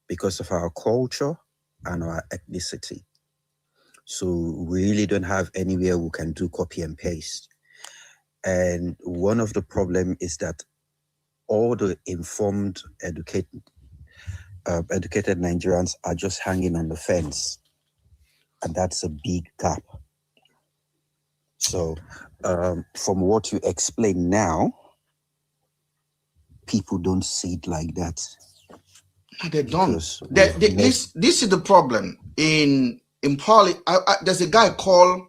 because of our culture and our ethnicity. So we really don't have anywhere we can do copy and paste. And one of the problems is that all the informed, educated Nigerians are just hanging on the fence. And that's a big gap. So from what you explain now, people don't see it like that. They don't. This is the problem. In Poly, there's a guy called,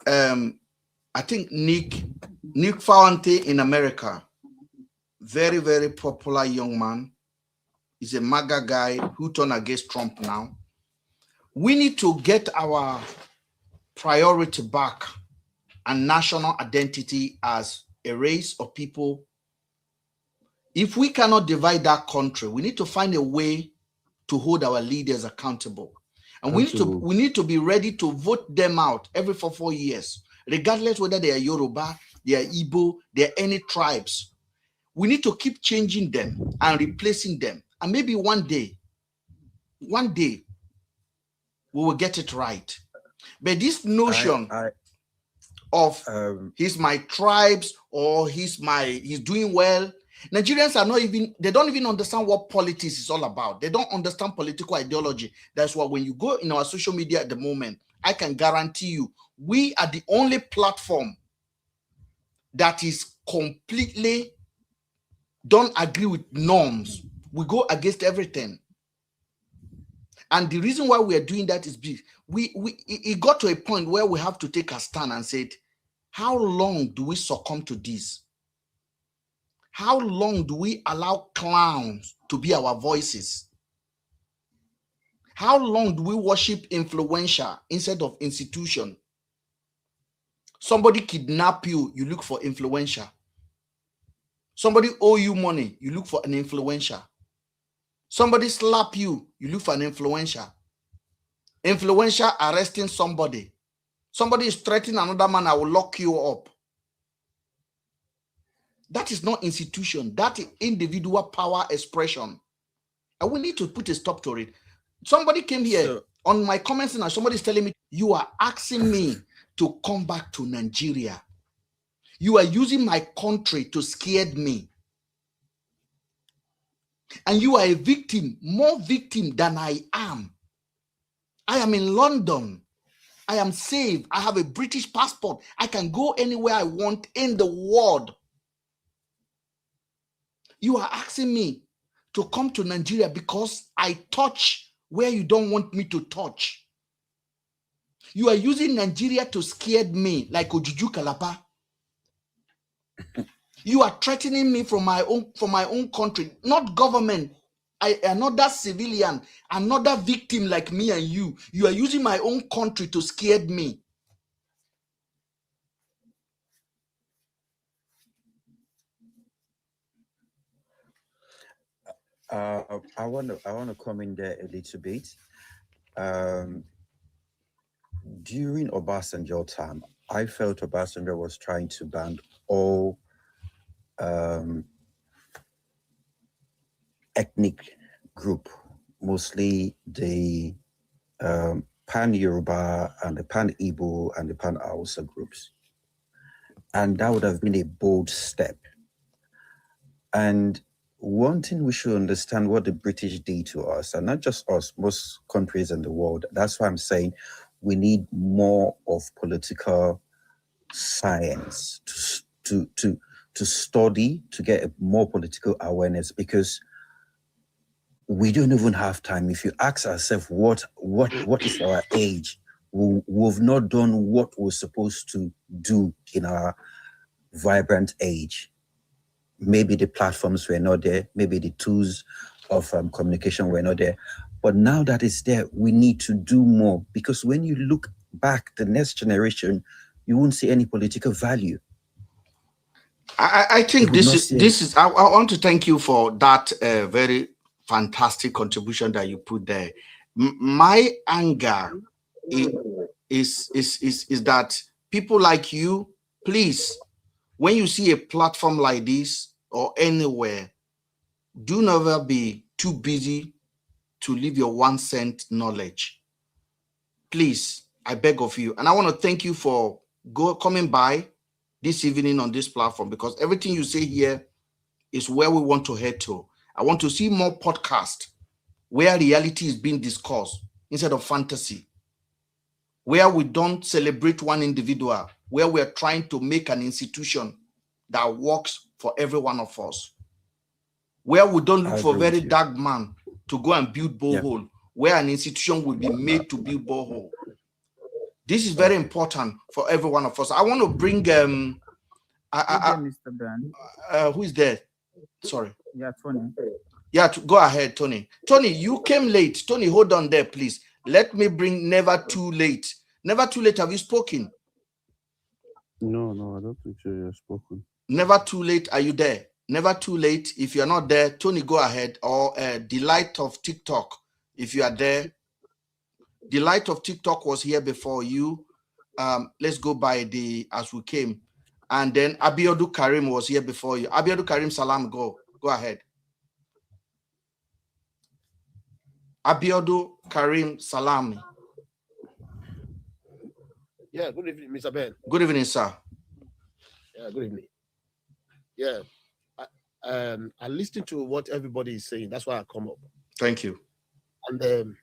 I think Nick Fawante in America. Very, very popular young man. He's a MAGA guy who turned against Trump now. We need to get our priority back and national identity as a race of people. If we cannot divide that country, we need to find a way to hold our leaders accountable. And we need to be ready to vote them out every 4 years, regardless whether they are Yoruba, they are Igbo, they are any tribes. We need to keep changing them and replacing them. And maybe one day, we will get it right. But this notion of he's my tribes or he's doing well, Nigerians are not even, they don't even understand what politics is all about. They don't understand political ideology. That's why when you go in our social media at the moment, I can guarantee you, we are the only platform that is completely don't agree with norms. We go against everything. And the reason why we are doing that is it got to a point where we have to take a stand and say, how long do we succumb to this? How long do we allow clowns to be our voices? How long do we worship influencer instead of institution? Somebody kidnap you, you look for influencer. Somebody owe you money, you look for an influencer. Somebody slap you, you look for an influencer. Influencer arresting somebody. Somebody is threatening another man, I will lock you up. That is not institution. That is individual power expression. And we need to put a stop to it. Somebody came here on my comments and somebody is telling me, you are asking me to come back to Nigeria. You are using my country to scare me. And you are a victim, more victim than I am. I am in London. I am safe. I have a British passport. I can go anywhere I want in the world. You are asking me to come to Nigeria because I touch where you don't want me to touch. You are using Nigeria to scare me like Ojuju Kalapa. You are threatening me from my own country, not government. Another civilian, another victim like me and you. You are using my own country to scare me. I want to come in there a little bit. During Obasanjo time, I felt Obasanjo was trying to ban all ethnic group, mostly the Pan-Yoruba and the Pan-Igbo and the Pan-Hausa groups. And that would have been a bold step. And one thing we should understand what the British did to us, and not just us, most countries in the world. That's why I'm saying we need more of political science to study, to get more political awareness, because we don't even have time. If you ask ourselves what is our age, we've not done what we're supposed to do in our vibrant age. Maybe the platforms were not there, maybe the tools of communication were not there. But now that it's there, we need to do more, because when you look back, the next generation, you won't see any political value. I think this is. I want to thank you for that very fantastic contribution that you put there. My anger is that people like you, please, when you see a platform like this or anywhere, do never be too busy to leave your 1 cent knowledge. Please, I beg of you. And I want to thank you for coming by this evening on this platform, because everything you say here is where we want to head to. I want to see more podcasts where reality is being discussed instead of fantasy, where we don't celebrate one individual, where we're trying to make an institution that works for every one of us, where we don't look for Verydarkman to go and build borehole, where an institution will be made to build borehole. This is very important for every one of us. I want to bring Mr. Ben. Who is there? Sorry. Yeah, Tony. Yeah, go ahead, Tony. Tony, you came late. Tony, hold on there, please. Let me bring Never Too Late. Never Too Late, have you spoken? No, I don't think you have spoken. Never Too Late, are you there? Never Too Late. If you're not there, Tony, go ahead. Or Delight of TikTok, if you are there. Delight of TikTok was here before you. Let's go by as we came. And then Abiodu Karim was here before you. Abiodu Karim, salam, go ahead. Abiodu Karim, salam. Yeah, good evening, Mr. Ben. Good evening, sir. Yeah, good evening. Yeah, I listened to what everybody is saying. That's why I come up. Thank you. And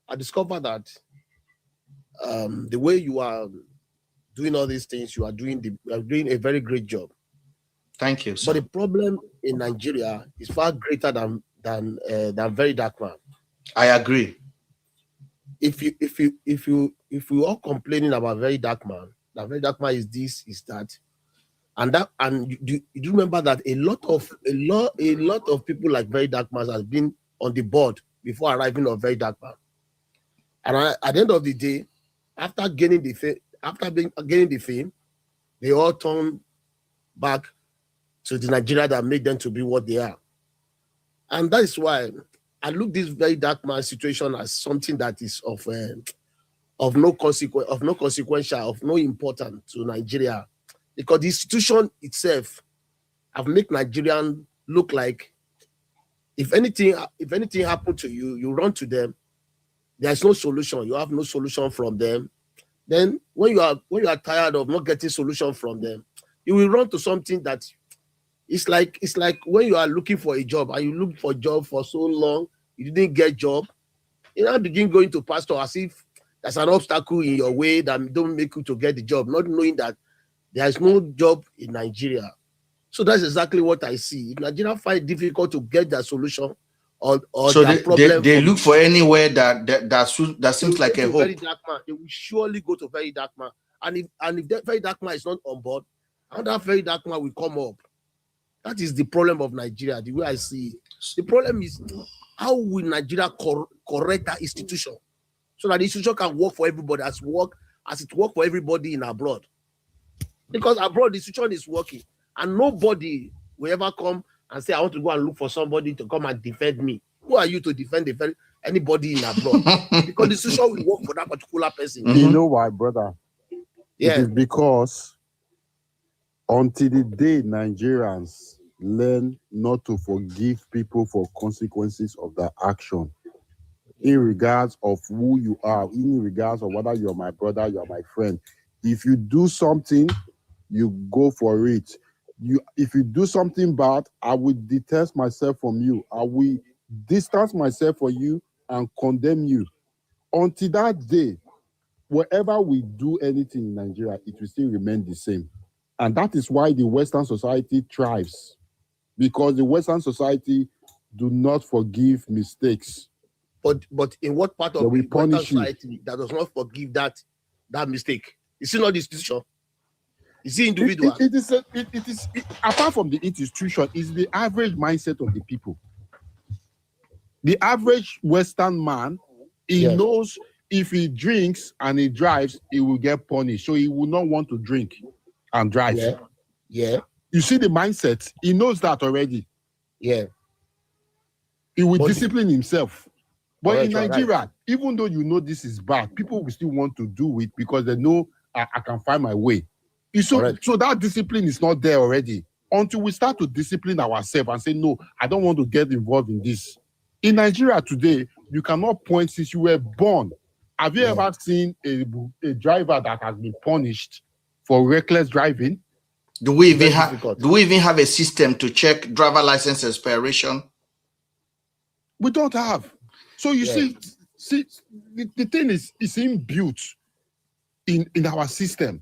I discovered that the way you are doing all these things, you are doing a very great job. Thank you, sir. But the problem in Nigeria is far greater than Verydarkman. I agree. If you are complaining about Verydarkman, that Verydarkman is this, is that, and you do remember that a lot of people like Verydarkman has been on the board before arriving on Verydarkman. And at the end of the day, after gaining the fame, they all turn back to the Nigeria that made them to be what they are. And that is why I look this Verydarkman situation as something that is of no consequential, of no importance to Nigeria, because the institution itself have made Nigerians look like if anything happened to you, you run to them. There's no solution. You have no solution from them. Then when you are tired of not getting solution from them, you will run to something that it's like when you are looking for a job and you look for a job for so long, you didn't get job. You now begin going to pastor as if there's an obstacle in your way that don't make you to get the job, not knowing that there is no job in Nigeria. So that's exactly what I see. If Nigeria find it difficult to get that solution or so their they problem. look for anywhere that seems like a hope. Verydarkman, they will surely go to Verydarkman, and if that Verydarkman is not on board, another Verydarkman will come up. That is the problem of Nigeria, the way I see it. The problem is how will Nigeria correct that institution so that the institution can work for everybody as it work for everybody in abroad. Because abroad the institution is working, and nobody will ever come and say, I want to go and look for somebody to come and defend me. Who are you to defend anybody in abroad? Because the institution will work for that particular person. You know why, brother? Yeah. It is because until the day Nigerians learn not to forgive people for consequences of their action, in regards of who you are, in regards of whether you're my brother, you're my friend, if you do something, you go for it. If you do something bad, I will detest myself from you. I will distance myself from you and condemn you. Until that day, wherever we do anything in Nigeria, it will still remain the same. And that is why the Western society thrives. Because the Western society do not forgive mistakes. But in what part of the Western society that does not forgive that mistake? Is it not the institution? Is it individual? It is apart from the institution, it's the average mindset of the people. The average Western man, he knows if he drinks and he drives, he will get punished. So he will not want to drink and drive. Yeah. You see the mindset, he knows that already. Yeah. He will discipline himself. But Correct, in Nigeria, even though you know this is bad, people will still want to do it because they know I can find my way. So that discipline is not there already. Until we start to discipline ourselves and say, no, I don't want to get involved in this. In Nigeria today, you cannot point since you were born. Have you ever seen a driver that has been punished for reckless driving? Do we even have a system to check driver license expiration? We don't have. So you see, the thing is inbuilt in our system.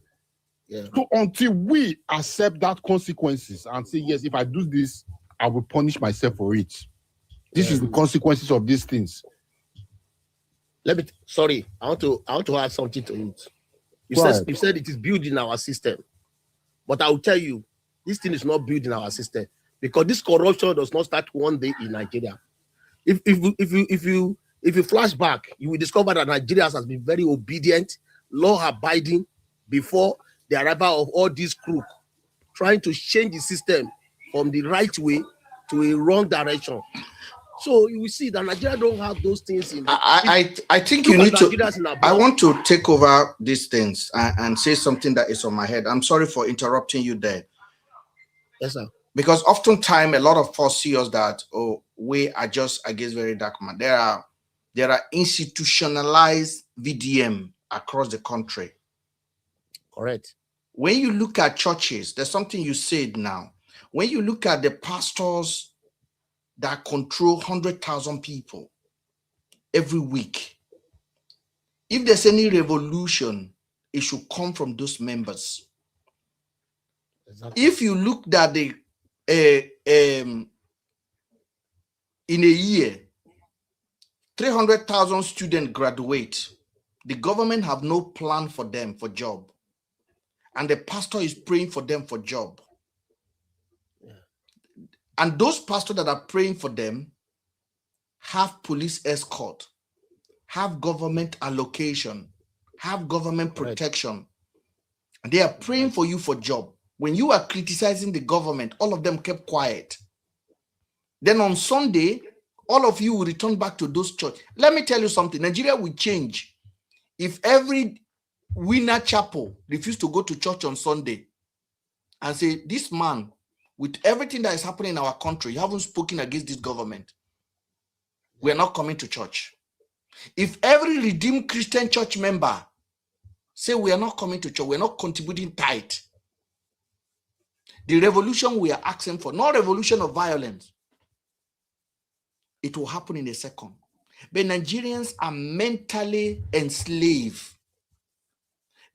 Yeah. So until we accept that consequences and say, yes, if I do this, I will punish myself for it. This is the consequences of these things. I want to add something to it. You said it is built in our system. But I will tell you, this thing is not built in our system because this corruption does not start one day in Nigeria. If you flash back, you will discover that Nigeria has been very obedient, law-abiding before the arrival of all these crooks trying to change the system from the right way to a wrong direction. So you will see that Nigeria don't have those things in. I think you need to. I want to take over these things and say something that is on my head. I'm sorry for interrupting you there. Yes, sir. Because oftentimes a lot of us see us that we are just against Verydarkman. There are institutionalized VDM across the country. Correct. When you look at churches, there's something you said now. When you look at the pastors that control 100,000 people every week, if there's any revolution, it should come from those members. Exactly. If you looked at the in a year, 300,000 students graduate, the government have no plan for them for job, and the pastor is praying for them for job. And those pastors that are praying for them have police escort, have government allocation, have government protection. And they are praying for you for job. When you are criticizing the government, all of them kept quiet. Then on Sunday, all of you will return back to those churches. Let me tell you something. Nigeria will change if every winner chapel refused to go to church on Sunday and say, this man, with everything that is happening in our country, you haven't spoken against this government. We are not coming to church. If every redeemed Christian church member say we are not coming to church, we are not contributing tithe, the revolution we are asking for, not revolution of violence, it will happen in a second. But Nigerians are mentally enslaved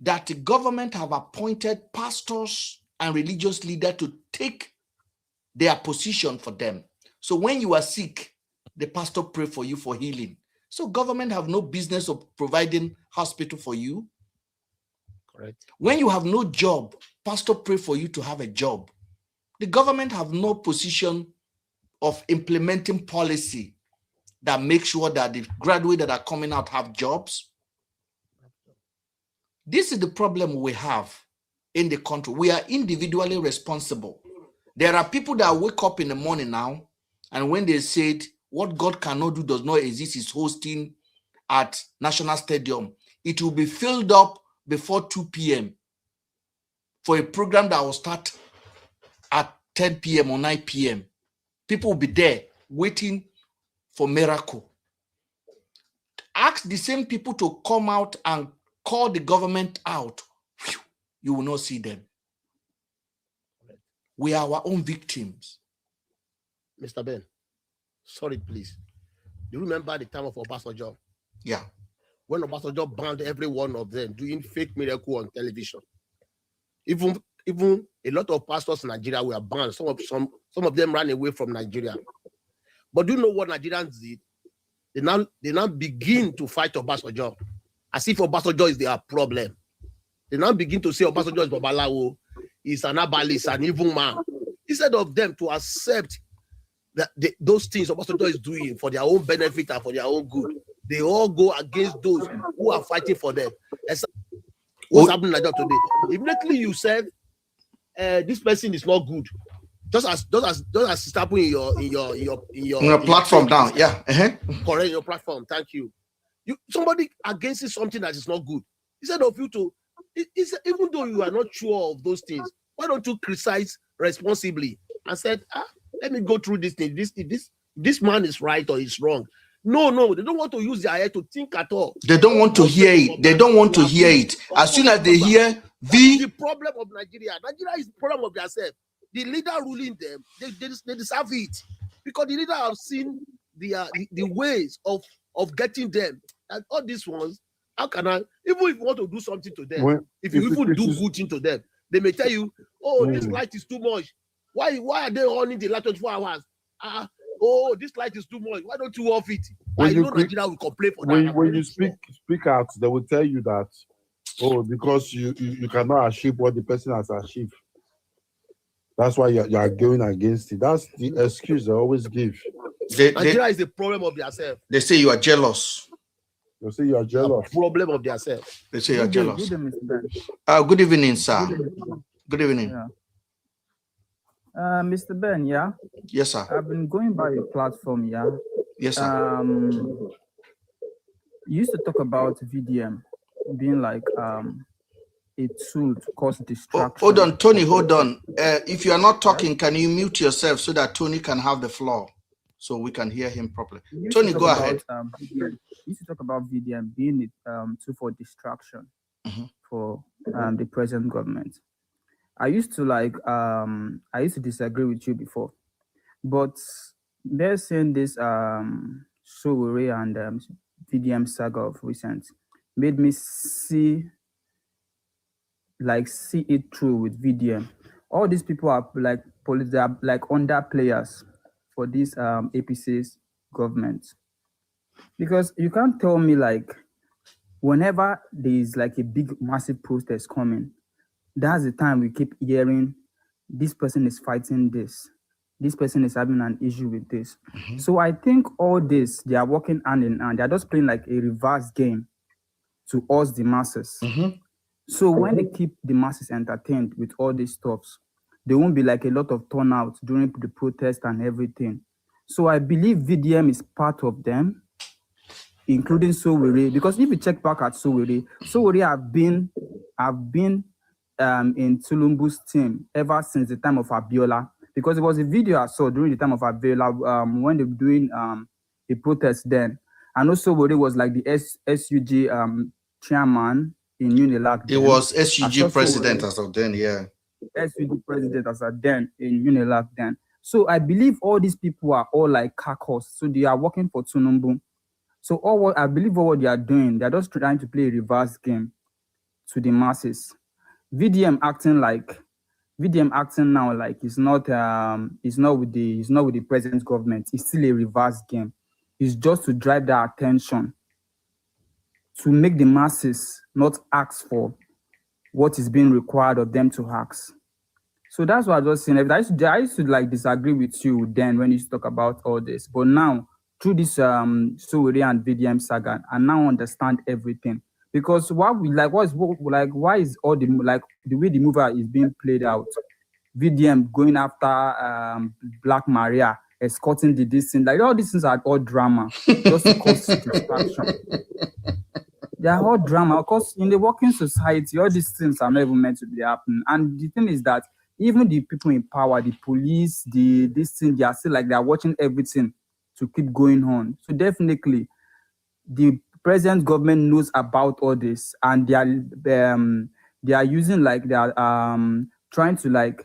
that the government have appointed pastors and religious leaders to take their position for them. So when you are sick, the pastor pray for you for healing. So government have no business of providing hospital for you. Correct. When you have no job, pastor pray for you to have a job. The government have no position of implementing policy that makes sure that the graduates that are coming out have jobs. This is the problem we have in the country. We are individually responsible. There are people that wake up in the morning now, and when they said what God cannot do does not exist is hosting at National Stadium, it will be filled up before 2 p.m. for a program that will start at 10 p.m. or 9 p.m. People will be there waiting for miracle. Ask the same people to come out and call the government out. Whew, you will not see them. We are our own victims. Mr. Ben, sorry, please. Do you remember the time of Obasanjo? Yeah. When Obasanjo banned every one of them doing fake miracle on television. Even a lot of pastors in Nigeria were banned. Some of them ran away from Nigeria. But do you know what Nigerians did? They now begin to fight Obasanjo as if Obasanjo is their problem. They now begin to say Obasanjo is Babalawo, he's an herbalist, an evil man. Instead of them to accept that those things Obasanjo is doing for their own benefit and for their own good, they all go against those who are fighting for them. What's happening in Nigeria today? Immediately you said this person is not good. Just as it's happening in your platform down. Yeah. Correct, your platform. Thank you. Somebody against something that is not good. Instead of you to, even though you are not sure of those things, why don't you criticize responsibly and said, let me go through this thing. This man is right or is wrong. No, they don't want to use their head to think at all. They don't want to hear it. They don't want to hear it. As soon as they hear the problem of Nigeria is the problem of themselves. The leader ruling them, they deserve it, because the leader have seen the ways of getting them. And all these ones, how can I, even if you want to do something to them, if you even do good thing to them, they may tell you, this light is too much. Why are they running the light 24 hours? This light is too much. Why don't you off it? Nigeria will complain for that. When you speak out, they will tell you that, because you cannot achieve what the person has achieved. That's why you are going against it. That's the excuse they always give. Nigeria is the problem of themselves. They say you are jealous. They say you are jealous. Problem of themselves. They say you are jealous. Good evening, sir. Good evening. Yeah. Mr. Ben, yeah? Yes, sir. I've been going by your platform, yeah? Yes, sir. You used to talk about VDM being like a tool to cause distraction. Hold on, Tony, hold on. If you are not talking, can you mute yourself so that Tony can have the floor so we can hear him properly? Tony, go ahead. You used to talk about VDM being a tool for distraction for the present government. I used to disagree with you before, but they're saying this Sowore and VDM saga of recent made me see it through with VDM. All these people are like they are like under players for this APC's government, because you can't tell me like whenever there is like a big massive protest coming, that's the time we keep hearing this person is fighting this person is having an issue with this. So I think all this, they are working hand in hand. They're just playing like a reverse game to us, the masses. So when they keep the masses entertained with all these stuffs, there won't be like a lot of turnout during the protest and everything. So I believe VDM is part of them, including Sowore, because if you check back at Sowore have been in Tulumbu's team ever since the time of Abiola, because it was a video I saw during the time of Abiola when they were doing a protest then. I know Sowore was like the SUG chairman in Unilag. It was SUG president as of then, yeah. SUG president as of then in Unilag then. So I believe all these people are all like carcass. So they are working for Tinubu. So I believe what they are doing, they're just trying to play a reverse game to the masses. VDM acting now like it's not with the present government. It's still a reverse game. is just to drive their attention, to make the masses not ask for what is being required of them to ask. So that's what I was saying. I used to like disagree with you then when you talk about all this. But now, through this Sowore and VDM saga, I now understand everything. Because why is all the the way the movie is being played out, VDM going after Black Maria, escorting this thing, like all these things are all drama, just to cause distraction. They are all drama. Of course, in the working society, all these things are not even meant to be happening. And the thing is that even the people in power, the police, this thing, they are still like they are watching everything to keep going on. So definitely, the present government knows about all this, and they are using they are trying to like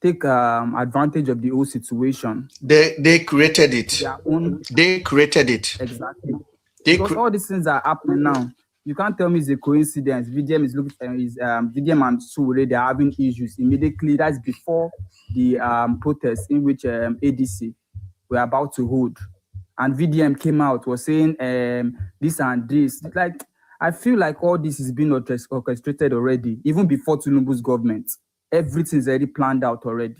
take advantage of the whole situation. They created it. Their own. They created it. Exactly. Because all these things are happening now. You can't tell me it's a coincidence. VDM is looking VDM and Sowore, they're having issues immediately. That's before the protest in which ADC were about to hold. And VDM came out, was saying this and this. Like, I feel like all this is being orchestrated already, even before Tinubu's government. Everything's already planned out already.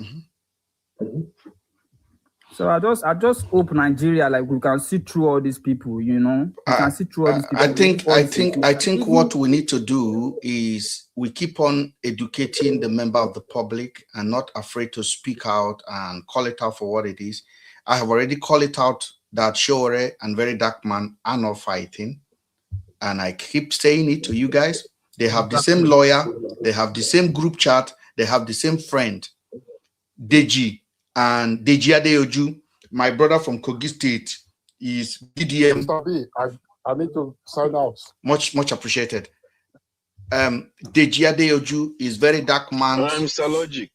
Mm-hmm. So I just hope Nigeria, like, we can see through all these people, you know. We can see through all these people. I think what we need to do is we keep on educating the member of the public and not afraid to speak out and call it out for what it is. I have already called it out that Sowore and Verydarkman are not fighting. And I keep saying it to you guys. They have the same lawyer, they have the same group chat, they have the same friend, Deji. And Deji Adeoju, my brother from Kogi State, is BDM. Mr. B, I need to sign out. Much appreciated. Deji Adeoju is Verydarkman. Mr. Logic.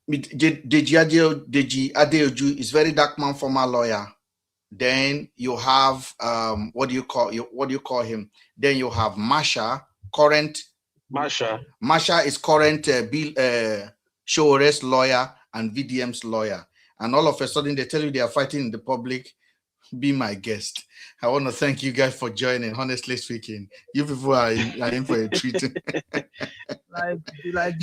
Deji Adeoju is Verydarkman, former lawyer. Then you have what do you call him? Then you have Masha, current. Masha is current Sowore's lawyer and VDM's lawyer, and all of a sudden they tell you they are fighting in the public. Be my guest. I want to thank you guys for joining. Honestly speaking, you people are in for a treat. like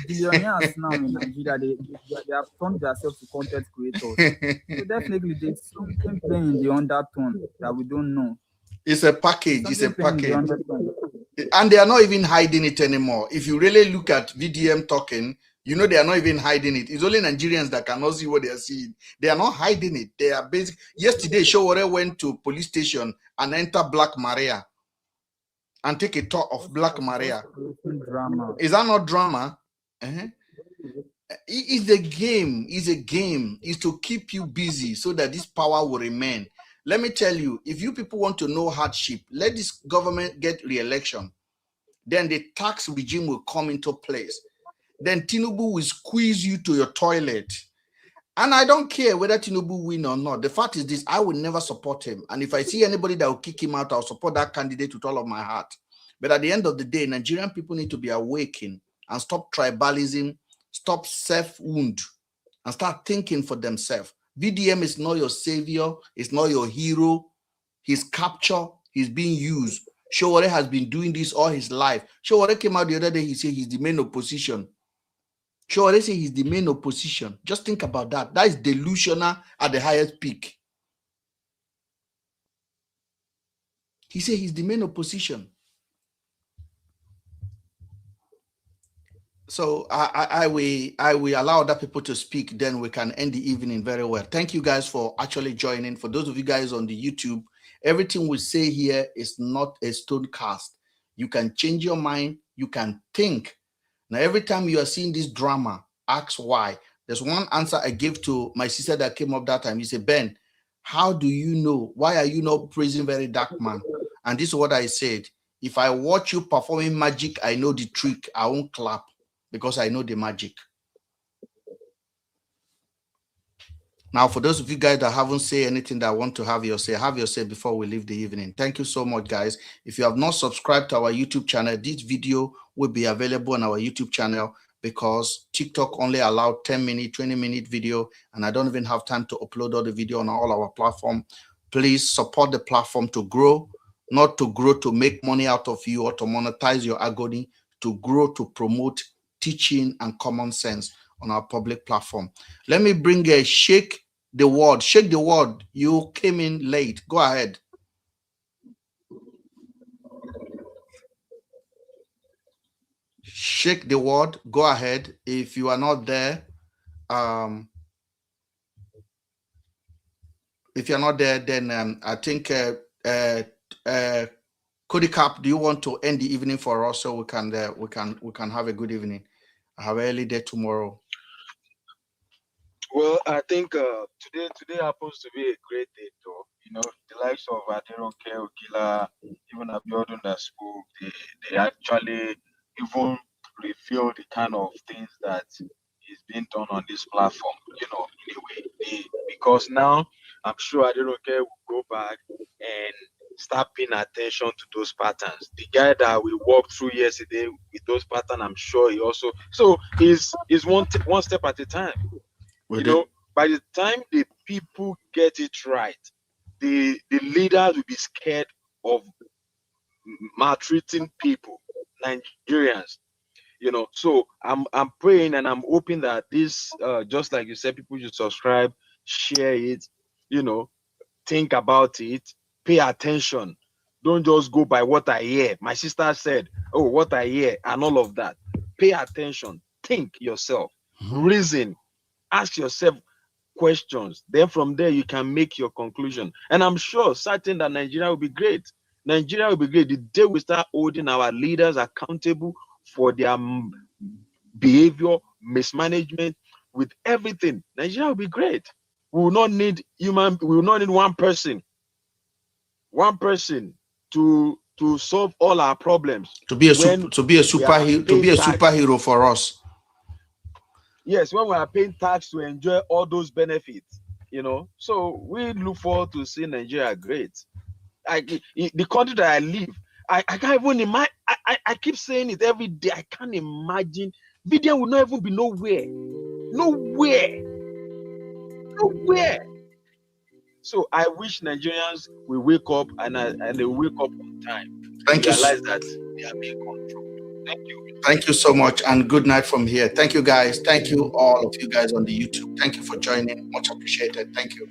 billionaires now in Nigeria, they have turned themselves to content creators. So definitely there's something playing in the undertone that we don't know. It's a package. It's a package. And they are not even hiding it anymore. If you really look at VDM talking, you know they are not even hiding it. It's only Nigerians that cannot see what they are seeing. They are not hiding it. They are basic. Yesterday, Sowore went to police station and entered Black Maria and take a tour of Black Maria. Drama. Is that not drama? It's a game. It's a game. It's to keep you busy so that this power will remain. Let me tell you, if you people want to know hardship, let this government get re-election. Then the tax regime will come into place. Then Tinubu will squeeze you to your toilet. And I don't care whether Tinubu win or not. The fact is this, I will never support him. And if I see anybody that will kick him out, I'll support that candidate with all of my heart. But at the end of the day, Nigerian people need to be awakened and stop tribalism, stop self-wound, and start thinking for themselves. VDM is not your savior. It's not your hero. He's captured. He's being used. Sowore has been doing this all his life. Sowore came out the other day. He said he's the main opposition. Sowore said he's the main opposition. Just think about that. That is delusional at the highest peak. He said he's the main opposition. So I will allow other people to speak, then we can end the evening very well. Thank you guys for actually joining. For those of you guys on the YouTube, everything we say here is not a stone cast. You can change your mind. You can think. Now, every time you are seeing this drama, ask why. There's one answer I gave to my sister that came up that time. He said, Ben, how do you know? Why are you not praising Verydarkman? And this is what I said. If I watch you performing magic, I know the trick. I won't clap, because I know the magic. Now, for those of you guys that haven't said anything that want to have your say before we leave the evening. Thank you so much, guys. If you have not subscribed to our YouTube channel, this video will be available on our YouTube channel. because TikTok only allowed 10-minute, 20-minute video, and I don't even have time to upload all the video on all our platform. Please support the platform to grow, not to grow to make money out of you or to monetize your agony, to grow to promote teaching and common sense on our public platform. Let me bring a Shake the World. Shake the World. You came in late. Go ahead. Shake the World. Go ahead. If you are not there, if you're not there, then I think Cody Cap, do you want to end the evening for us so we can have a good evening? I have an early day tomorrow. Well, I think today happens to be a great day, though. You know, the likes of Aderonke, Ogila, even Abiodun that spoke, they actually even reveal the kind of things that is being done on this platform, you know, anyway. Because now I'm sure Aderonke will go back and start paying attention to those patterns. The guy that we walked through yesterday with those patterns, I'm sure he also is one step at a time. You know, by the time the people get it right, the leaders will be scared of maltreating people, Nigerians. You know, so I'm praying and I'm hoping that this, just like you said, people should subscribe, share it, you know, think about it, pay attention. Don't just go by what I hear. My sister said, oh, what I hear, and all of that. Pay attention, think yourself, reason. Ask yourself questions. Then from there, you can make your conclusion. And I'm certain that Nigeria will be great. Nigeria will be great. The day we start holding our leaders accountable for their behavior, mismanagement, with everything, Nigeria will be great. We will not need one person to solve all our problems. To be a superhero for us. Yes, when we are paying tax to enjoy all those benefits, you know. So we look forward to seeing Nigeria great. The country that I live, I can't even imagine. I keep saying it every day. I can't imagine. Video will not even be nowhere. So I wish Nigerians will wake up and they wake up on time. Thank you. Realize that they are being controlled. Thank you. Thank you so much, and good night from here. Thank you, guys. Thank you, all of you guys on the YouTube. Thank you for joining. Much appreciated. Thank you.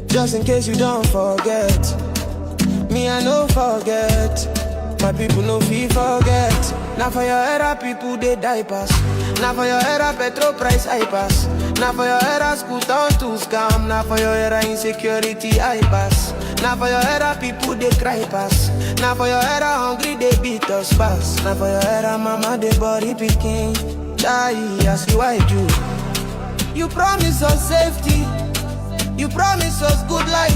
Just in case you don't forget, me I no forget. My people no fee forget. Now for your era people they die pass. Now for your era petrol price I pass. Now for your era school down to scam. Now for your era insecurity I pass. Now for your era people they cry pass. Now for your era hungry they beat us pass. Now for your era mama they body picking. Die as you I do. You promise us safety. You promise us good life.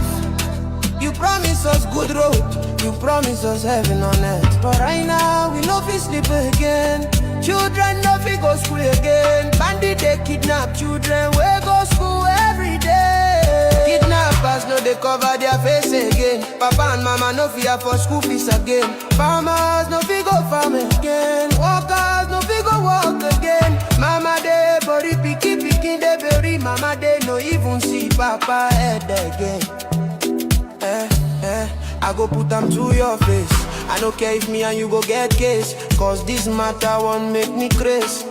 You promise us good road. You promise us heaven on earth. But right now we no fit sleep again. Children no fit go school again. Bandit they kidnap children. We go school every day. Kidnap Teachers no they cover their face again. Papa and mama no fear for school fees again. Farmers no fi go farm again. Workers no fi go work again. Mama they body picky they bury. Mama they no even see papa head again. I go put them to your face. I don't care if me and you go get case. Cause this matter won't make me crazy.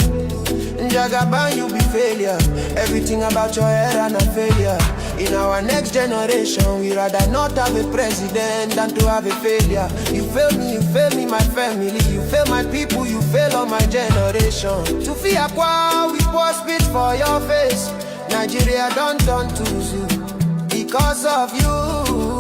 Jagaban, you be failure. Everything about your head and a failure. In our next generation, we rather not have a president than to have a failure. You fail me, my family. You fail my people, you fail on my generation. To fear kwa, we pour spit for your face. Nigeria don't turn to zoo because of you.